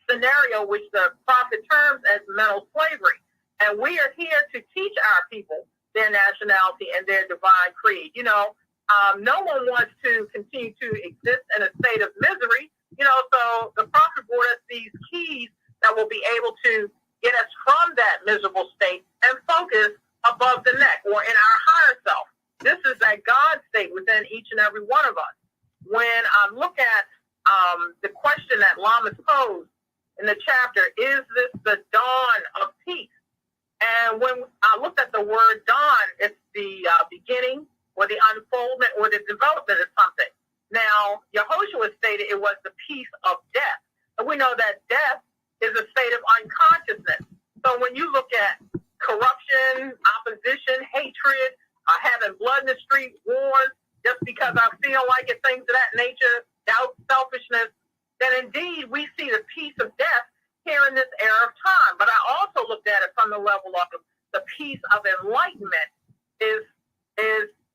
scenario, which the prophet terms as mental slavery. And we are here to teach our people their nationality and their divine creed. You know, no one wants to continue to exist in a state of misery. You know, so the prophet brought us these keys that will be able to get us from that miserable state and focus above the neck, or in our higher self. This is that God state within each and every one of us. When I look at the question that Lamas posed in the chapter, is this the dawn of peace? And when I looked at the word dawn, it's the beginning or the unfoldment or the development of something. Now, Yehoshua stated it was the peace of death. And we know that death is a state of unconsciousness. So when you look at corruption, opposition, hatred, having blood in the street, wars, just because I feel like it, things of that nature, doubt, selfishness, then indeed we see the peace of death here in this era of time. But I also looked at it from the level of the peace of enlightenment is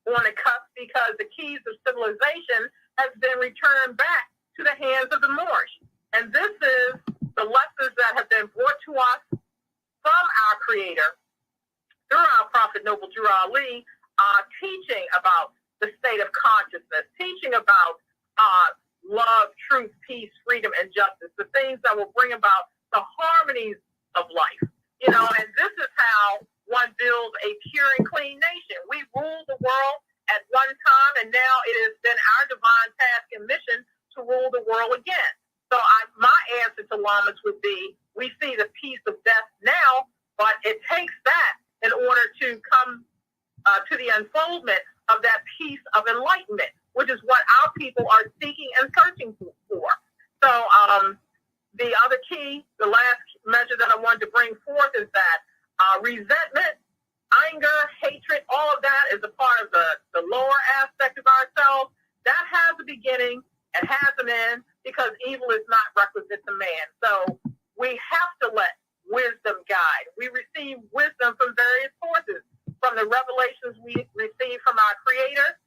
on the cusp, because the keys of civilization has been returned back to the hands of the Moorish. And this is the lessons that have been brought to us from our Creator through our Prophet Noble Drew Ali, teaching about the state of consciousness, teaching about love, truth, peace, freedom, and justice, the things that will bring about the harmonies of life. You know, and this is how one builds a pure and clean nation. We ruled the world at one time, and now it has been our divine task and mission to rule the world again. So my answer to Lamas would be, we see the peace of death now, but it takes that in order to come to the unfoldment of that peace of enlightenment, which is what our people are seeking and searching for. So the other key, the last measure that I wanted to bring forth is that resentment, anger, hatred, all of that is a part of the lower aspect of ourselves. That has a beginning and has an end, because evil is not requisite to man. So we have to let wisdom guide. We receive wisdom from various sources, from the revelations we receive from our Creator,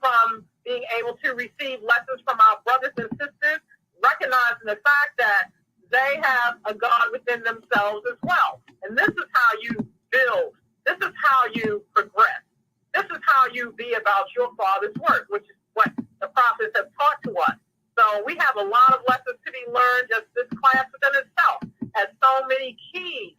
from being able to receive lessons from our brothers and sisters, recognizing the fact that they have a God within themselves as well. And this is how you build. This is how you progress. This is how you be about your Father's work, which is what the prophets have taught to us. So we have a lot of lessons to be learned. Just this class within itself has so many keys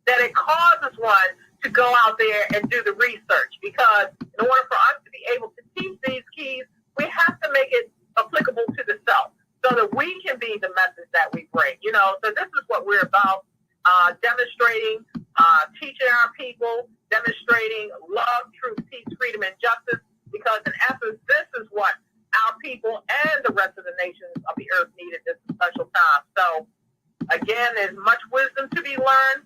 that it causes one to go out there and do the research. Because in order for us to be able to teach these keys, we have to make it applicable to the self, so that we can be the message that we bring. You know, so this is what we're about, demonstrating, teaching our people, demonstrating love, truth, peace, freedom, and justice, because in essence, this is what our people and the rest of the nations of the earth need at this special time. So again, there's much wisdom to be learned.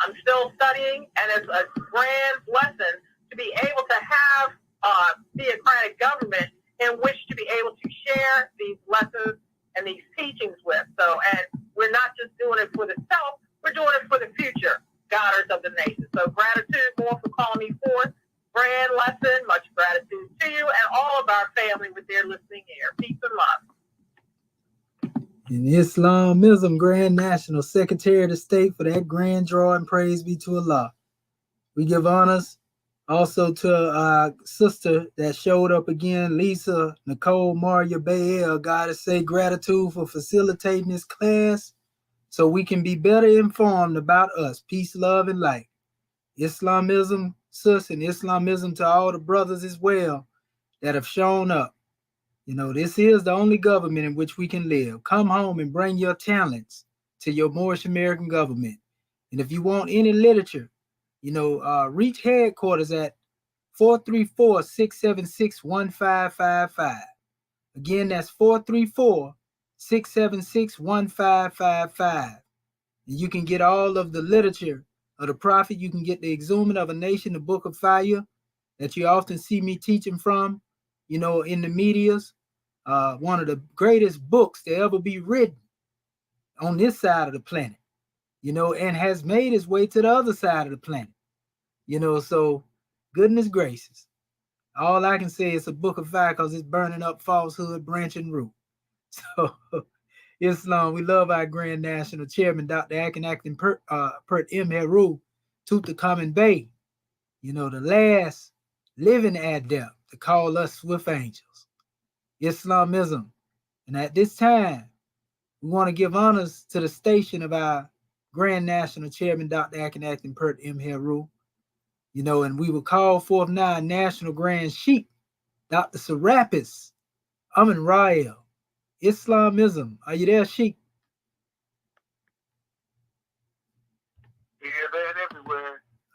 I'm still studying, and it's a grand lesson to be able to have a theocratic government in which to be able to share these lessons and these teachings with. So, and we're not just doing it for the self, we're doing it for the future guiders of the nation. So gratitude more for calling me forth. Grand lesson, much gratitude to you and all of our family with their listening ear. Peace and love. In Islamism, Grand National Secretary of the State for that grand draw, and praise be to Allah. We give honors also to our sister that showed up again, Lisa Nicole Maria Bayel. Gotta say gratitude for facilitating this class so we can be better informed about us. Peace, love, and light. Islamism, sis, and Islamism to all the brothers as well that have shown up. You know, this is the only government in which we can live. Come home and bring your talents to your Moorish American government. And if you want any literature, you know, reach headquarters at 434-676-1555. Again, that's 434-676-1555. And you can get all of the literature of the Prophet. You can get the Exhuming of a Nation, the Book of Fire, that you often see me teaching from, you know, in the medias. One of the greatest books to ever be written on this side of the planet, you know, and has made its way to the other side of the planet, you know. So goodness gracious, all I can say is a book of fire, because it's burning up falsehood, branch and root. So Islam, we love our Grand National Chairman, Dr. Akin Acton Pert M. Heru, Tutankhamun Bey, you know, the last living adept to call us swift angels. Islamism. And at this time, we want to give honors to the station of our Grand National Chairman, Dr. Akin Acton Pert M. Heru. You know, and we will call forth now National Grand Sheikh, Dr. Serapis Amin Rael. Islamism. Are you there, Sheikh?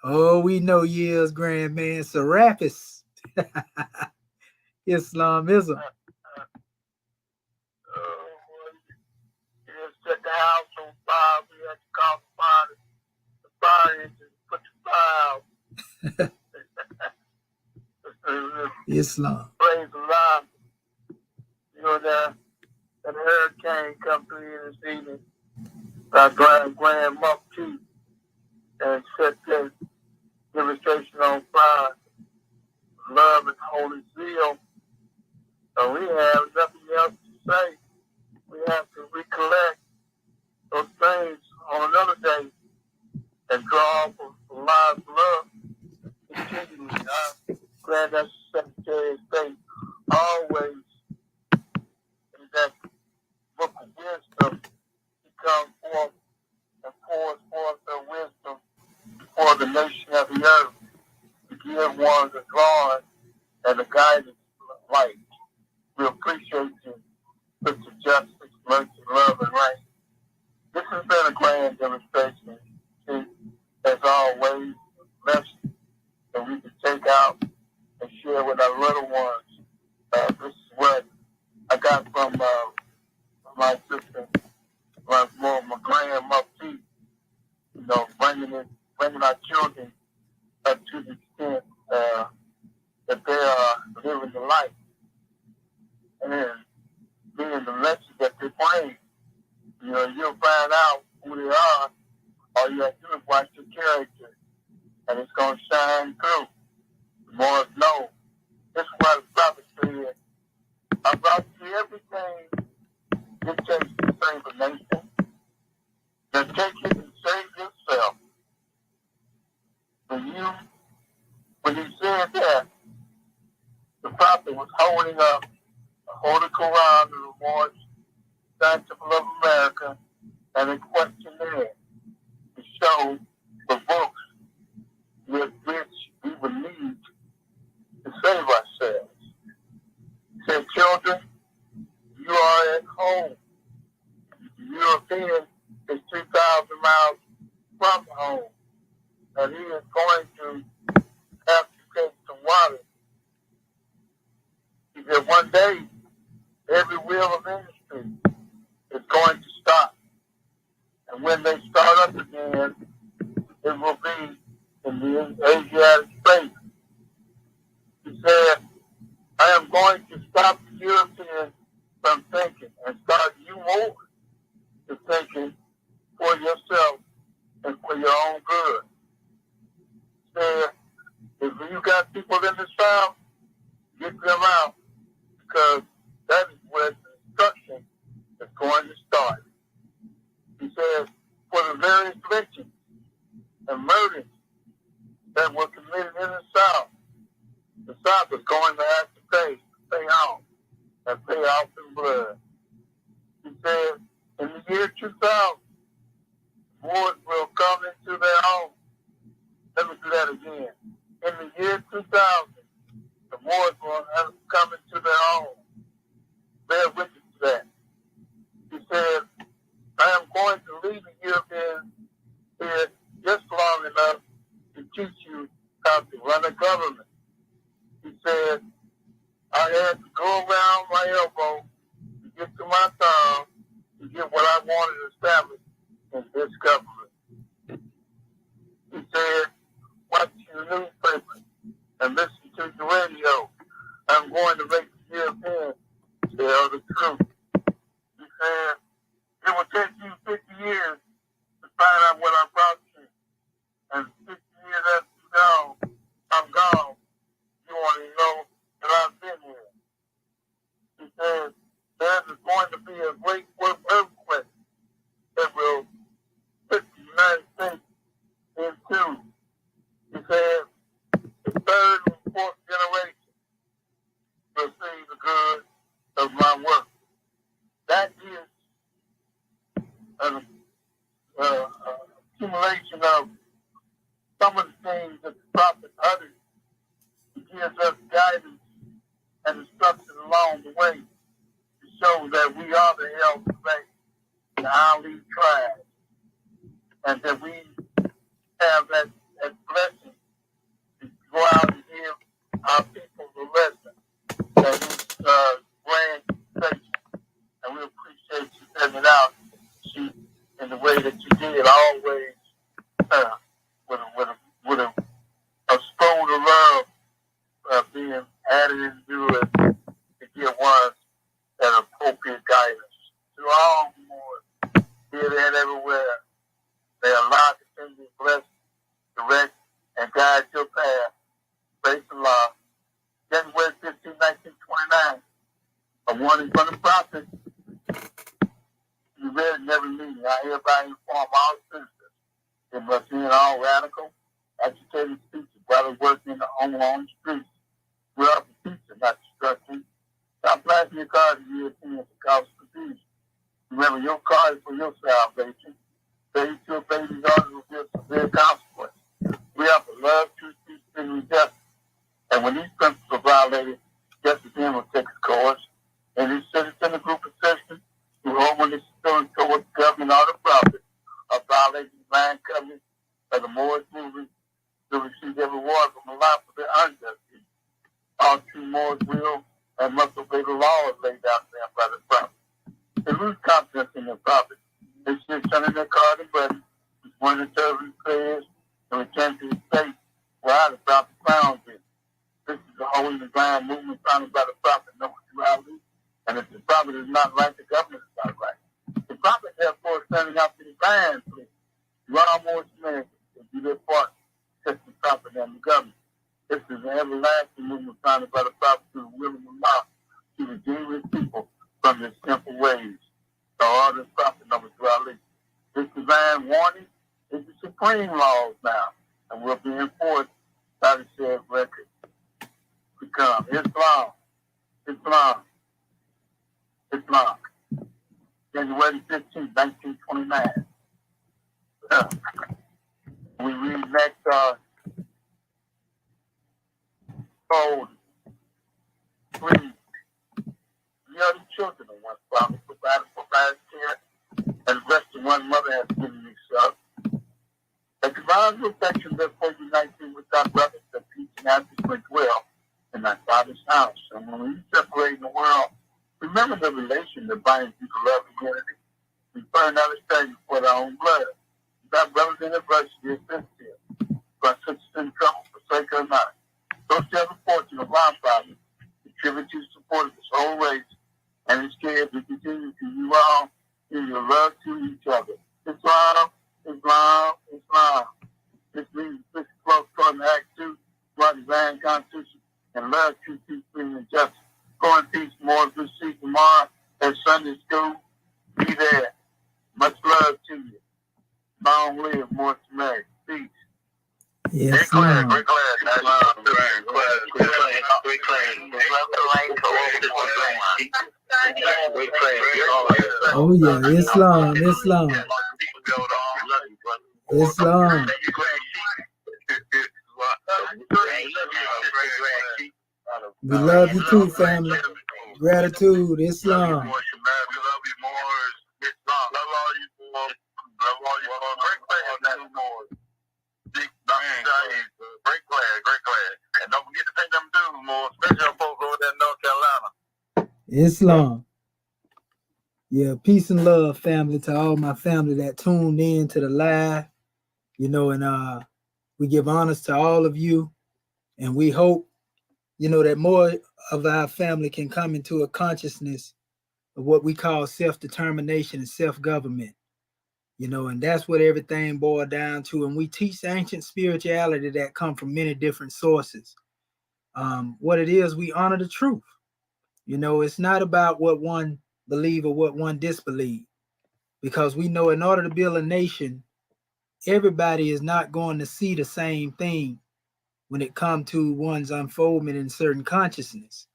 Oh, we know years, grand man. Serapis. Islamism. You just set the house on fire. We had to call the fire engine, put the fire out. Islam. Praise the Lord. You know that hurricane come through here this evening. Our grand Mufti and set that demonstration on fire. Love and holy zeal. So we have nothing else to say. We have to recollect those things on another day and draw from live love continually. Grand Secretary of State always in that book of wisdom, he comes forth and pours forth the wisdom for the nation of the earth to give one the drawing and the guidance of light. We appreciate you, Mr. Justice, mercy, love, and right. This has been a grand demonstration. See, as always, message that we can take out and share with our little ones. This is what I got from my sister, my grand Mufti, you know, bringing our children up to the extent that they are living the life. And being the message that they bring, you know, you'll find out who they are. All you have to do is watch your character, and it's going to shine through. The more it's known. This is why the prophet said, I brought you everything it takes to save a nation. Then take it and save yourself. When he said that, the prophet was holding up the Holy Quran, the Moorish Temple of America, and a questionnaire to show the books with which we would need to save ourselves. He said, children, you are at home. European is 2,000 miles from home, and he is going to have to take some water. He said, one day, every wheel of industry is going to stop. And when they start up again, it will be in the Asiatic space. He said, I am going to stop the Europeans from thinking and start you more to thinking for yourself and for your own good. He said, if you got people in the South, get them out, because that is where the destruction is going to start. He said, for the various lynchings and murders that were committed in the South is going to have to pay off and pay off in blood. He said, in the year 2000, wars will come into their own. Let me do that again. In the year 2000, the wars will come into their own. Bear witness to that. He said, I am going to leave the Europeans here just long enough to teach you how to run a government. He said, I had to go around my elbow to get to my thumb to get what I wanted established in this government. He said, watch your newspaper and listen to the radio. I'm going to make the Europeans tell the truth. He said, it will take you 50 years to find out what I brought you. And 50 years after you're gone, I'm gone. You want to know that I've been here. He said, there's going to be a great earthquake that will put the United States in two. He said, the third and fourth generation will see the good of my work. That is an accumulation of some of the things that the prophet uttered. He gives us guidance and instruction along the way to show that we are the hell of faith, the Ali tribe, and that we have that as blessings to go out and give our people the lesson that is grand station. And we appreciate you setting it out in the way that you did, always with a spoon of love being added into it to give one that appropriate guidance. To all more here, there, and everywhere, they allow continue to bless, direct, and guide your path. Praise the Lord. January 15, 1929, a warning from the prophet. You read in every meeting. I hereby inform all citizens they must end all radical, agitated speeches while working on the streets. We're up for teaching, not destruction. Stop flashing your cars to Europeans to cause confusion. Remember, your car is for your salvation. Baby to baby's orders will give severe consequences. We have to love, truth, peace, and justice. And when these principles are violated, justice then will take its course. And these citizens, a group of citizens who hold when they're still towards government or the profit are violating the divine covenant of the Moorish movement to receive every reward from Allah for their unjust deeds. All true Moors will and must obey the laws laid down to them by the prophet. They lose confidence in their prophet. They should turn in their card and button, one of the servant prayers, and return to the state where the prophet found them. This is the holy divine movement founded by the prophet, no duality. And if the prophet is not right, the government is not right. The prophet, therefore, is standing out to the divine place. You all Moorish Americans will do their part to test the prophet and the government. This is an everlasting movement founded by the prophet through the will of Allah to redeem his people from their sinful ways. So all this prophet number duality. This divine warning is the supreme laws now and will be enforced by the shared record. Become Islam. January 15, 1929. We read next, sold, free, young children of one father, provided care, and rest of one mother has given me son. A divine perfection therefore unites you with thy brothers, that peace and happiness may dwell in thy father's house. And when we separate in the world, remember the relation that binds you to love and unity. We burn out a study for their own blood. Thy brothers in the brush, dear sister, but sisters in trouble, forsake her not. So shall the fortune of our Father contribute to the support of this whole race, and his care to continue to you all in your love to each other. Islam. This means this close according to Act 2, our divine constitution, and love, truth, peace, freedom, and justice. Go in peace, more good see tomorrow at Sunday school. Be there. Much love to you. Long live Morris Mary. Peace. Yes, Great ma'am. class. Oh yeah, Islam. We love you too, family. Gratitude, Islam. Great class. And don't forget to pay them dues more, especially folks over there in North Carolina. Islam. Yeah, peace and love, family, to all my family that tuned in to the live. And we give honors to all of you. And we hope, that more of our family can come into a consciousness of what we call self-determination and self-government. And that's what everything boiled down to. And we teach ancient spirituality that come from many different sources. What it is, we honor the truth. It's not about what one believe or what one disbelieve, because we know in order to build a nation, everybody is not going to see the same thing when it comes to one's unfoldment in certain consciousness.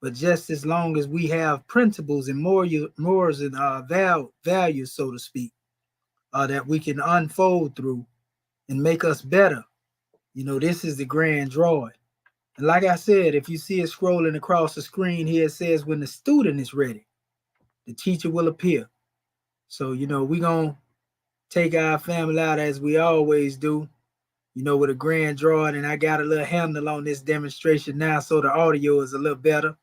But just as long as we have principles and morals and values, so to speak, that we can unfold through and make us better. This is the grand drawing. And like I said, if you see it scrolling across the screen here, it says when the student is ready, the teacher will appear. So, we're going to take our family out as we always do. with a grand drawing, and I got a little handle on this demonstration now, so the audio is a little better.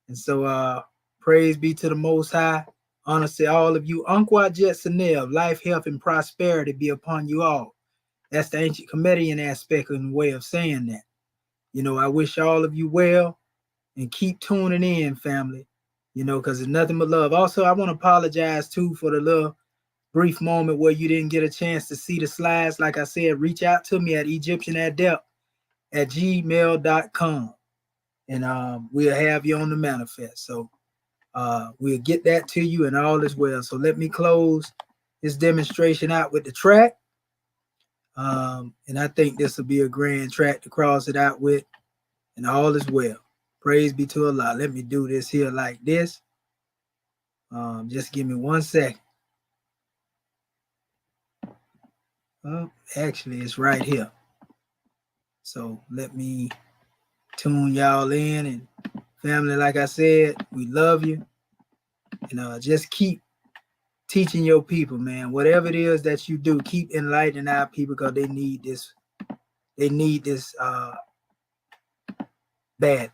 And so praise be to the Most High. Honor to all of you. Unqua Jet Sanev, life, health, and prosperity be upon you all. That's the ancient comedian aspect and way of saying that. I wish all of you well, and keep tuning in, family, because it's nothing but love. Also, I want to apologize too for the little brief moment where you didn't get a chance to see the slides. Like I said, reach out to me at egyptianadept@gmail.com, and we'll have you on the manifest. So we'll get that to you, and all is well. So let me close this demonstration out with the track. And I think this will be a grand track to cross it out with, and all is well. Praise be to Allah. Let me do this here like this. Just give me 1 second. Actually, it's right here. So let me tune y'all in. And family, like I said, we love you. And just keep teaching your people, man. Whatever it is that you do, keep enlightening our people, because they need this. They need this badly.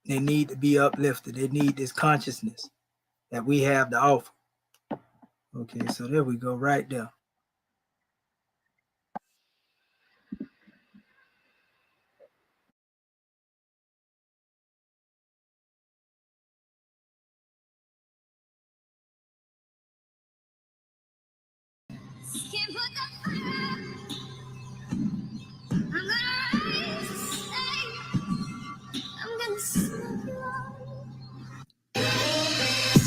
They need to be uplifted. They need this consciousness that we have to offer. Okay, so there we go, right there.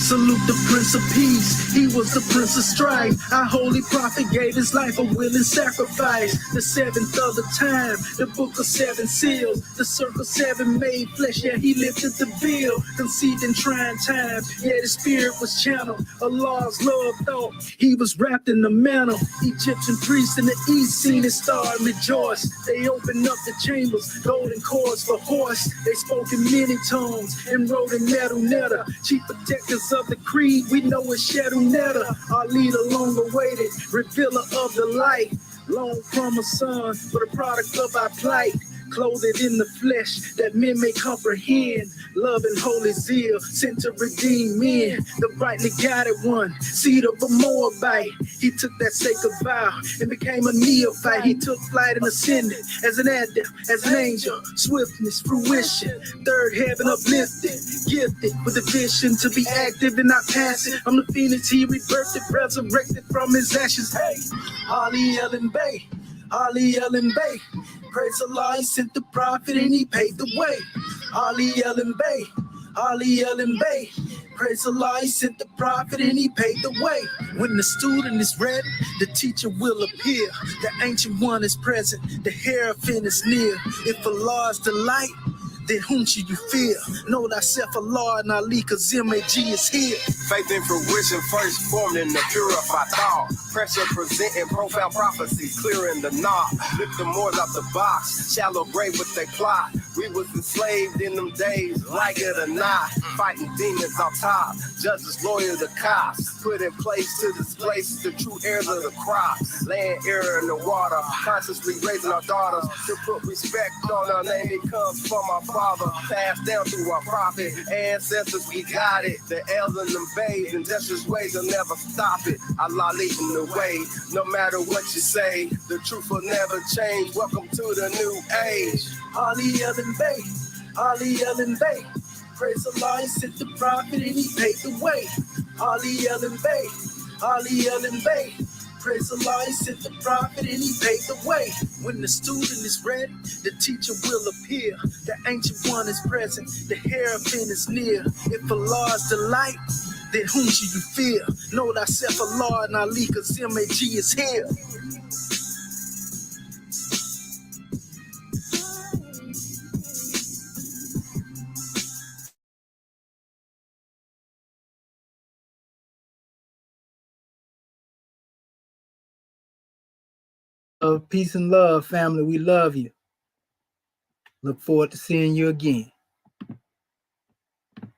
Salute the Prince of Peace, he was the Prince of Strife. Our holy prophet gave his life a willing sacrifice. The seventh of the time, the book of seven seals. The circle seven made flesh, yeah, he lifted the veil. Conceived in trying times, yeah, the spirit was channeled. Allah's love thought, he was wrapped in the mantle. Egyptian priests in the east seen his star and rejoiced. They opened up the chambers, golden cords for horse. They spoke in many tongues and wrote in metal netter. Chief protectors of the creed, we know it's Shadow Netta, our leader long awaited, revealer of the light, long promised son, for the product of our plight, clothed in the flesh that men may comprehend, love and holy zeal sent to redeem men, the brightly guided one, seed of a Moabite. He took that sacred vow and became a neophyte. He took flight and ascended as an adept, as an angel, swiftness, fruition, third heaven uplifted, gifted with a vision to be active and not passive. I'm the phoenix, he rebirthed it, resurrected from his ashes. Hey, Ali Ellen Bay, Ali Ellen Bay. Praise Allah, he sent the prophet and he paved the way. Ali Ellen Bay, Ali Ellen Bay. Praise Allah, he sent the prophet and he paved the way. When the student is ready, the teacher will appear. The ancient one is present, the Hierophant is near. If Allah's delight, then whom should you fear? Know thyself, Allah and Ali, cause MAG is here. Faith in fruition first formed in the purified thought. Pressure presenting profound prophecy, clearing the knot. Lift the Moors out the box, shallow grave with they plot. We was enslaved in them days, like it or not. Fighting demons on top, judges loyal to cops. Put in place to displace the true heirs of the crop. Laying air in the water, consciously raising our daughters. To put respect on our name, it comes from our Father, passed down through our prophet, ancestors, we got it. The elders and them babes, and just ways will never stop it. Allah leading the way, no matter what you say, the truth will never change. Welcome to the new age. Ali Ellen Bay, Ali Ellen Bay. Praise Allah, he sent the prophet and he paved the way. Ali Ellen Bay, Ali Ellen Bay. Praise Allah, he sent the prophet and he paved the way. When the student is ready, the teacher will appear. The ancient one is present, the Hierophant is near. If Allah's delight, then whom should you fear? Know thyself, Allah and Ali, cause MAG is here. Peace and love, family. We love you. Look forward to seeing you again.